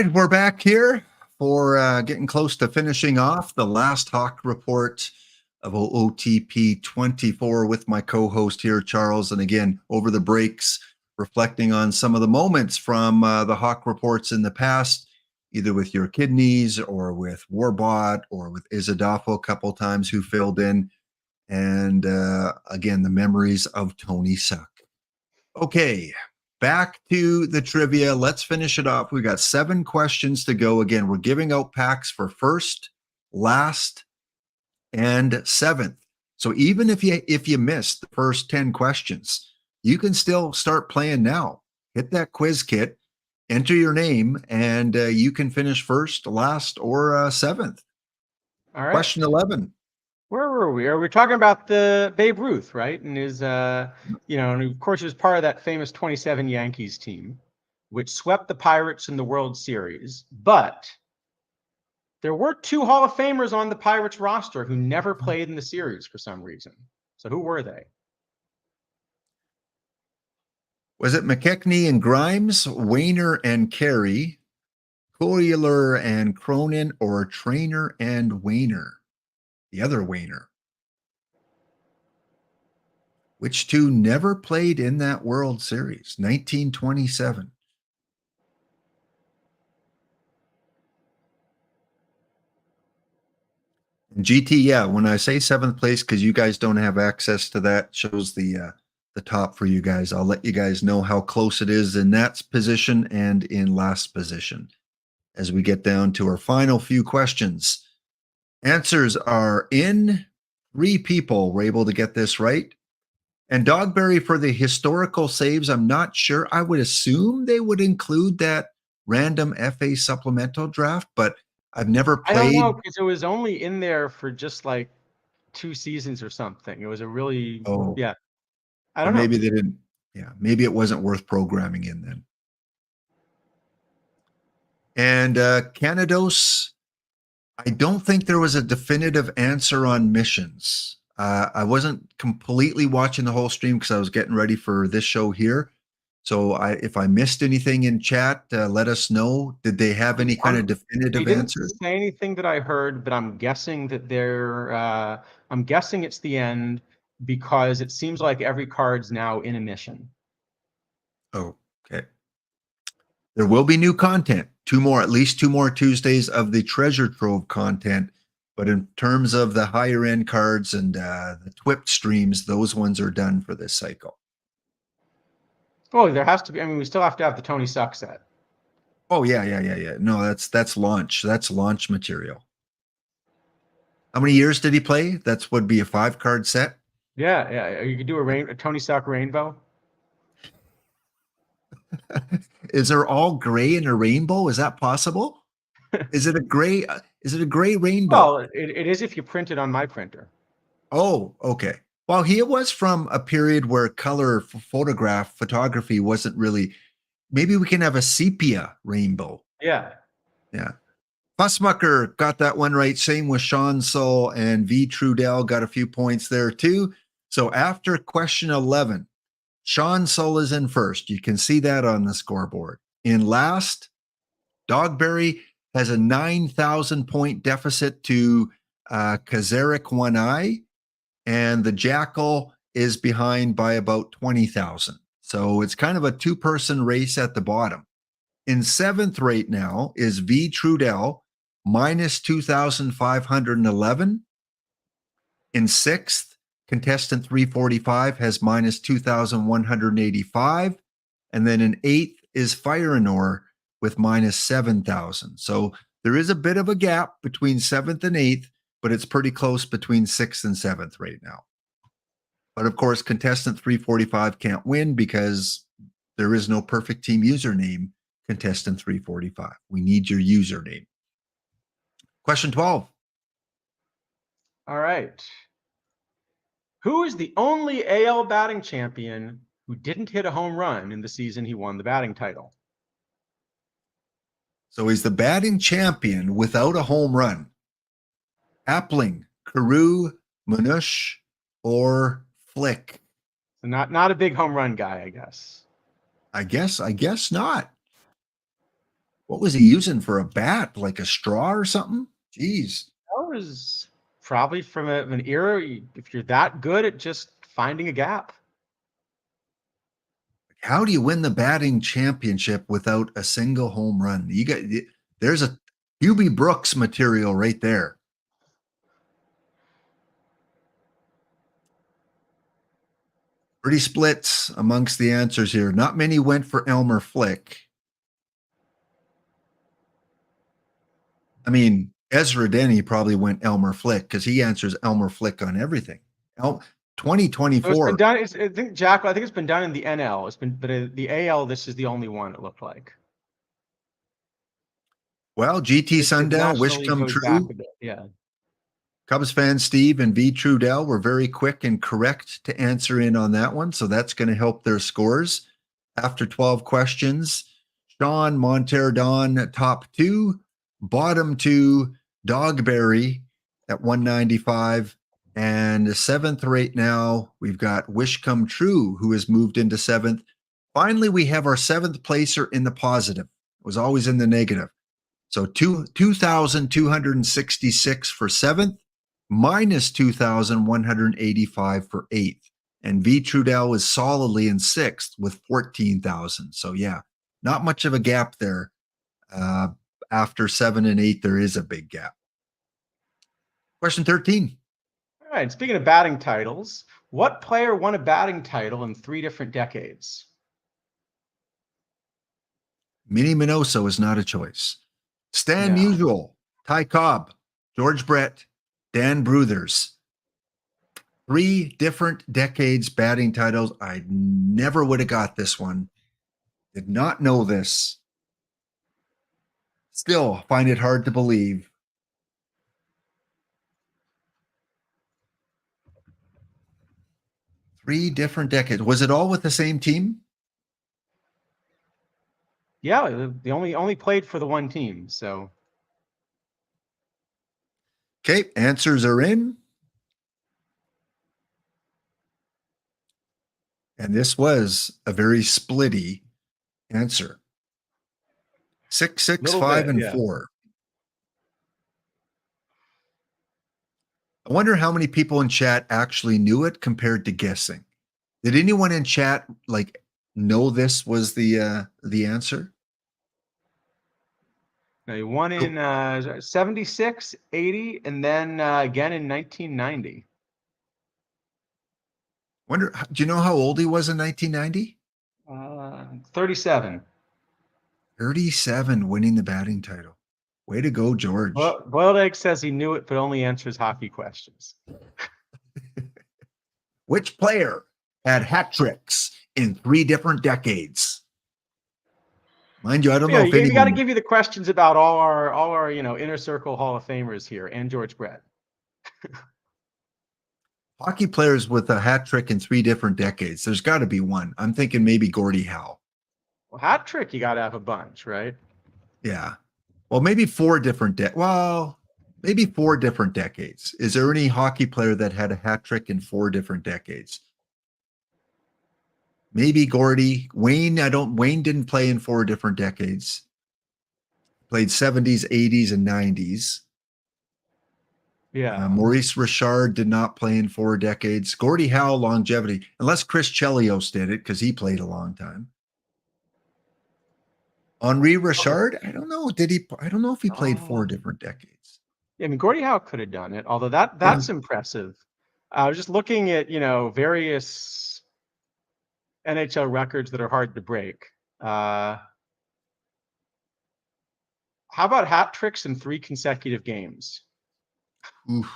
right, we're back here for getting close to finishing off the last HAWC report of OOTP 24 with my co-host here, Charles. And again, over the breaks, reflecting on some of the moments from the HAWC reports in the past, either with your kidneys or with Warbot or with Izadafo a couple times who filled in. And again, the memories of Tony Suck. Okay, back to the trivia. Let's finish it off. We got 7 questions to go. Again, we're giving out packs for first, last, and 7th. So even if you missed the first 10 questions, you can still start playing now. Hit that quiz kit, enter your name, and you can finish first, last, or 7th. All right. Question 11. Where were we? Are we talking about the Babe Ruth, right? And his, and of course he was part of that famous 27 Yankees team, which swept the Pirates in the World Series. But there were 2 Hall of Famers on the Pirates roster who never played in the series for some reason. So who were they? Was it McKechnie and Grimes, Wayner and Carey, Coyer and Cronin, or Trainer and Wayner? The other Wayner. Which 2 never played in that World Series? 1927. And GT, yeah, when I say 7th place, because you guys don't have access to that, shows the top for you guys. I'll let you guys know how close it is in that position and in last position as we get down to our final few questions. Answers are in. 3 people were able to get this right. And Dogberry, for the historical saves, I'm not sure. I would assume they would include that random FA supplemental draft, but I've never played. I don't know, because it was only in there for just like 2 seasons or something. It was a really, yeah. I don't know. Maybe they didn't. Yeah, maybe it wasn't worth programming in then. And Canados, I don't think there was a definitive answer on missions. I wasn't completely watching the whole stream because I was getting ready for this show here. So if I missed anything in chat, let us know. Did they have any kind of definitive answer? They didn't say anything that I heard, but I'm guessing that I'm guessing it's the end because it seems like every card's now in a mission. Oh, okay. There will be new content. At least 2 more Tuesdays of the treasure trove content. But in terms of the higher end cards and the TWIP streams, those ones are done for this cycle. Oh, there has to be. I mean, we still have to have the Tony Suck set. Oh yeah. No, that's launch. That's launch material. How many years did he play? That's would be a 5-card set. Yeah. You could do a Tony Suck rainbow. Is there all gray in a rainbow? Is that possible? Is it a gray? Is it a gray rainbow? Well, it is if you print it on my printer. Oh, okay. Well, he was from a period where color photography wasn't really. Maybe we can have a sepia rainbow. Yeah. Fussmucker got that one right. Same with Sean Soul, and V Trudell got a few points there too. So after question 11, Sean Soul is in first. You can see that on the scoreboard. In last, Dogberry has a 9,000 point deficit to Kazarek One Eye, and the Jackal is behind by about 20,000. So it's kind of a 2-person race at the bottom. In 7th right now is V Trudell, minus 2,511. In 6th, contestant 345 has minus 2,185. And then in 8th is Fire and Ore with minus 7,000. So there is a bit of a gap between 7th and 8th, but it's pretty close between 6th and 7th right now. But of course, contestant 345 can't win because there is no perfect team username, contestant 345. We need your username. Question 12. All right. Who is the only AL batting champion who didn't hit a home run in the season he won the batting title? So he's the batting champion without a home run. Appling, Carew, Manush, or Flick? So not a big home run guy, I guess. I guess not. What was he using for a bat? Like a straw or something? Jeez. That was probably from an era, if you're that good at just finding a gap. How do you win the batting championship without a single home run? There's a Hubie Brooks material right there. Pretty splits amongst the answers here. Not many went for Elmer Flick. I mean, Ezra Denny probably went Elmer Flick because he answers Elmer Flick on everything. So it's 2024. been done. I think Jack. I think it's been done in the NL. It's been, but the AL. This is the only one it looked like. Well, GT The Sundell, wish National League come goes back true. a bit. Yeah. Cubs fan Steve and V Trudell were very quick and correct to answer in on that one. So that's going to help their scores. After 12 questions, Sean Monterdon, top 2, bottom 2, Dogberry at 195. And 7th right now, we've got Wish Come True, who has moved into 7th. Finally, we have our 7th placer in the positive. It was always in the negative. So 2,266 for 7th, minus 2,185 for 8th. And V Trudell is solidly in 6th with 14,000. So yeah, not much of a gap there. After 7 and 8, there is a big gap. Question 13. All right. Speaking of batting titles, what player won a batting title in 3 different decades? Minnie Minoso is not a choice. Stan No. Musial, Ty Cobb, George Brett, Dan Bruthers. 3 different decades batting titles. I never would have got this one. Did not know this. Still find it hard to believe. Three different decades. Was it all with the same team? Yeah, they only played for the one team. So Okay, answers are in. And this was a very splitty answer. 6, 6, 5, and 4. I wonder how many people in chat actually knew it compared to guessing. Did anyone in chat like know this was the answer? Now he won in 76, 80, and then again in 1990. Wonder, do you know how old he was in 1990? 37. 37, winning the batting title. Way to go, George. Well, Boiled Egg says he knew it, but only answers hockey questions. Which player had hat tricks in 3 different decades? Mind you, I don't know if we got to anyone. give you the questions about all our inner circle Hall of Famers here and George Brett. Hockey players with a hat trick in 3 different decades. There's got to be one. I'm thinking maybe Gordie Howe. Well, hat trick, you got to have a bunch, right? Yeah. Well, maybe 4 different maybe 4 different decades. Is there any hockey player that had a hat trick in 4 different decades? Maybe Gordie. Wayne didn't play in 4 different decades. Played 70s, 80s, and 90s. Yeah. Maurice Richard did not play in 4 decades. Gordie Howe, longevity, unless Chris Chelios did it because he played a long time. Henri Richard, I don't know. I don't know if he played 4 different decades. Yeah, I mean, Gordie Howe could have done it, although that's impressive. I was just looking at, various NHL records that are hard to break. How about hat tricks in 3 consecutive games? Oof.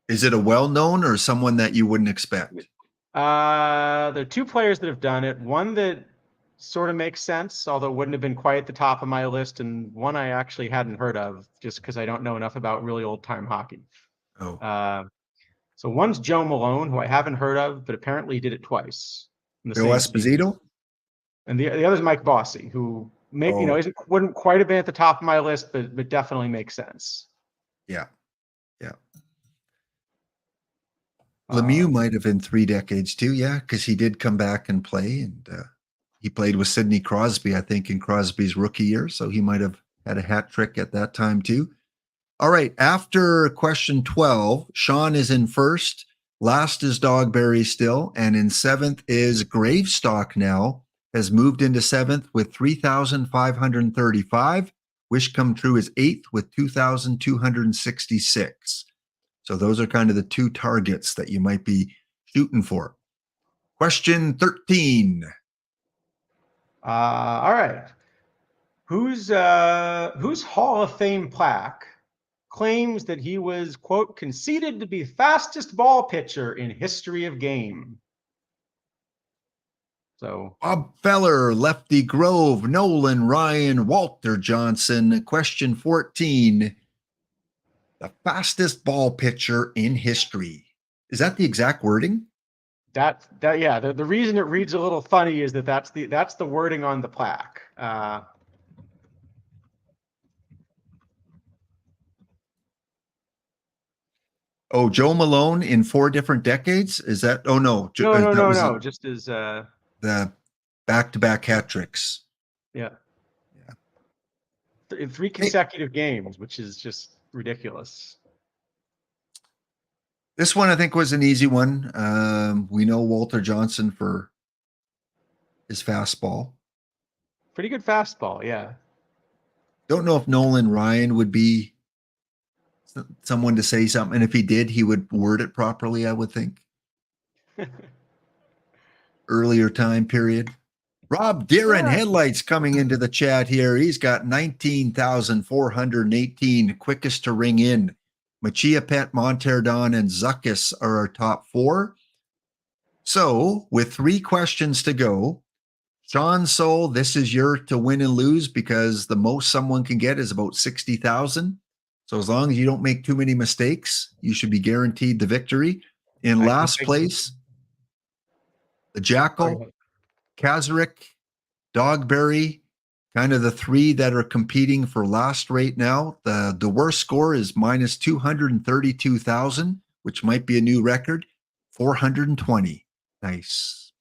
Is it a well-known or someone that you wouldn't expect? There are 2 players that have done it. One that sort of makes sense, although wouldn't have been quite at the top of my list, and one I actually hadn't heard of just because I don't know enough about really old-time hockey. Oh. So one's Joe Malone, who I haven't heard of, but apparently he did it twice in the Bill same season. Esposito? And the other is Mike Bossy, who wouldn't quite have been at the top of my list, but definitely makes sense. Yeah. Lemieux might have been 3 decades too, yeah, because he did come back and play, and he played with Sidney Crosby, I think, in Crosby's rookie year. So he might have had a hat trick at that time too. All right. After question 12, Sean is in first. Last is Dogberry still. And in seventh is Gravestock now, has moved into seventh with 3,535. Wish Come True is eighth with 2,266. So those are kind of the two targets that you might be shooting for. Question 13. All right. Whose Hall of Fame plaque claims that he was, quote, conceded to be fastest ball pitcher in history of game? So Bob Feller, Lefty Grove, Nolan Ryan, Walter Johnson. Question 14. The fastest ball pitcher in history. Is that the exact wording? yeah. The reason it reads a little funny is that's the wording on the plaque. Oh, Joe Malone in 4 different decades? Is that? Oh, no. No. Just as the back-to-back hat tricks. Yeah. In 3 consecutive games, which is just ridiculous. This one, I think, was an easy one. We know Walter Johnson for his fastball. Pretty good fastball, yeah. Don't know if Nolan Ryan would be someone to say something. And if he did, he would word it properly, I would think. Earlier time period. Rob Deeren, Headlights, coming into the chat here. He's got 19,418, quickest to ring in. Machia Pet, Monterdon, and Zuckus are our top 4. So, with 3 questions to go, Sean Soul, this is your to win and lose, because the most someone can get is about 60,000. So as long as you don't make too many mistakes, you should be guaranteed the victory. In last place, the Jackal, Kazarick, Dogberry, kind of the 3 that are competing for last right now. The worst score is minus 232,000, which might be a new record, 420. Nice.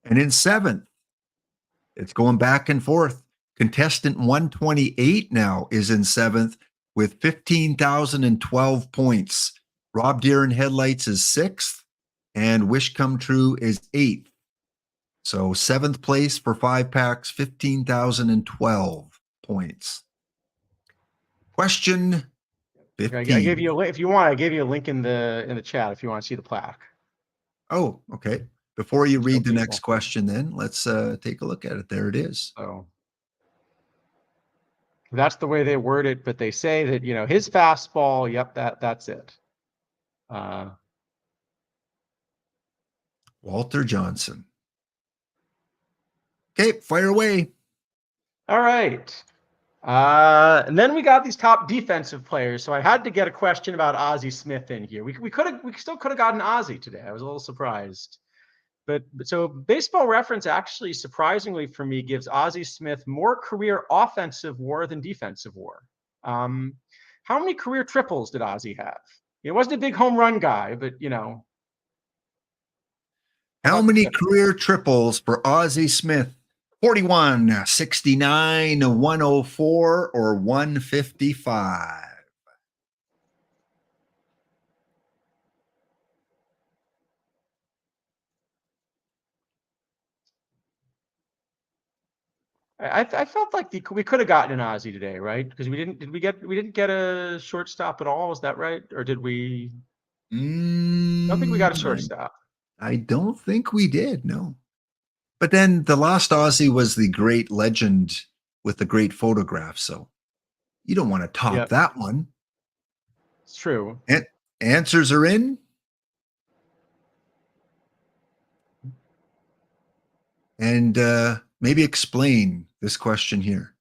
And in 7th, it's going back and forth. Contestant 128 now is in 7th with 15,012 points. Rob Deeren, Headlights is 6th, and Wish Come True is 8th. So 7th place for 5 packs, 15,012 points. Question 15. I gave you if you want, I gave you a link in the chat if you want to see the plaque. Oh, okay. Before you read the next question, then let's take a look at it. There it is. So that's the way they word it, but they say that, his fastball, yep, that's it. Walter Johnson. Okay, fire away. All right. And then we got these top defensive players. So I had to get a question about Ozzie Smith in here. We still could have gotten Ozzie today. I was a little surprised. But so Baseball Reference actually, surprisingly for me, gives Ozzie Smith more career offensive WAR than defensive WAR. How many career triples did Ozzie have? He wasn't a big home run guy, but How many career triples for Ozzie Smith? 41, 69, 104, or 155? I felt like we could have gotten an Ozzie today, right? Because we didn't get a shortstop at all. Is that right? Or did we? I don't think we got a shortstop. I don't think we did, no. But then the last Ozzie was the great legend with the great photograph. So you don't want to top that one. It's true. Answers are in. And maybe explain this question here.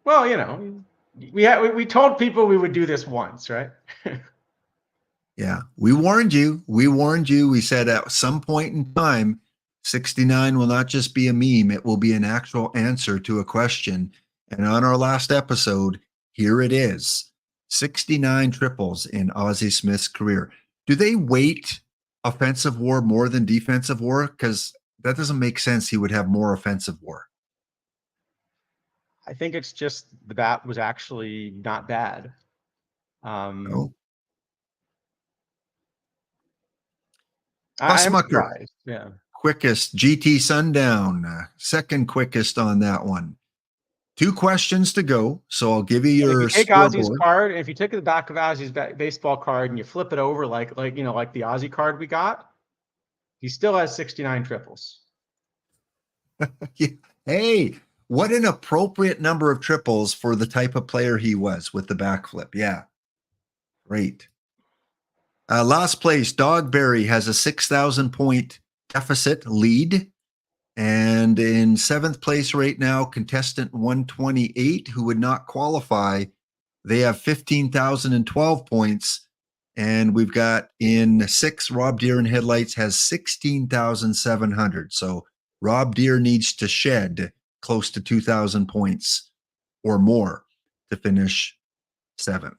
Well, we told people we would do this once, right? Yeah, we warned you. We said at some point in time, 69 will not just be a meme. It will be an actual answer to a question. And on our last episode, here it is. 69 triples in Ozzie Smith's career. Do they weight offensive WAR more than defensive WAR? Because That doesn't make sense. He would have more offensive WAR. I think it's just the bat was actually not bad. No. I am Pussmucker, surprised. Yeah. quickest. GT Sundown, second quickest on that one. 2 questions to go, so I'll give you And if your you take Ozzy's scoreboard. card, and if you take the back of Ozzy's baseball card and you flip it over like like the Ozzy card we got, he still has 69 triples. Hey, what an appropriate number of triples for the type of player he was with the backflip. Yeah, great. Last place, Dogberry has a 6,000 point deficit lead. And in 7th place right now, contestant 128, who would not qualify, they have 15,012 points. And we've got in 6th, Rob Deere in Headlights has 16,700. So Rob Deere needs to shed close to 2,000 points or more to finish 7th.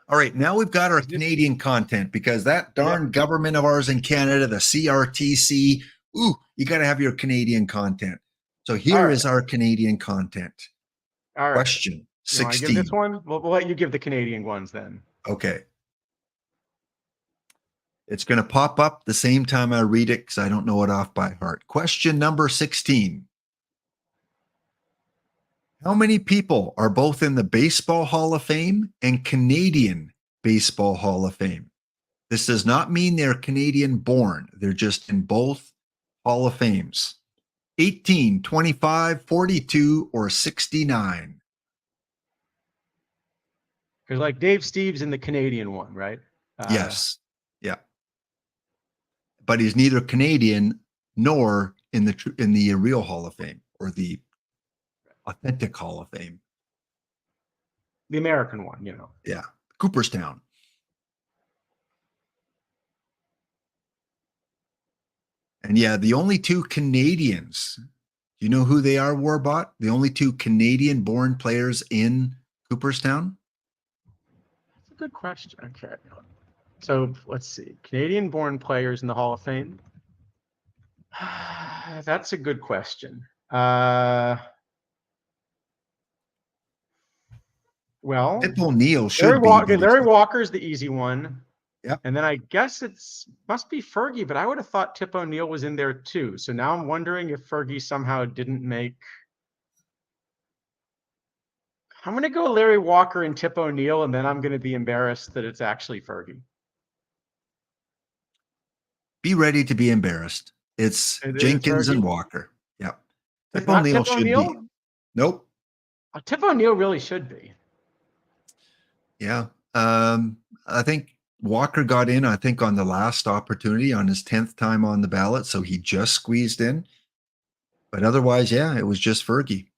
All right, now we've got our Canadian content because that darn government of ours in Canada, the CRTC, ooh, you got to have your Canadian content. So here is our Canadian content. All right. Question 16. Give this one? We'll let you give the Canadian ones then. Okay. It's going to pop up the same time I read it because I don't know it off by heart. Question number 16. How many people are both in the Baseball Hall of Fame and Canadian Baseball Hall of Fame? This does not mean they're Canadian born. They're just in both Hall of Fames. 18, 25, 42, or 69. Because like Dave Steve's in the Canadian one, right? Yes. Yeah. But he's neither Canadian nor in the real Hall of Fame or the authentic Hall of Fame. The American one, Yeah. Cooperstown. And yeah, the only 2 Canadians, do you know who they are, Warbot? The only 2 Canadian-born players in Cooperstown? That's a good question. Okay. So let's see. Canadian-born players in the Hall of Fame? That's a good question. Well, Tip O'Neill should Larry Walker's the easy one. Yep. And then I guess must be Fergie, but I would have thought Tip O'Neill was in there too. So now I'm wondering if Fergie somehow didn't make. I'm going to go Larry Walker and Tip O'Neill, and then I'm going to be embarrassed that it's actually Fergie. Be ready to be embarrassed. It's Jenkins and Walker. Yep. Tip O'Neill should be. Nope. Tip O'Neill really should be. Yeah. I think Walker got in, I think, on the last opportunity on his 10th time on the ballot. So he just squeezed in. But otherwise, yeah, it was just Fergie.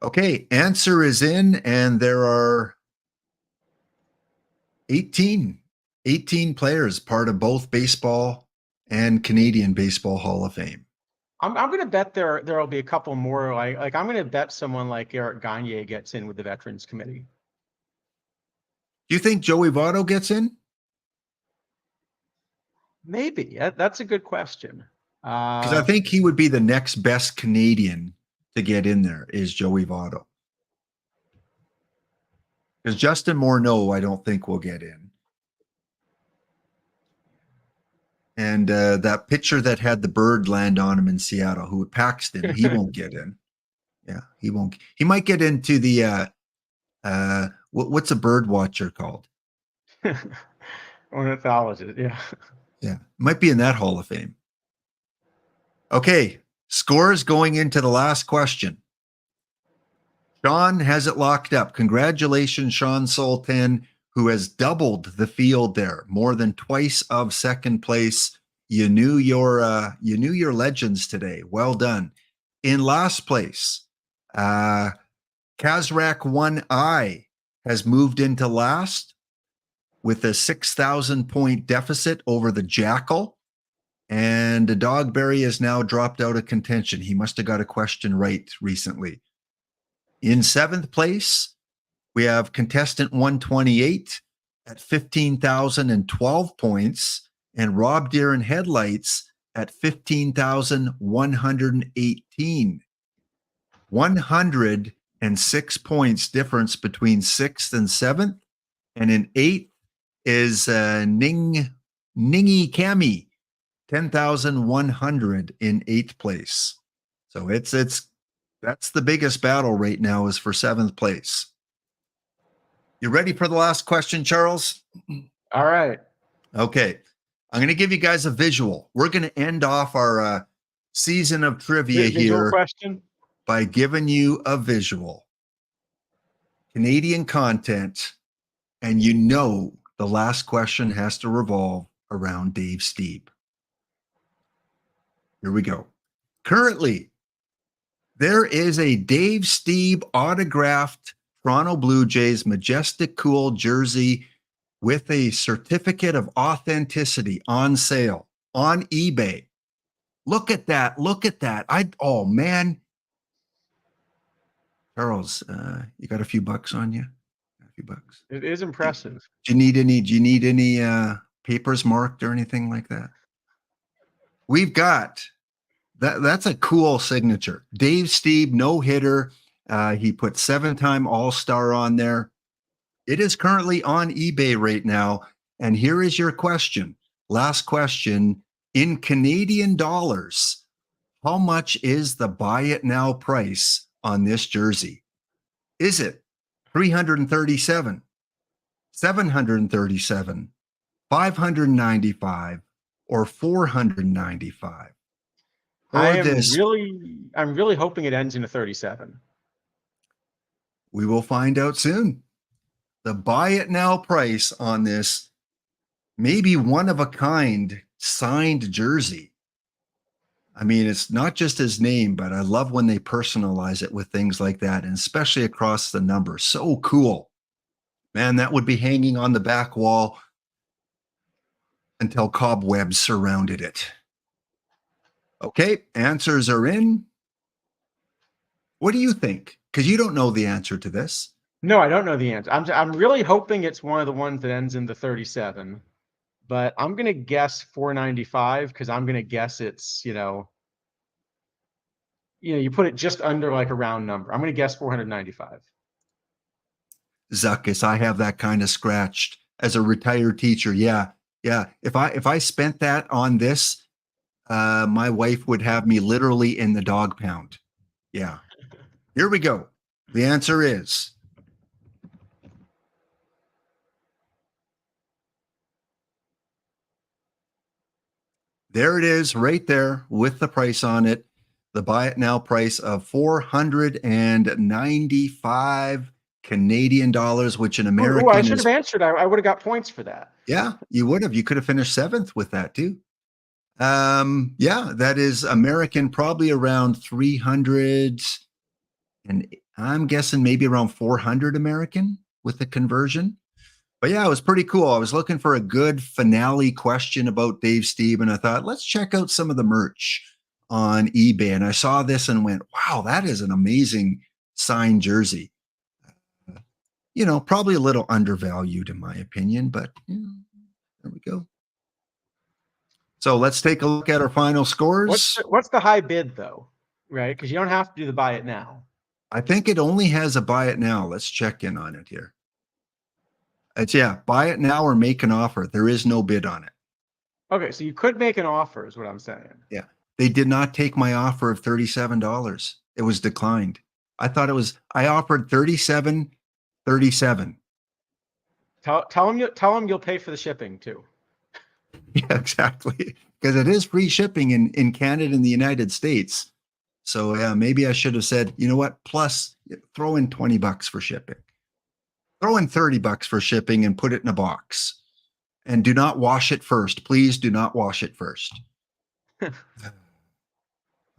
Okay. Answer is in, and there are 18 players part of both baseball and Canadian Baseball Hall of Fame. I'm going to bet there'll be a couple more. Like I'm going to bet someone like Eric Gagne gets in with the Veterans Committee. Do you think Joey Votto gets in? Maybe. That's a good question. Because I think he would be the next best Canadian to get in there is Joey Votto. Because Justin Morneau, I don't think will get in. And that pitcher that had the bird land on him in Seattle, who Paxton, he won't get in. Yeah, he won't. He might get into the what's a bird watcher called? Ornithologist. Yeah. Yeah, might be in that Hall of Fame. Okay, scores going into the last question. Sean has it locked up. Congratulations, Sean Sultan, who has doubled the field there, more than twice of second place. You knew your legends today. Well done. In last place, Kazrak 1I has moved into last with a 6,000 point deficit over the Jackal. And the Dogberry has now dropped out of contention. He must have got a question right recently. In 7th place, we have contestant 128 at 15,012 points, and Rob Deere in Headlights at 15,118. 106 points difference between 6th and 7th. And in 8th is Ningy Kami, 10,100 in 8th place. So that's the biggest battle right now is for 7th place. You ready for the last question, Charles? All right. Okay. I'm going to give you guys a visual. We're going to end off our season of trivia Visual here question by giving you a visual. Canadian content, and you know the last question has to revolve around Dave Stieb. Here we go. Currently, there is a Dave Stieb autographed Toronto Blue Jays Majestic Cool jersey with a certificate of authenticity on sale on eBay. Look at that. Look at that. Oh man. Charles, you got a few bucks on you? A few bucks. It is impressive. Do you need any papers marked or anything like that? We've got that's a cool signature. Dave Stieb, no hitter. He put 7-time All-Star on there. It is currently on eBay right now. And here is your question. Last question. In Canadian dollars, how much is the buy it now price on this jersey? Is it 337, 737, 595, or 495? I'm really hoping it ends in a 37. We will find out soon. The buy it now price on this maybe one of a kind signed jersey. I mean, it's not just his name, but I love when they personalize it with things like that, and especially across the number. So cool. Man, that would be hanging on the back wall until cobwebs surrounded it. Okay, answers are in. What do you think? Because you don't know the answer to this. No, I don't know the answer. I'm really hoping it's one of the ones that ends in the 37, but I'm gonna guess 495 because I'm gonna guess it's you put it just under like a round number. I'm gonna guess 495. Zuckus, I have that kind of scratched as a retired teacher. Yeah. If I spent that on this, my wife would have me literally in the dog pound. Yeah. Here we go. The answer is there it is right there with the price on it. The buy it now price of 495 Canadian dollars, which in American I should have answered. I would have got points for that. Yeah, you would have. You could have finished 7th with that too. Yeah, that is American, probably around 300, and I'm guessing maybe around 400 American with the conversion. But yeah, it was pretty cool. I was looking for a good finale question about Dave Stieb, and I thought, let's check out some of the merch on eBay. And I saw this and went, wow, that is an amazing signed jersey. Probably a little undervalued in my opinion, but there we go. So let's take a look at our final scores. What's the high bid though? Right? Because you don't have to do the buy it now. I think it only has a buy it now. Let's check in on it here. It's buy it now or make an offer. There is no bid on it. Okay, so you could make an offer is what I'm saying. Yeah. They did not take my offer of $37. It was declined. I offered $37.37. Tell them you'll pay for the shipping too. Yeah, exactly. Because it is free shipping in Canada and the United States. So yeah, maybe I should have said, you know what? Plus throw in $20 for shipping. Throw in $30 for shipping and put it in a box. And do not wash it first. Please do not wash it first.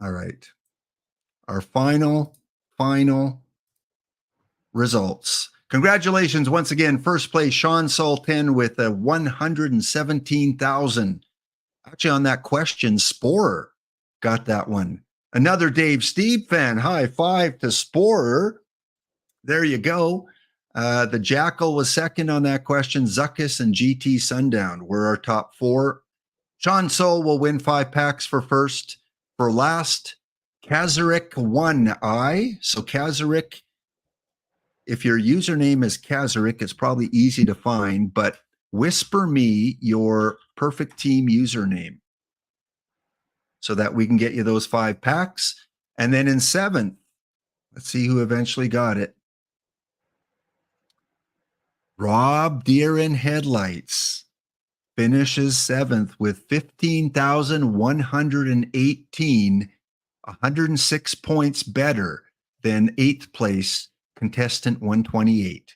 All right. Our final results. Congratulations once again. First place, Sean Sultan with a 117,000. Actually, on that question, Sporer got that one. Another Dave Stieb fan. High five to Sporer. There you go. The Jackal was second on that question. Zuckus and GT Sundown were our top 4. Sean Soul will win 5 packs for first. For last, Kazarik 1I. So Kazarik, if your username is Kazarik, it's probably easy to find, but whisper me your perfect team username so that we can get you those 5 packs. And then in 7th, let's see who eventually got it. Rob Deer in Headlights finishes 7th with 15,118, 106 points better than 8th place contestant 128.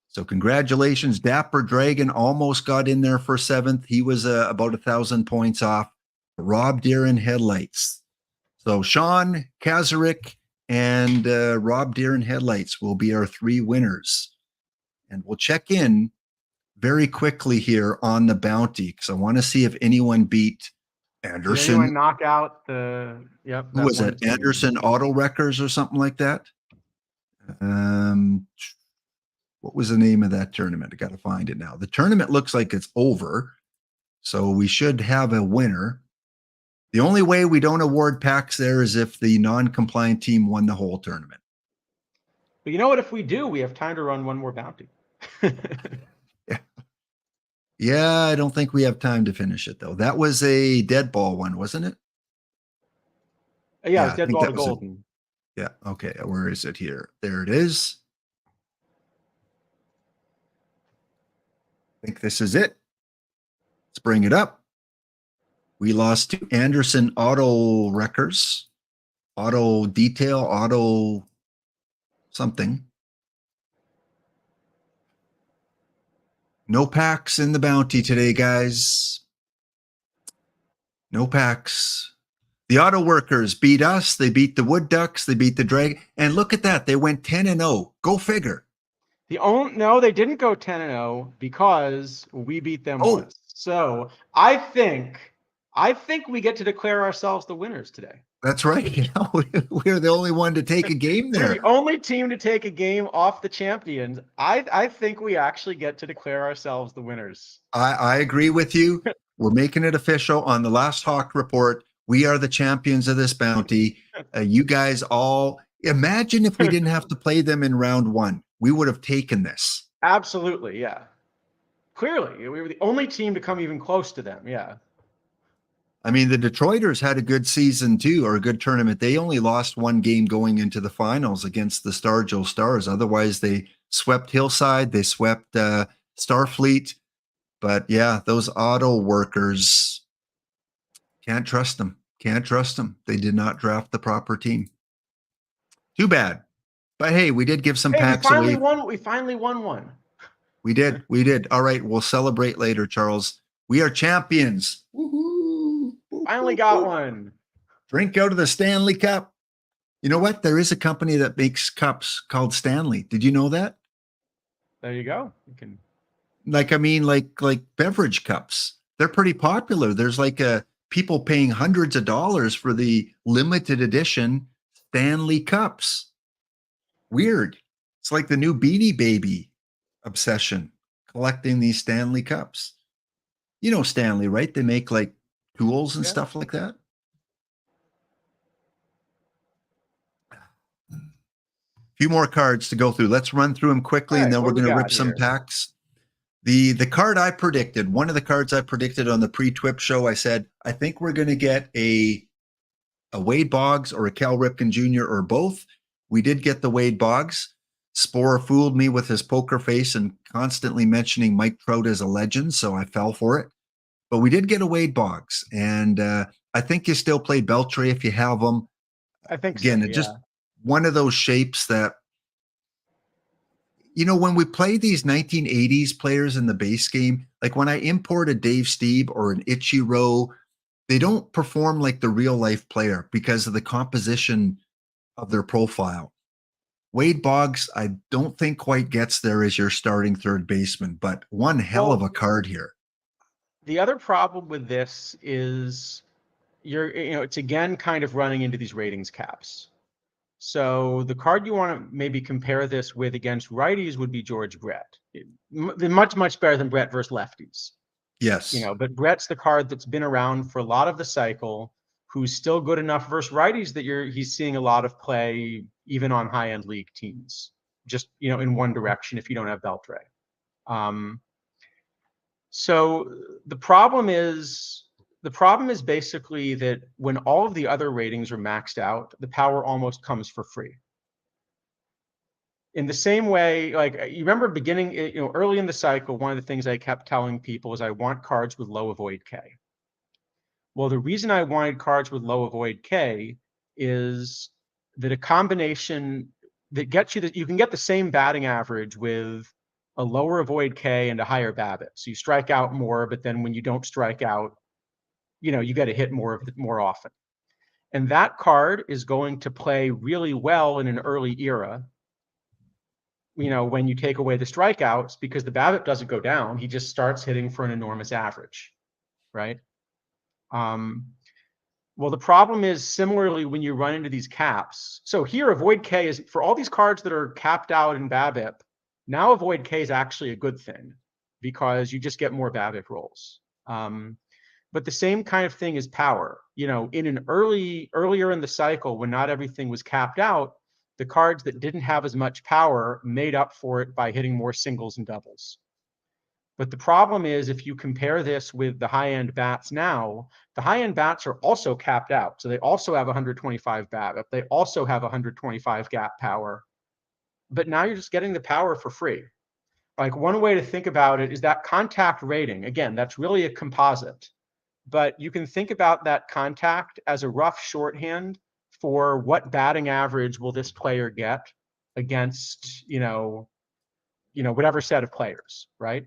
So congratulations, Dapper Dragon almost got in there for 7th. He was about 1,000 points off. Rob Deer in Headlights. So Sean, Kazarik, and Rob Deer in Headlights will be our 3 winners. And we'll check in very quickly here on the bounty because I want to see if anyone beat Anderson. Did anyone knock out the, yep. Who was it? Anderson Auto Wreckers or something like that? What was the name of that tournament? I got to find it now. The tournament looks like it's over, so we should have a winner. The only way we don't award packs there is if the non-compliant team won the whole tournament. But you know what? If we do, we have time to run one more bounty. Yeah, I don't think we have time to finish it, though. That was a dead ball one, wasn't it? Yeah, it was dead ball to golden. Yeah, okay. Where is it here? There it is. I think this is it. Let's bring it up. We lost to Anderson Auto Wreckers, Auto Detail, Auto something. No packs in the bounty today, guys. No packs. The Auto Workers beat us. They beat the Wood Ducks. They beat the Dragon. And look at that. They went 10-0. Go figure. No, they didn't go 10-0 because we beat them once. So I think we get to declare ourselves the winners today. That's right. You know, we're the only one to take a game there. We're the only team to take a game off the champions. I think we actually get to declare ourselves the winners. I agree with you. We're making it official on the last HAWC report. We are the champions of this bounty. You guys all imagine if we didn't have to play them in round 1. We would have taken this. Absolutely, yeah. Clearly, we were the only team to come even close to them. Yeah. I mean, the Detroiters had a good season too, or a good tournament. They only lost 1 game going into the finals against the Stargell Stars. Otherwise, they swept Hillside, they swept Starfleet. But yeah, those Auto Workers, can't trust them. Can't trust them. They did not draft the proper team. Too bad. But hey, we did give some packs away. We finally won one. We did. We did. All right, we'll celebrate later, Charles. We are champions. Woohoo! Finally got one. Drink out of the Stanley Cup. You know what? There is a company that makes cups called Stanley. Did you know that? There you go. You can, like beverage cups. They're pretty popular. There's people paying hundreds of dollars for the limited edition Stanley cups. Weird. It's like the new Beanie Baby obsession, collecting these Stanley cups. You know Stanley, right? They make like tools and stuff like that. A few more cards to go through. Let's run through them quickly, and then we're going to rip some packs. The card I predicted, one of the cards I predicted on the pre-TWIP show, I said, I think we're going to get a Wade Boggs or a Cal Ripken Jr. or both. We did get the Wade Boggs. Spore fooled me with his poker face and constantly mentioning Mike Trout as a legend, so I fell for it. But we did get a Wade Boggs, and I think you still play Beltray if you have them. I think again, so, yeah. Just one of those shapes that, you know, when we play these 1980s players in the base game, like when I import a Dave Stieb or an Ichiro, they don't perform like the real life player because of the composition of their profile. Wade Boggs, I don't think quite gets there as your starting third baseman, but one hell of a card here. The other problem with this is it's again kind of running into these ratings caps. So the card you want to maybe compare this with against righties would be George Brett. Much, much better than Brett versus lefties. Yes. But Brett's the card that's been around for a lot of the cycle, who's still good enough versus righties that he's seeing a lot of play even on high-end league teams, just, in one direction if you don't have Beltre. So the problem is basically that when all of the other ratings are maxed out, the power almost comes for free. In the same way, like you remember beginning, early in the cycle, one of the things I kept telling people is I want cards with low avoid K. Well, the reason I wanted cards with low avoid K is that a combination that gets you that you can get the same batting average with a lower avoid K and a higher BABIP. So you strike out more, but then when you don't strike out, you got to hit more often. And that card is going to play really well in an early era, when you take away the strikeouts, because the BABIP doesn't go down. He just starts hitting for an enormous average, right? Well, the problem is similarly when you run into these caps. So here, avoid K is for all these cards that are capped out in BABIP. Now avoid K is actually a good thing because you just get more BABIP rolls. But the same kind of thing is power. In an earlier in the cycle when not everything was capped out, the cards that didn't have as much power made up for it by hitting more singles and doubles. But the problem is if you compare this with the high-end bats now, the high-end bats are also capped out. So they also have 125 BABIP. They also have 125 gap power. But now you're just getting the power for free. Like one way to think about it is that contact rating. Again, that's really a composite. But you can think about that contact as a rough shorthand for what batting average will this player get against, whatever set of players, right?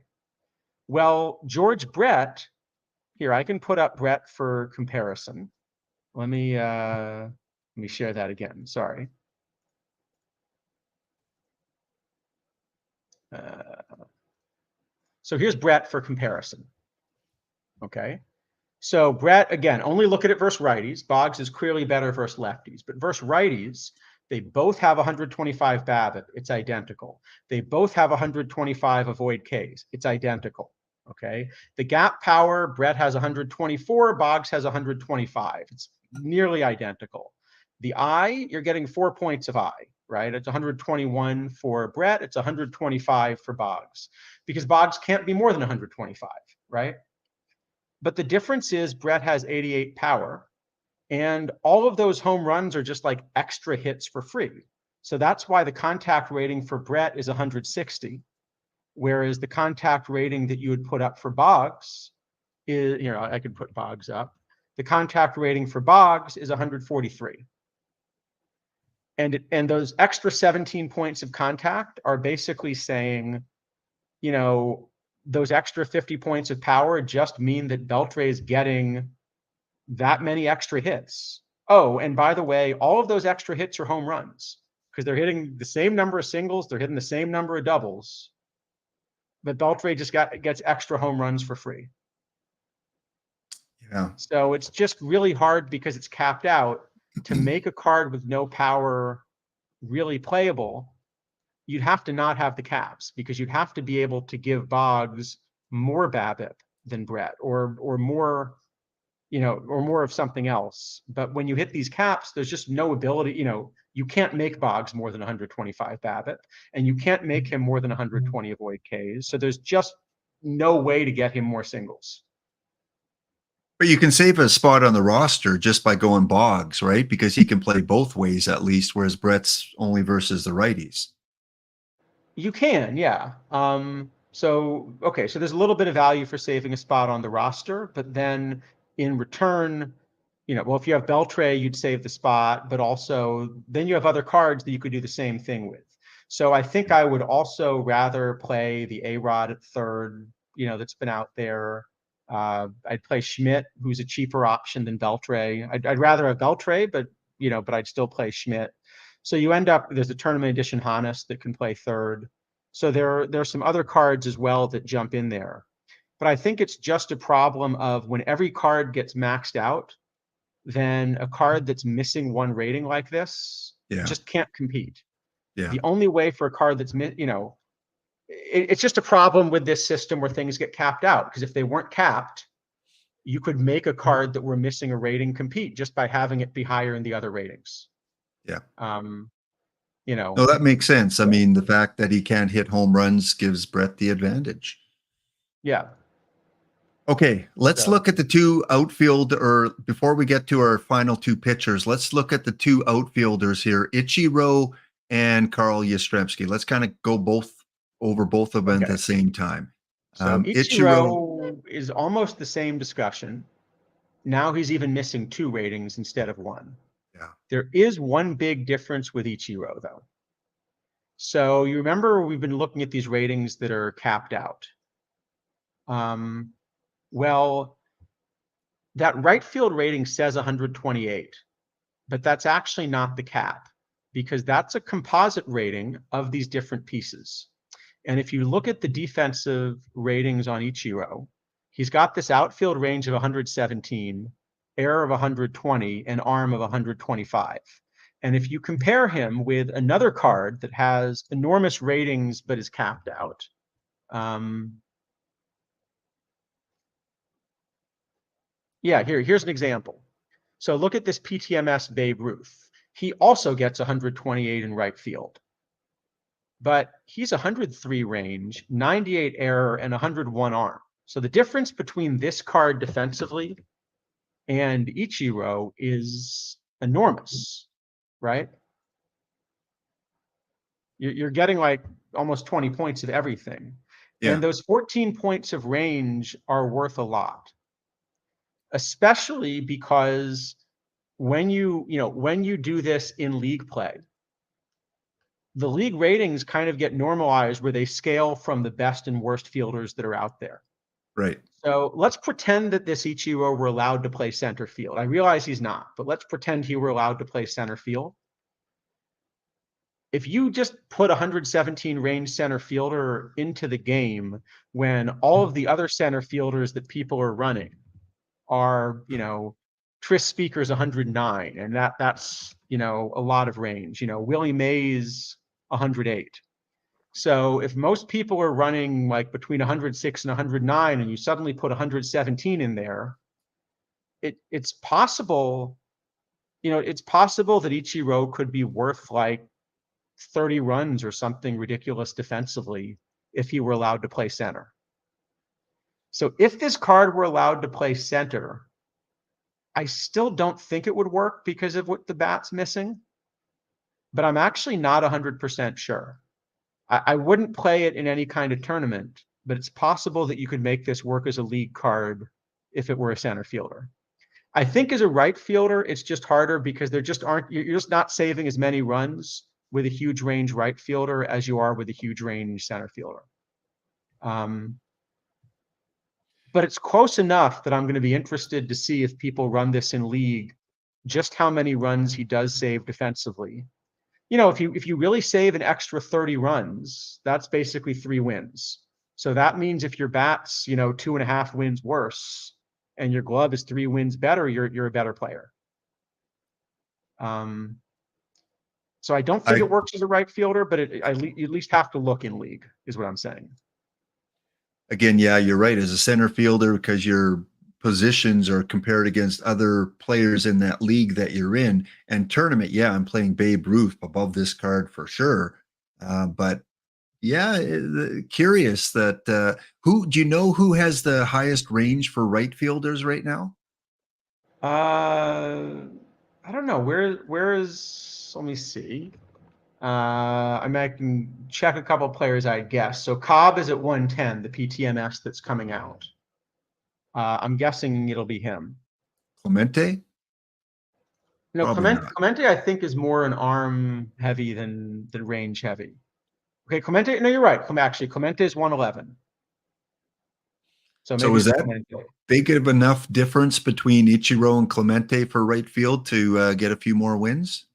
Well, George Brett, here, I can put up Brett for comparison. Let me share that again. Sorry. So here's Brett for comparison. Okay. So Brett, again, only look at it versus righties. Boggs is clearly better versus lefties, but versus righties, they both have 125 BABIP. It's identical. They both have 125 avoid Ks. It's identical. Okay. The gap power, Brett has 124, Boggs has 125. It's nearly identical. The I, you're getting 4 points of I, right? It's 121 for Brett. It's 125 for Boggs because Boggs can't be more than 125, right? But the difference is Brett has 88 power, and all of those home runs are just like extra hits for free. So that's why the contact rating for Brett is 160, whereas the contact rating that you would put up for Boggs is, I could put Boggs up. The contact rating for Boggs is 143. And those extra 17 points of contact are basically saying, those extra 50 points of power just mean that Beltre is getting that many extra hits. Oh, and by the way, all of those extra hits are home runs because they're hitting the same number of singles, they're hitting the same number of doubles, but Beltre just gets extra home runs for free. Yeah. So it's just really hard because it's capped out to make a card with no power really playable. You'd have to not have the caps because you'd have to be able to give Boggs more BABIP than Brett or more, or more of something else. But when you hit these caps, there's just no ability, you can't make Boggs more than 125 BABIP and you can't make him more than 120 avoid Ks. So there's just no way to get him more singles. But you can save a spot on the roster just by going Boggs, right? Because he can play both ways at least, whereas Brett's only versus the righties. You can, yeah. So there's a little bit of value for saving a spot on the roster, but then in return, if you have Beltre, you'd save the spot, but also then you have other cards that you could do the same thing with. So I think I would also rather play the A-Rod at third, that's been out there. I'd play Schmidt, who's a cheaper option than Beltre. I'd rather have Beltre, but I'd still play Schmidt. So you end up, there's a tournament edition Hannes that can play third. So there's some other cards as well that jump in there. But I think it's just a problem of when every card gets maxed out, then a card that's missing one rating like this just can't compete. Yeah. The only way for a card that's, it's just a problem with this system where things get capped out, because if they weren't capped, you could make a card that were missing a rating compete just by having it be higher in the other ratings. Yeah. You know, No, that makes sense. I mean, the fact that he can't hit home runs gives Brett the advantage. yeah. Okay, let's So, look at the two outfield, or before we get to our final two pitchers, let's look at the two outfielders here, Ichiro and Carl Yastrzemski. Let's kind of go over both of them at okay. the same time. So Ichiro, Ichiro is almost the same discussion. Now he's even missing 2 ratings instead of 1. yeah, There is one big difference with Ichiro, though. So you remember we've been looking at these ratings that are capped out. Well, that right field rating says 128, but that's actually not the cap, because that's a composite rating of these different pieces. And if you look at the defensive ratings on Ichiro, he's got this outfield range of 117, error of 120, and arm of 125. And if you compare him with another card that has enormous ratings but is capped out, yeah, here's an example. So look at this PTMS Babe Ruth. He also gets 128 in right field, but he's 103 range, 98 error, and 101 arm. So the difference between this card defensively and Ichiro is enormous, right? You're getting like almost 20 points of everything. yeah, And those 14 points of range are worth a lot, especially because when you do this in league play, the league ratings kind of get normalized where they scale from the best and worst fielders that are out there. right. So let's pretend that this Ichiro were allowed to play center field. I realize he's not, but let's pretend he were allowed to play center field. If you just put 117 range center fielder into the game when all of the other center fielders that people are running are, Tris Speaker's 109, and that's a lot of range. Willie Mays 108. So if most people are running like between 106 and 109, and you suddenly put 117 in there, it's possible, it's possible that Ichiro could be worth like 30 runs or something ridiculous defensively if he were allowed to play center. So if this card were allowed to play center, I still don't think it would work because of what the bat's missing, but I'm actually not 100% sure. I wouldn't play it in any kind of tournament, but it's possible that you could make this work as a league card if it were a center fielder. I think as a right fielder, it's just harder because you're just not saving as many runs with a huge range right fielder as you are with a huge range center fielder. But it's close enough that I'm going to be interested to see if people run this in league, just how many runs he does save defensively. If you really save an extra 30 runs, that's basically 3 wins. So that means if your bat's 2.5 wins worse and your glove is 3 wins better, you're a better player. So I don't think it works as a right fielder, but you at least have to look in league, is what I'm saying. Again, yeah, you're right. As a center fielder, because your positions are compared against other players in that league that you're in, and tournament, yeah, I'm playing Babe Ruth above this card for sure. But yeah, curious that who do you know who has the highest range for right fielders right now? I don't know. Where is, let me see. I mean, I can check a couple players, I guess. So Cobb is at 110, the PTMS that's coming out. I'm guessing it'll be him. Clemente? No, Probably not. Clemente, I think, is more an arm heavy than range heavy. Okay, Clemente. No, you're right. Clemente is 111. So So maybe is it's that Clemente. big of enough difference between Ichiro and Clemente for right field to get a few more wins?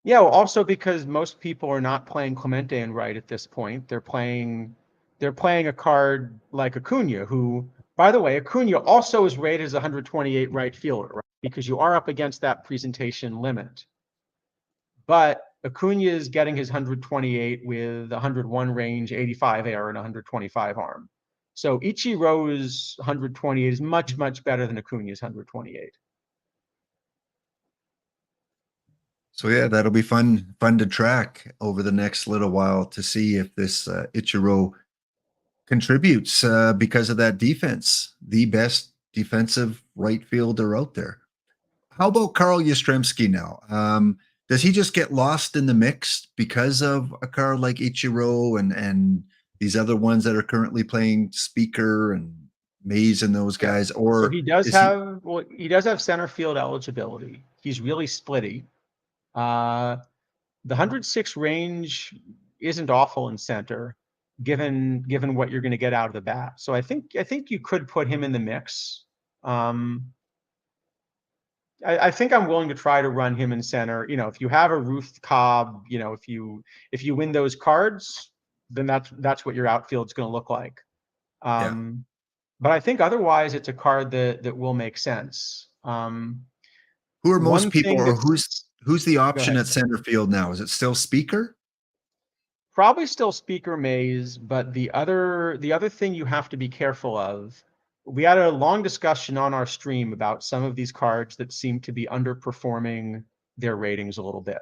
Yeah, well, also because most people are not playing Clemente in right at this point. They're playing a card like Acuna, who, by the way, Acuna also is rated as 128 right fielder, right? Because you are up against that presentation limit. But Acuna is getting his 128 with 101 range, 85 air, and 125 arm. So Ichiro's 128 is much, much better than Acuna's 128. So yeah, that'll be fun to track over the next little while to see if this Ichiro contributes because of that defense, the best defensive right fielder out there. How about Carl Yastrzemski now? Does he just get lost in the mix because of a card like Ichiro and these other ones that are currently playing Speaker and Mays and those guys, So or he does is he have, well, he does have center field eligibility. He's really splitty. The 106 range isn't awful in center, given what you're going to get out of the bat. So I think you could put him in the mix. I think I'm willing to try to run him in center. You know, if you have a Ruth Cobb, you know, if you win those cards, then that's what your outfield's going to look like. yeah? But I think otherwise it's a card that will make sense. Who are most One people, thing or that's who's the Go option ahead. at center field now? Is it still Speaker? Probably still Speaker Mays, but the other thing you have to be careful of. We had a long discussion on our stream about some of these cards that seem to be underperforming their ratings a little bit.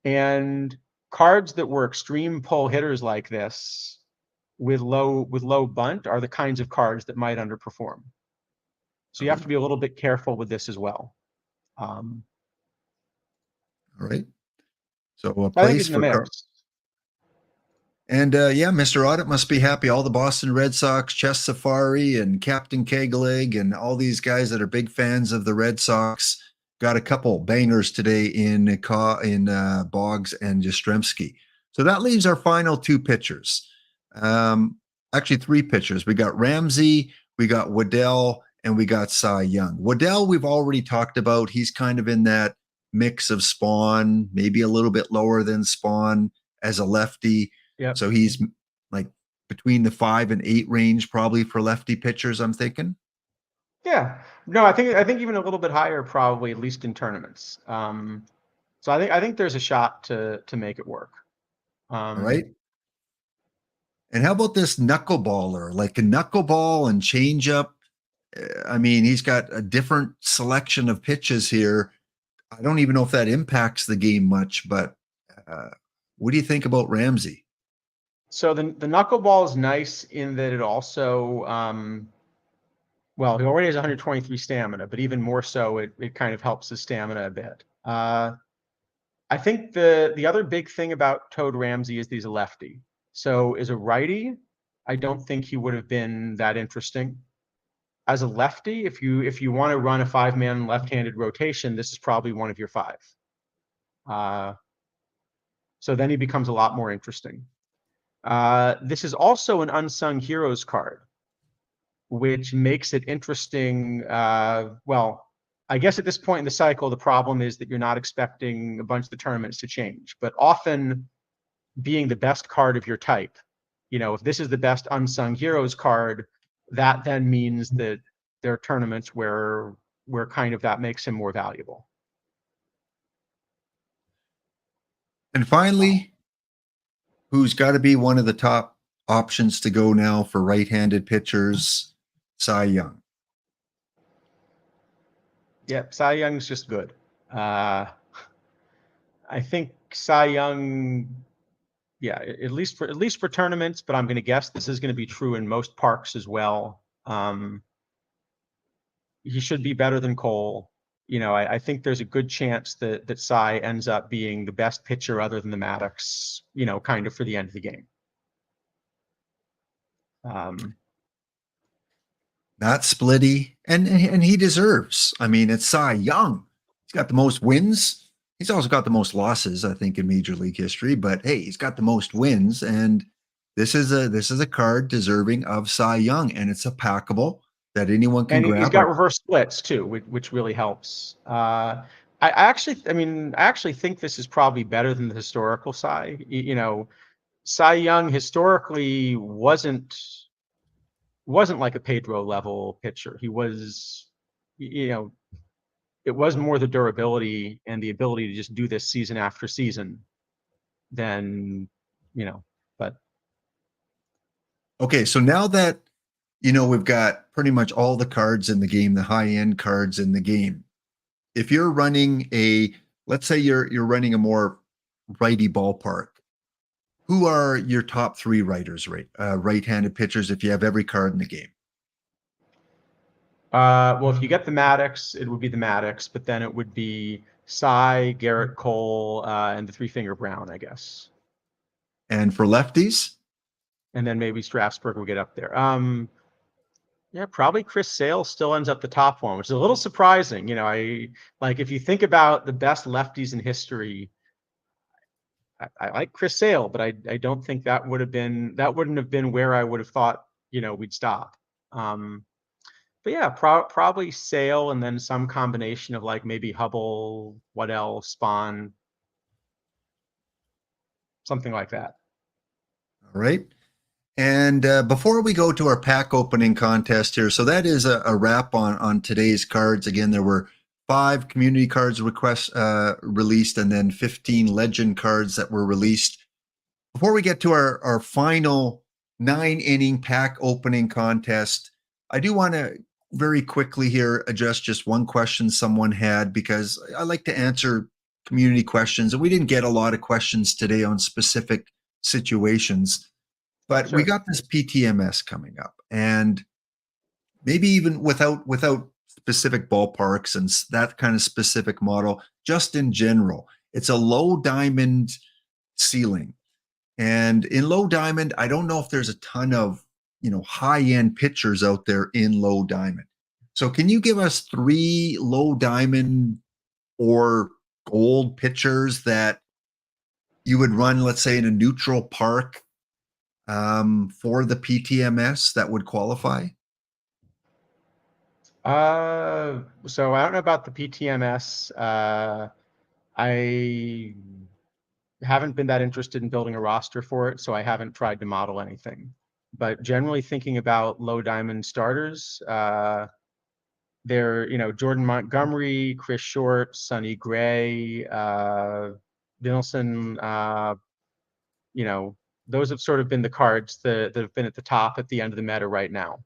And cards that were extreme pull hitters like this with low bunt are the kinds of cards that might underperform. So you have to be a little bit careful with this as well. All right. So a I think he's place in the for Carl. mix. And yeah, Mr. Audit must be happy. All the Boston Red Sox, Chess Safari, and Captain Kegelig, and all these guys that are big fans of the Red Sox got a couple bangers today in Boggs and Yastrzemski. So that leaves our final two pitchers. Actually, three pitchers. We got Ramsey, we got Waddell, and we got Cy Young. Waddell, we've already talked about. He's kind of in that mix of Spawn, maybe a little bit lower than Spawn as a lefty. Yep. So he's like between the 5 and 8 range, probably for lefty pitchers, I'm thinking. Yeah. No, I think even a little bit higher, probably, at least in tournaments. So I think there's a shot to make it work. All right. And how about this knuckleballer, like a knuckleball and changeup? I mean, he's got a different selection of pitches here. I don't even know if that impacts the game much, but what do you think about Ramsey? So the knuckleball is nice in that it also, well, he already has 123 stamina, but even more so, it kind of helps his stamina a bit. I think the other big thing about Toad Ramsey is that he's a lefty. So as a righty, I don't think he would have been that interesting. As a lefty, if you want to run a 5-man left-handed rotation, this is probably one of your 5. So then he becomes a lot more interesting. This is also an unsung heroes card, which makes it interesting. Well, I guess at this point in the cycle, the problem is that you're not expecting a bunch of the tournaments to change, but often being the best card of your type, you know, if this is the best unsung heroes card, that then means that there are tournaments where kind of that makes him more valuable. And finally, who's got to be one of the top options to go now for right-handed pitchers? Cy Young. Yep, Cy Young's just good. I think Cy Young, yeah, at least for tournaments, but I'm going to guess this is going to be true in most parks as well. He should be better than Cole. You know, I think there's a good chance that Cy ends up being the best pitcher other than the Maddox, you know, kind of for the end of the game. Not splitty, and he deserves. I mean, it's Cy Young. He's got the most wins. He's also got the most losses, I think, in Major League history. But hey, he's got the most wins, and this is a card deserving of Cy Young, and it's a packable that anyone can And grab. he's got reverse splits too, which really helps. I actually think this is probably better than the historical Cy. You know, Cy Young historically wasn't like a Pedro level pitcher. He was, you know, it was more the durability and the ability to just do this season after season than, but Okay, so now that we've got pretty much all the cards in the game, the high-end cards in the game. If you're running let's say you're running a more righty ballpark, who are your top three writers, right-handed pitchers if you have every card in the game? well, if you get the Maddox, it would be the Maddox, but then it would be Cy, Garrett Cole, and the Three-Finger Brown, I guess. And for lefties? And then maybe Strasburg will get up there. Yeah, probably Chris Sale still ends up the top one, which is a little surprising. If you think about the best lefties in history, I like Chris Sale, but I don't think that wouldn't have been where I would have thought, we'd stop. But yeah, probably Sale and then some combination of like maybe Hubble, Waddell, Spahn, something like that. All right. And before we go to our pack opening contest here, so that is a wrap on today's cards. Again, there were 5 community cards released, and then 15 legend cards that were released. Before we get to our final 9-inning pack opening contest, I do want to very quickly here address just one question someone had, because I like to answer community questions, and we didn't get a lot of questions today on specific situations. But Sure. we got this PTMS coming up, and maybe even without specific ballparks and that kind of specific model, just in general, it's a low diamond ceiling. And in low diamond, I don't know if there's a ton of high-end pitchers out there in low diamond. So can you give us 3 low diamond or gold pitchers that you would run, let's say, in a neutral park for the PTMS that would qualify? So I don't know about the PTMS. I haven't been that interested in building a roster for it, so I haven't tried to model anything. But generally thinking about low diamond starters, they're, Jordan Montgomery, Chris Short, Sonny Gray, Nilsson, those have sort of been the cards that have been at the top at the end of the meta right now.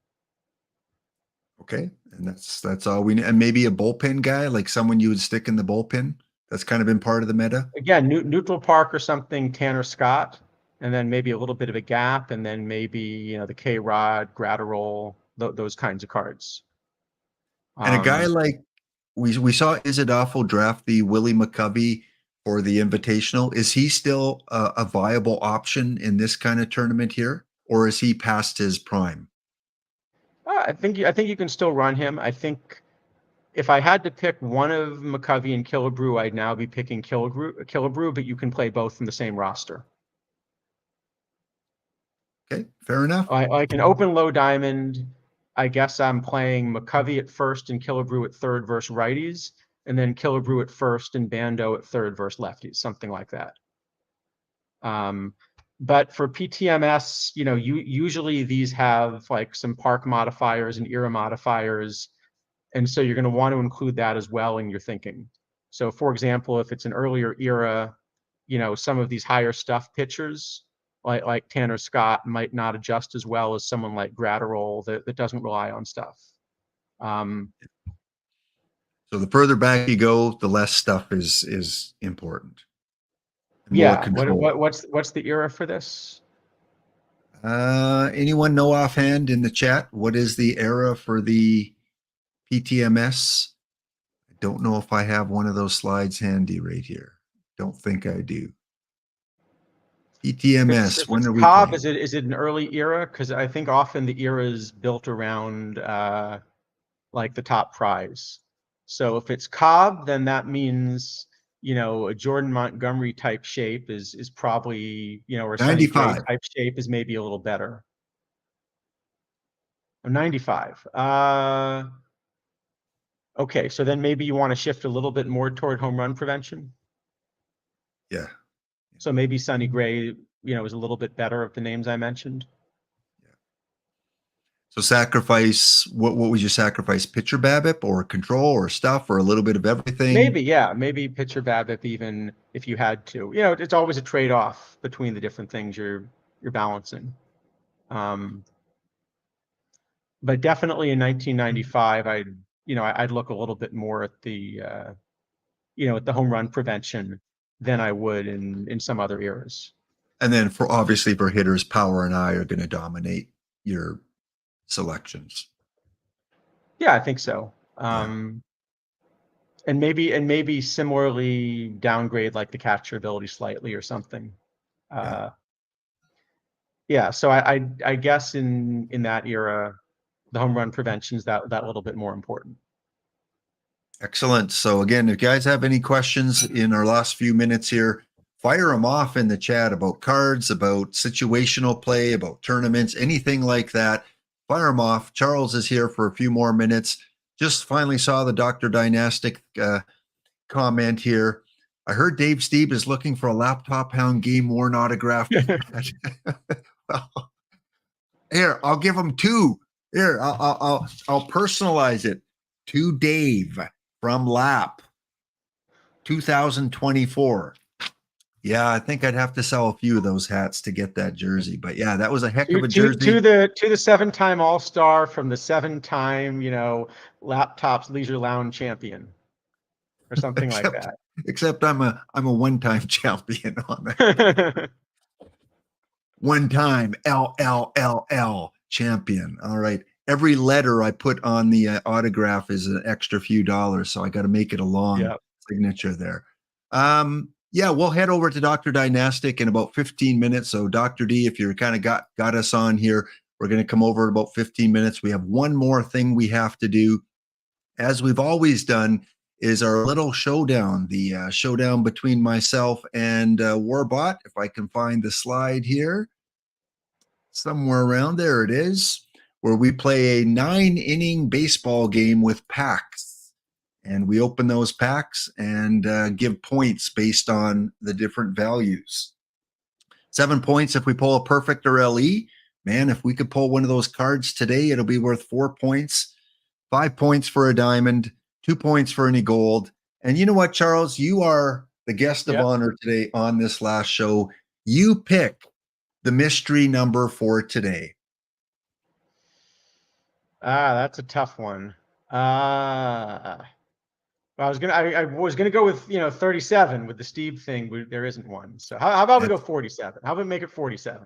Okay, and that's all we need. And maybe a bullpen guy, like someone you would stick in the bullpen. That's kind of been part of the meta. Again, neutral park or something, Tanner Scott, and then maybe a little bit of a gap, and then maybe the K-Rod, Gratterol, those kinds of cards. And a guy Um, like we saw Isidafo draft the Willie McCovey for the Invitational. Is he still a viable option in this kind of tournament here, or is he past his prime? I think you can still run him. I think if I had to pick one of McCovey and Killebrew, I'd now be picking Killebrew, but you can play both in the same roster. Okay, fair enough. Like an open low diamond, I guess I'm playing McCovey at first and Killebrew at third versus righties, and then Killebrew at first and Bando at third versus lefties, something like that. But for PTMS, usually these have like some park modifiers and era modifiers, and so you're going to want to include that as well in your thinking. So, for example, if it's an earlier era, some of these higher stuff pitchers, like Tanner Scott, might not adjust as well as someone like Gratterol that doesn't rely on stuff. So the further back you go, the less stuff is important. More Yeah. control. What's the era for this? Anyone know offhand in the chat what is the era for the PTMS? I don't know if I have one of those slides handy right here. Don't think I do. PTMS, If when it's are we Cobb, playing? is it an early era? Because I think often the era is built around like the top prize. So if it's Cobb, then that means a Jordan Montgomery type shape is probably or a Sonny Gray 95. type shape is maybe a little better. 95. Okay, so then maybe you want to shift a little bit more toward home run prevention. Yeah. So maybe Sonny Gray, is a little bit better of the names I mentioned. So sacrifice, what would you sacrifice? Pitcher BABIP or control or stuff or a little bit of everything? Maybe, yeah, maybe pitcher BABIP even if you had to. You know, it's always a trade-off between the different things you're balancing. But definitely in 1995, I'd look a little bit more at the at the home run prevention than I would in some other eras. And then for obviously for hitters, power and eye are going to dominate your selections. Yeah, I think so. Yeah. And maybe similarly downgrade like the catcher ability slightly or something. Yeah. Yeah, so I guess in that era, the home run prevention is that little bit more important. Excellent. So again, if you guys have any questions in our last few minutes here, fire them off in the chat about cards, about situational play, about tournaments, anything like that. Fire them off. Charles is here for a few more minutes. Just finally saw the Dr. Dynastic comment here. I heard Dave Steve is looking for a Laptop Hound game worn autograph. Well, here, I'll give him two. Here, I'll personalize it to Dave from Lap 2024. Yeah, I think I'd have to sell a few of those hats to get that jersey. But yeah, that was a heck of a jersey. To the 7-time All-Star from the 7-time, Laptops Leisure Lounge champion or something like that. Except I'm a one-time champion on that. One-time LLLL champion. All right. Every letter I put on the autograph is an extra few dollars, so I got to make it a long signature there. Yeah, we'll head over to Dr. Dynastic in about 15 minutes. So Dr. D, if you're kind of got us on here, we're going to come over in about 15 minutes. We have one more thing we have to do, as we've always done, is our little showdown, the showdown between myself and Warbot. If I can find the slide here, somewhere around there it is, where we play a 9-inning baseball game with packs. And we open those packs and give points based on the different values. 7 points if we pull a perfect or LE. Man, if we could pull one of those cards today, it'll be worth 4 points. 5 points for a diamond, 2 points for any gold. And you know what, Charles? You are the guest of honor today on this last show. You pick the mystery number for today. That's a tough one. I was gonna go with 37 with the Steve thing. There isn't one. So how about we go 47? How about make it 47?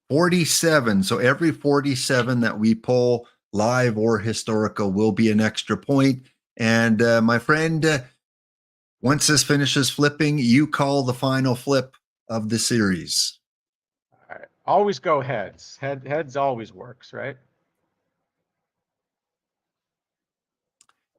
47. So every 47 that we pull, live or historical, will be an extra point. And my friend, once this finishes flipping, you call the final flip of the series. All right. Always go heads. Heads always works, right?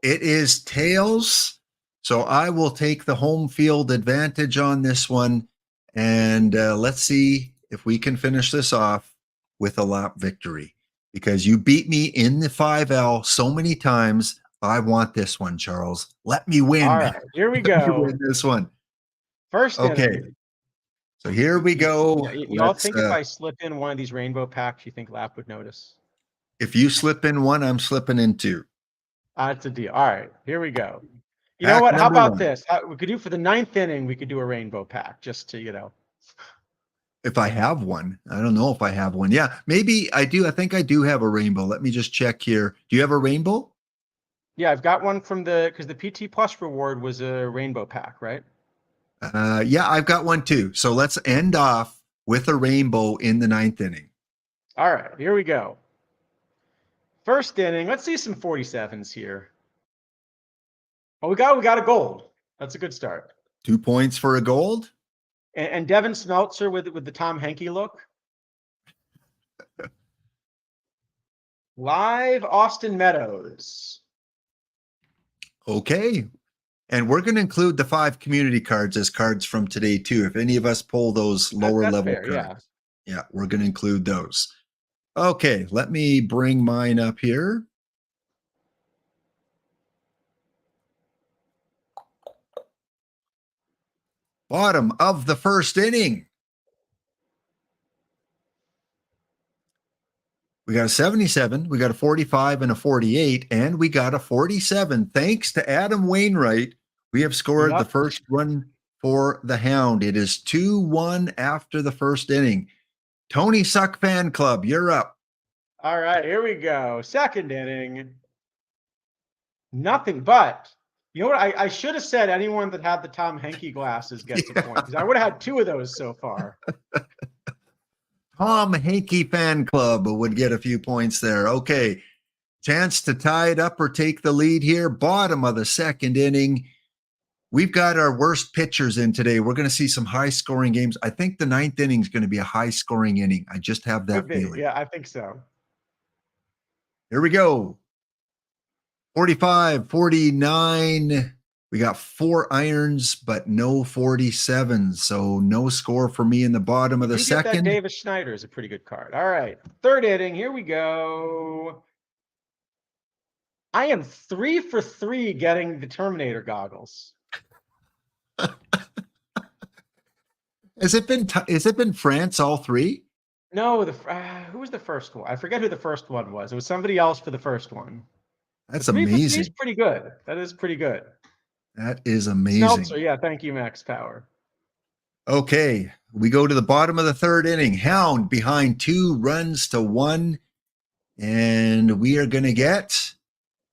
It is tails. So I will take the home field advantage on this one. And let's see if we can finish this off with a lap victory, because you beat me in the 5L so many times. I want this one, Charles. Let me win. All right, here we go. Win this one. First inning. So here we go. Y'all think if I slip in one of these rainbow packs, you think Lap would notice? If you slip in one, I'm slipping in two. That's a deal. All right, here we go. You know what? How about this? We could do for the 9th inning, we could do a rainbow pack just to, If I have one. I don't know if I have one. Yeah, maybe I do. I think I do have a rainbow. Let me just check here. Do you have a rainbow? Yeah, I've got one from because the PT Plus reward was a rainbow pack, right? Yeah, I've got one too. So let's end off with a rainbow in the 9th inning. All right, here we go. First inning. Let's see some 47s here. Oh, we got a gold. That's a good start. 2 points for a gold. And Devin Smeltzer with the Tom Henke look. Live Austin Meadows. Okay. And we're going to include the 5 community cards as cards from today too. If any of us pull those lower level cards. Yeah, we're going to include those. Okay, let me bring mine up here. Bottom of the first inning. We got a 77, we got a 45 and a 48, and we got a 47. Thanks to Adam Wainwright, we have scored the first run for the Hound. It is 2-1 after the first inning. Tony Suck Fan Club, you're up. All right, here we go. Second inning. Nothing but, you know what? I should have said anyone that had the Tom Henke glasses gets a point, because I would have had 2 of those so far. Tom Henke Fan Club would get a few points there. Okay, chance to tie it up or take the lead here. Bottom of the second inning. We've got our worst pitchers in today. We're going to see some high-scoring games. I think the 9th inning is going to be a high-scoring inning. I just have that feeling. Yeah, I think so. Here we go. 45, 49. We got 4 irons, but no 47s. So no score for me in the bottom of the second. That Davis Schneider is a pretty good card. All right. Third inning. Here we go. I am 3 for 3 getting the Terminator goggles. Has it been France all 3? No, who was the first one? I forget who the first one was. It was somebody else for the first one. That's amazing. That's pretty good. That is pretty good. That is amazing. Smeltzer, yeah, thank you, Max Power. Okay, we go to the bottom of the third inning. Hound behind 2-1, and we are going to get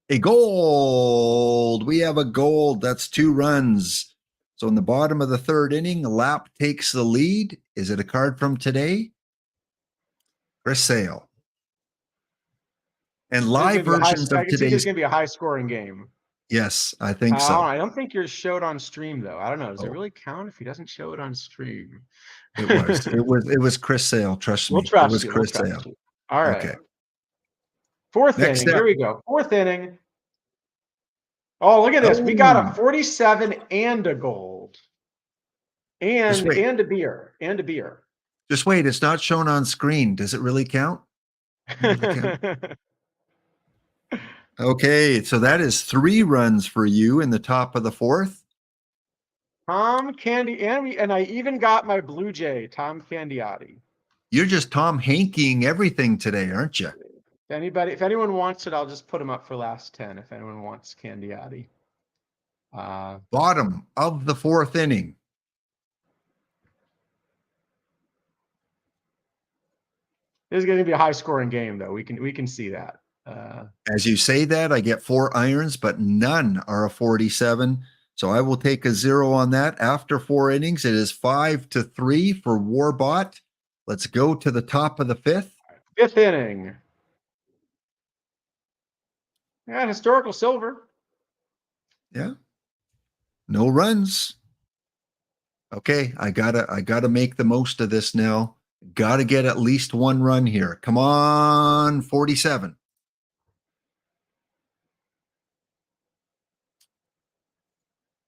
a gold. We have a gold. That's 2 runs. So in the bottom of the third inning, Lap takes the lead. Is it a card from today? Chris Sale. And live versions of today's. It's going to be a high-scoring game. Yes, I think so. I don't think yours showed on stream though. I don't know. Does it really count if he doesn't show it on stream? It was Chris Sale. Trust me. We'll trust it was you. Chris Sale. All right. Okay. Fourth inning. Here we go. Fourth inning. Oh, look at this. We got a 47 and a gold. And a beer. And a beer. Just wait. It's not shown on screen. Does it really count? Okay, so that is 3 runs for you in the top of the fourth. Tom Candy, and I even got my Blue Jay, Tom Candiotti. You're just Tom Hanking everything today, aren't you? If anyone wants it, I'll just put him up for last 10. If anyone wants Candiotti. Bottom of the fourth inning. This is going to be a high-scoring game, though. We can see that. As you say that, I get 4 irons, but none are a 47. So I will take a 0 on that. After 4 innings, it is 5-3 for Warbot. Let's go to the top of the fifth. Fifth inning. Yeah, historical silver. Yeah. No runs. Okay, I gotta make the most of this now. Gotta get at least 1 run here. Come on, 47.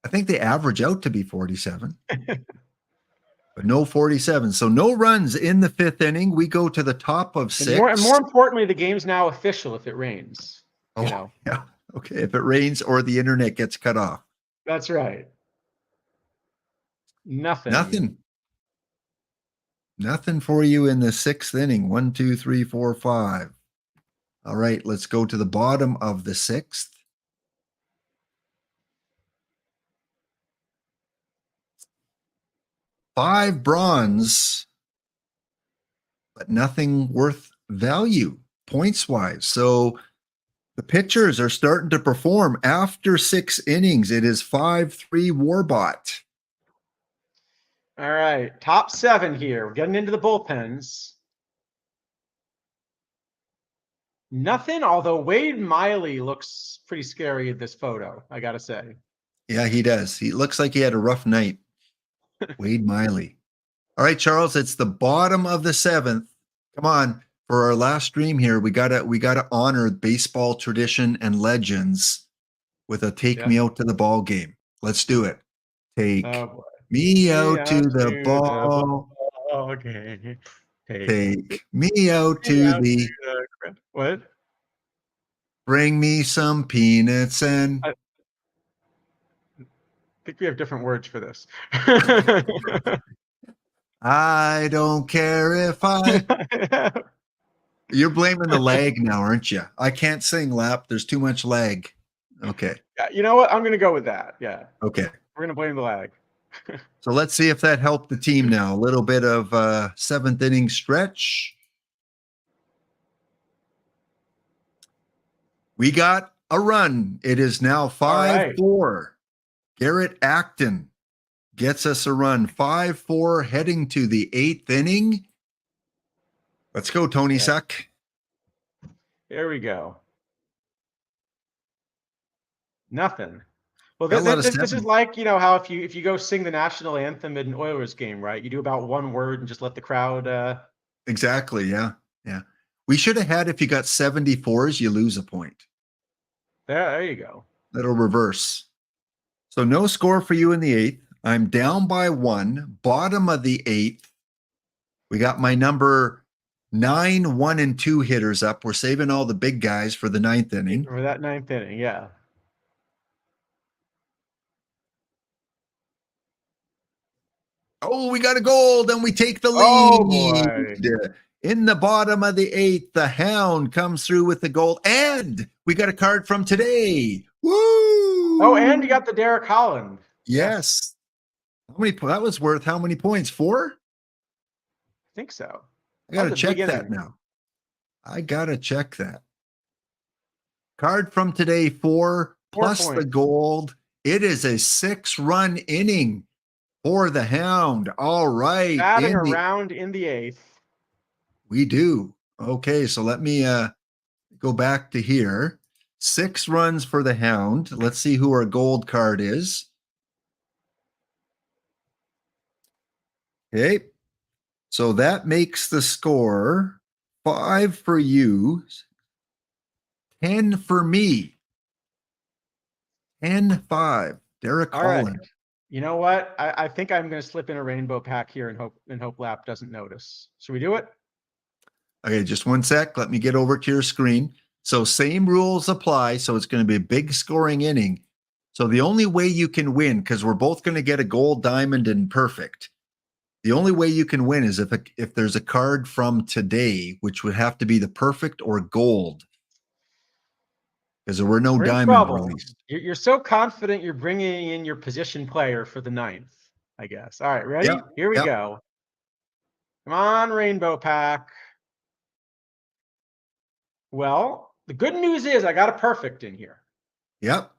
I think they average out to be 47, but no 47. So no runs in the 5th inning. We go to the top of 6. And more importantly, the game's now official if it rains. Yeah. Okay. If it rains or the internet gets cut off. That's right. Nothing for you in the 6th inning. 1, 2, 3, 4, 5. All right. Let's go to the bottom of the 6th. Five bronze, but nothing worth value points wise. So the pitchers are starting to perform after 6 innings. It is 5-3 Warbot. All right. Top 7 here. We're getting into the bullpens. Nothing, although Wade Miley looks pretty scary in this photo, I got to say. Yeah, he does. He looks like he had a rough night. Wade Miley. All right, Charles, it's the bottom of the 7th. Come on, for our last stream here, we gotta honor baseball tradition and legends with a take me out to the ball game. Let's do it. Take me out to the ball. Okay. Take me out to the. What? Bring me some peanuts and. I think we have different words for this. I don't care if I You're blaming the lag now, aren't you? I can't sing, Lap. There's too much lag. Okay. Yeah, you know what? I'm gonna go with that. Yeah, Okay. we're gonna blame the lag. So let's see if that helped the team now. A little bit of seventh inning stretch. We got a run. It is now 5-4. Garrett Acton gets us a run. 5-4 heading to the 8th inning. Let's go, Tony Suck. Here we go. Nothing. Well, Got a lot of this is seven. like, you know, how if you go sing the national anthem in an Oilers game, right? You do about one word and just let the crowd. Exactly. Yeah. Yeah. We should have had, if you got 74s, you lose a point. There you go. That'll reverse. So no score for you in the 8th. I'm down by 1. Bottom of the 8th. We got my number 9, 1, and 2 hitters up. We're saving all the big guys for the 9th inning. For that 9th inning, yeah. Oh, we got a goal. Then we take the lead. Oh boy. In the bottom of the 8th, the Hound comes through with the goal. And we got a card from today. Woo! Oh, and you got the Derek Holland. Yes. How many? That was worth how many points? 4? I think so. I got to check that now. I got to check that. Card from today, 4 plus points. the gold. It is a 6-run inning for the Hound. All right. Batting around in the 8th. We do. Okay, so let me go back to here. 6 runs for the Hound. Let's see who our gold card is. Okay. So that makes the score 5 for you, 10 for me. 10-5. Derek Holland. Right. You know what? I think I'm going to slip in a rainbow pack here and hope Lap doesn't notice. Should we do it? Okay, just one sec. Let me get over to your screen. So same rules apply. So it's going to be a big scoring inning. So the only way you can win, because we're both going to get a gold, diamond, and perfect. The only way you can win is if there's a card from today, which would have to be the perfect or gold, because there were no diamond released. You're so confident you're bringing in your position player for the 9th, I guess. All right, ready? Yep, Here we go. Come on, rainbow pack. Well, the good news is I got a perfect in here. Yep.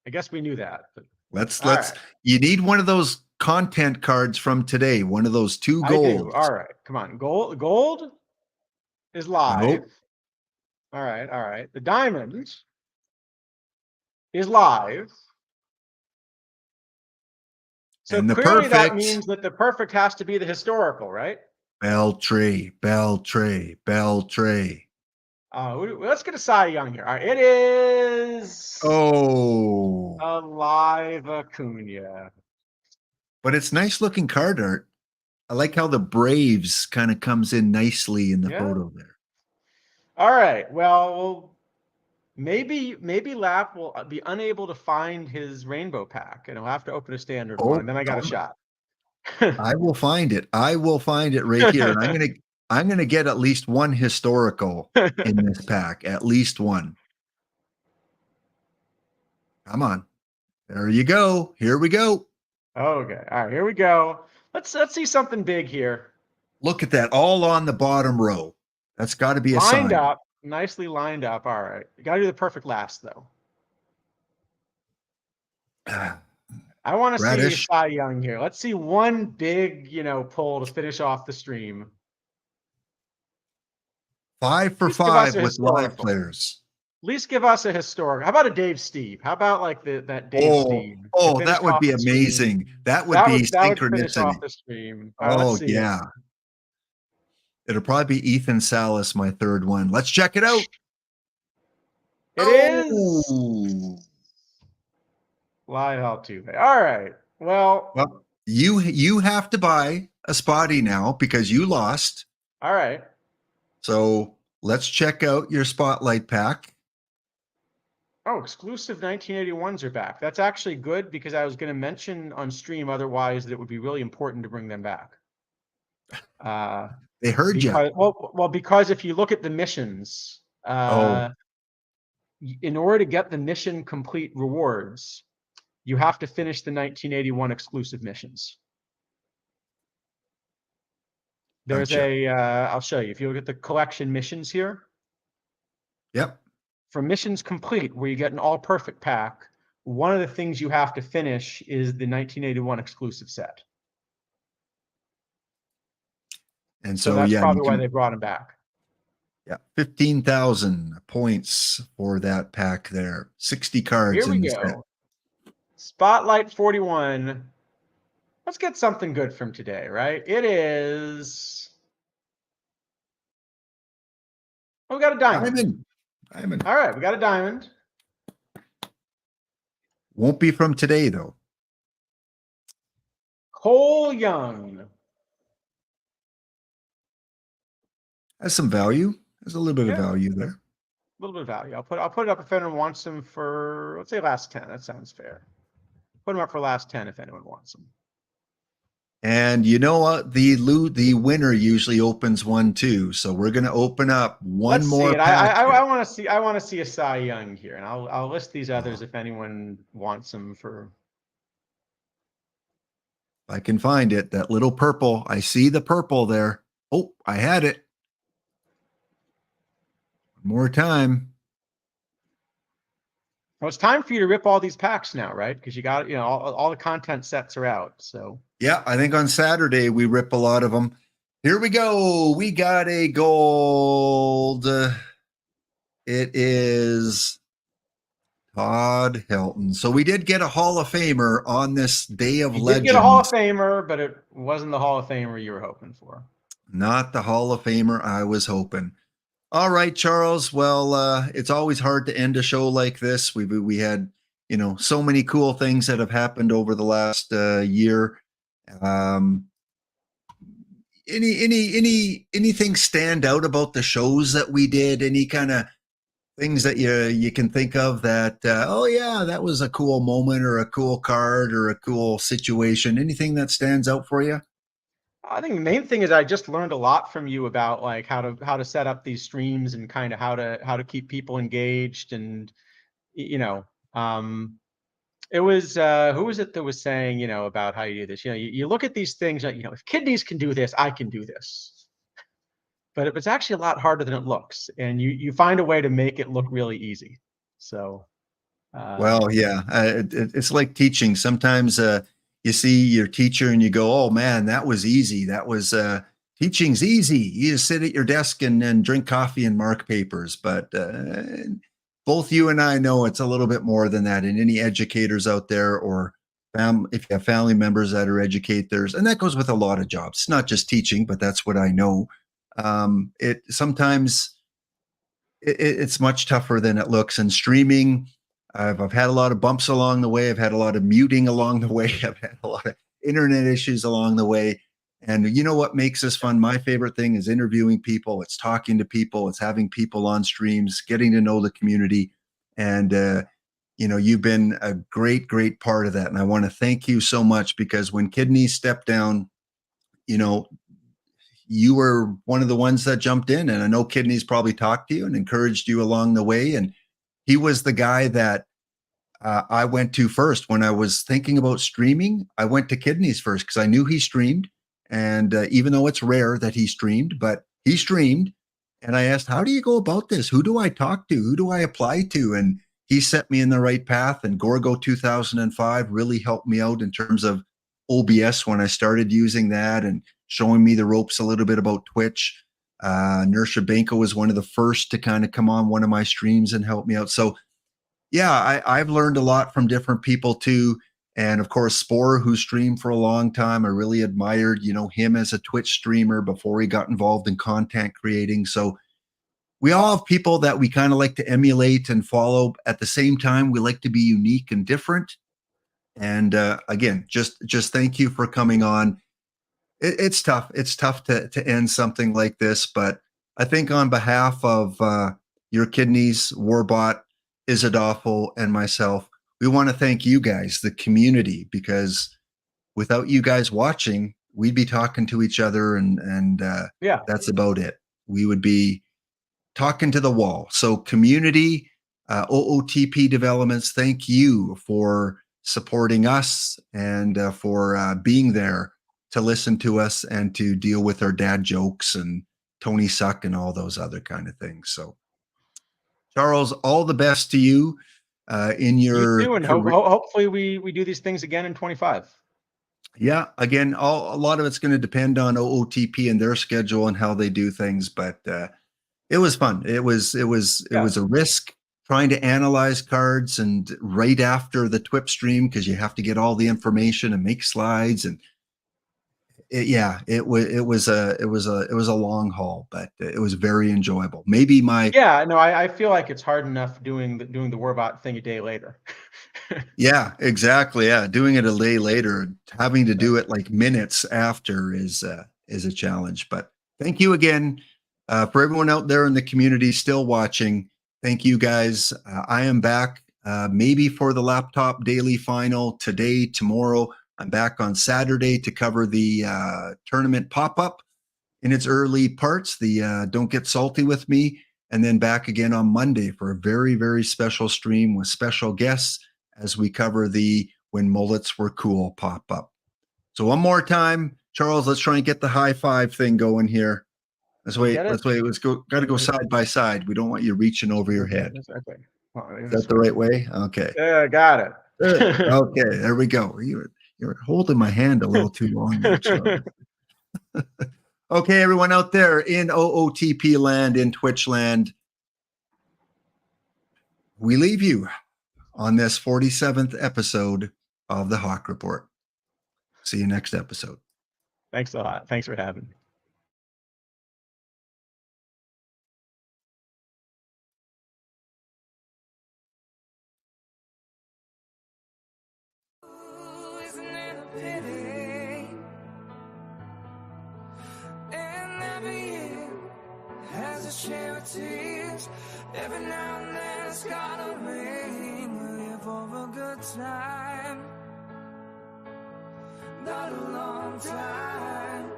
I guess we knew that. But let's you need one of those content cards from today, one of those 2 golds. All right, come on. Gold is live. Nope. All right. The diamond is live. So and the clearly perfect, that means that the perfect has to be the historical, right? Beltray. Let's get a Cy Young here. All right, it is a live Acuna. But it's nice looking card art. I like how the Braves kind of comes in nicely in the photo there. All right. Well, maybe Lap will be unable to find his rainbow pack, and he'll have to open a standard one, and then I got a shot. I will find it. I will find it right here. And I'm gonna get at least one historical in this pack. At least one. Come on. There you go. Here we go. Okay. All right. Here we go. Let's see something big here. Look at that. All on the bottom row. That's got to be a sign. Lined up. Nicely lined up. All right. You got to do the perfect last, though. I want to see Cy Young here. Let's see one big, pull to finish off the stream. 5 for 5 with live players. At least give us a historic. How about a Dave Steve? How about like that Dave Steve? Oh, that would be amazing. That would be synchronicity. Would finish off the stream. Oh, yeah. It'll probably be Ethan Salas, my 3rd one. Let's check it out. It is live Altuve. All right. Well, you have to buy a spotty now because you lost. All right. So let's check out your spotlight pack. Oh, exclusive 1981s are back. That's actually good because I was going to mention on stream otherwise that it would be really important to bring them back. They heard you. Because if you look at the missions, in order to get the mission complete rewards, you have to finish the 1981 exclusive missions. There's Gotcha. I'll show you. If you look at the collection missions here, Yep. for missions complete, where you get an all perfect pack, one of the things you have to finish is the 1981 exclusive set. And So so, that's yeah, probably why they brought him back. yeah, 15,000 points for that pack there. 60 cards Here we in the set. go. Spotlight 41. Let's get something good from today, right? It is. Oh, we got a diamond. Diamond. All right, we got a diamond. Won't be from today, though. Cole Young. Has some value. There's a little bit of value there. A little bit of value. I'll put it up if anyone wants them for, let's say, last 10. That sounds fair. Put them up for last 10 if anyone wants them. And you know what? The winner usually opens one too. So we're going to open up one Let's more see it. pack. I want to see a Cy Young here, and I'll list these others if anyone wants them for. If I can find it, that little purple. I see the purple there. Oh, I had it. One more time. Well, it's time for you to rip all these packs now, right? Because you got, all the content sets are out. So yeah, I think on Saturday we rip a lot of them. Here we go. We got a gold. It is Todd Helton. So we did get a Hall of Famer on this Day of Legends. You did get a Hall of Famer, but it wasn't the Hall of Famer you were hoping for. Not the Hall of Famer I was hoping. All right, Charles. Well, it's always hard to end a show like this. We had, so many cool things that have happened over the last year. Anything stand out about the shows that we did? Any kind of things that you can think of that, oh yeah, that was a cool moment or a cool card or a cool situation? Anything that stands out for you? I think the main thing is I just learned a lot from you about like how to set up these streams and kind of how to keep people engaged. And it was who was it that was saying about how you do this? You look at these things like, if kidneys can do this, I can do this. But it's actually a lot harder than it looks, and you find a way to make it look really easy. So well, yeah, it's like teaching. Sometimes you see your teacher and you go, oh man, that was easy. That was teaching's easy. You just sit at your desk and drink coffee and mark papers. But both you and I know it's a little bit more than that. And any educators out there, or if you have family members that are educators, and that goes with a lot of jobs, it's not just teaching, but that's what I know. It's much tougher than it looks. And streaming, I've had a lot of bumps along the way. I've had a lot of muting along the way. I've had a lot of internet issues along the way. And you know what makes this fun? My favorite thing is interviewing people. It's talking to people. It's having people on streams, getting to know the community. And, you've been a great, great part of that. And I want to thank you so much, because when Kidneys stepped down, you were one of the ones that jumped in. And I know Kidneys probably talked to you and encouraged you along the way. And he was the guy that I went to first when I was thinking about streaming. I went to Kidneys first because I knew he streamed. And even though it's rare that he streamed, but he streamed. And I asked, how do you go about this? Who do I talk to? Who do I apply to? And he set me in the right path. And Gorgo 2005 really helped me out in terms of OBS when I started using that, and showing me the ropes a little bit about Twitch. Nersha Banko was one of the first to kind of come on one of my streams and help me out. So yeah, I've learned a lot from different people too. And of course, Spore, who streamed for a long time, I really admired, him as a Twitch streamer before he got involved in content creating. So we all have people that we kind of like to emulate and follow. At the same time, we like to be unique and different. And again, just thank you for coming on. It's tough. It's tough to end something like this, but I think on behalf of your Kidneys, Warbot, Izadawful, and myself, we want to thank you guys, the community, because without you guys watching, we'd be talking to each other, and Yeah. that's about it. We would be talking to the wall. So community, OOTP developments, thank you for supporting us and for being there to listen to us and to deal with our dad jokes and Tony Suck and all those other kind of things. So Charles, all the best to you in You your too, and career. hopefully we do these things again in 25. Yeah, again, a lot of it's going to depend on OOTP and their schedule and how they do things, but it was fun. It was a risk trying to analyze cards and right after the TWIP stream because you have to get all the information and make slides and it was a long haul, but it was very enjoyable. Maybe my I feel like it's hard enough doing the Warbot thing a day later. Yeah, exactly. Yeah, doing it a day later, having to do it like minutes after is a challenge. But thank you again for everyone out there in the community still watching. Thank you guys. I am back maybe for the laptop daily final today, tomorrow. I'm back on Saturday to cover the tournament pop-up in its early parts, the Don't Get Salty With Me, and then back again on Monday for a very, very special stream with special guests as we cover the When Mullets Were Cool pop-up. So one more time, Charles, let's try and get the high five thing going here. Let's wait. Let's go. Got to go side by side. We don't want you reaching over your head. Okay. Is that the right way? Okay. Yeah, got it. Okay, there we go. You're holding my hand a little too long there, Charles. Okay, everyone out there in OOTP land, in Twitch land, we leave you on this 47th episode of the HAWC Report. See you next episode. Thanks a lot. Thanks for having me. Every now and then it's gotta rain. We live for a good time, not a long time.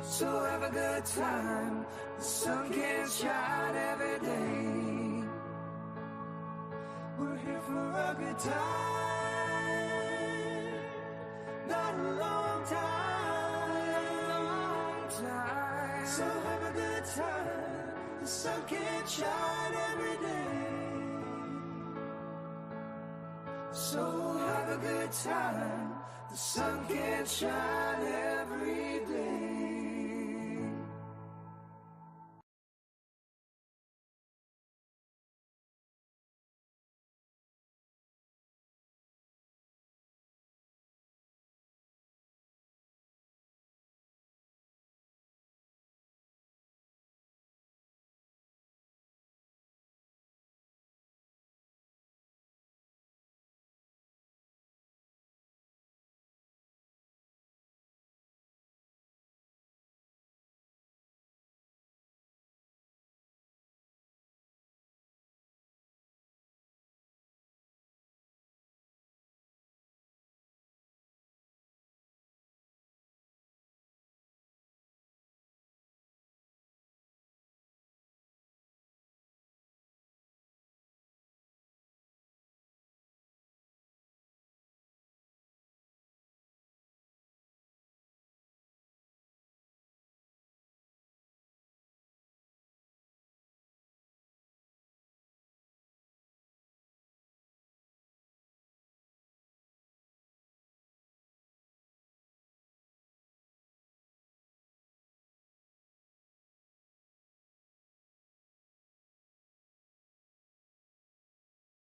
So have a good time. The sun can't shine every day. We're here for a good time, not a long time. So have a good time. The sun can't shine every day. So have a good time. The sun can't shine every day.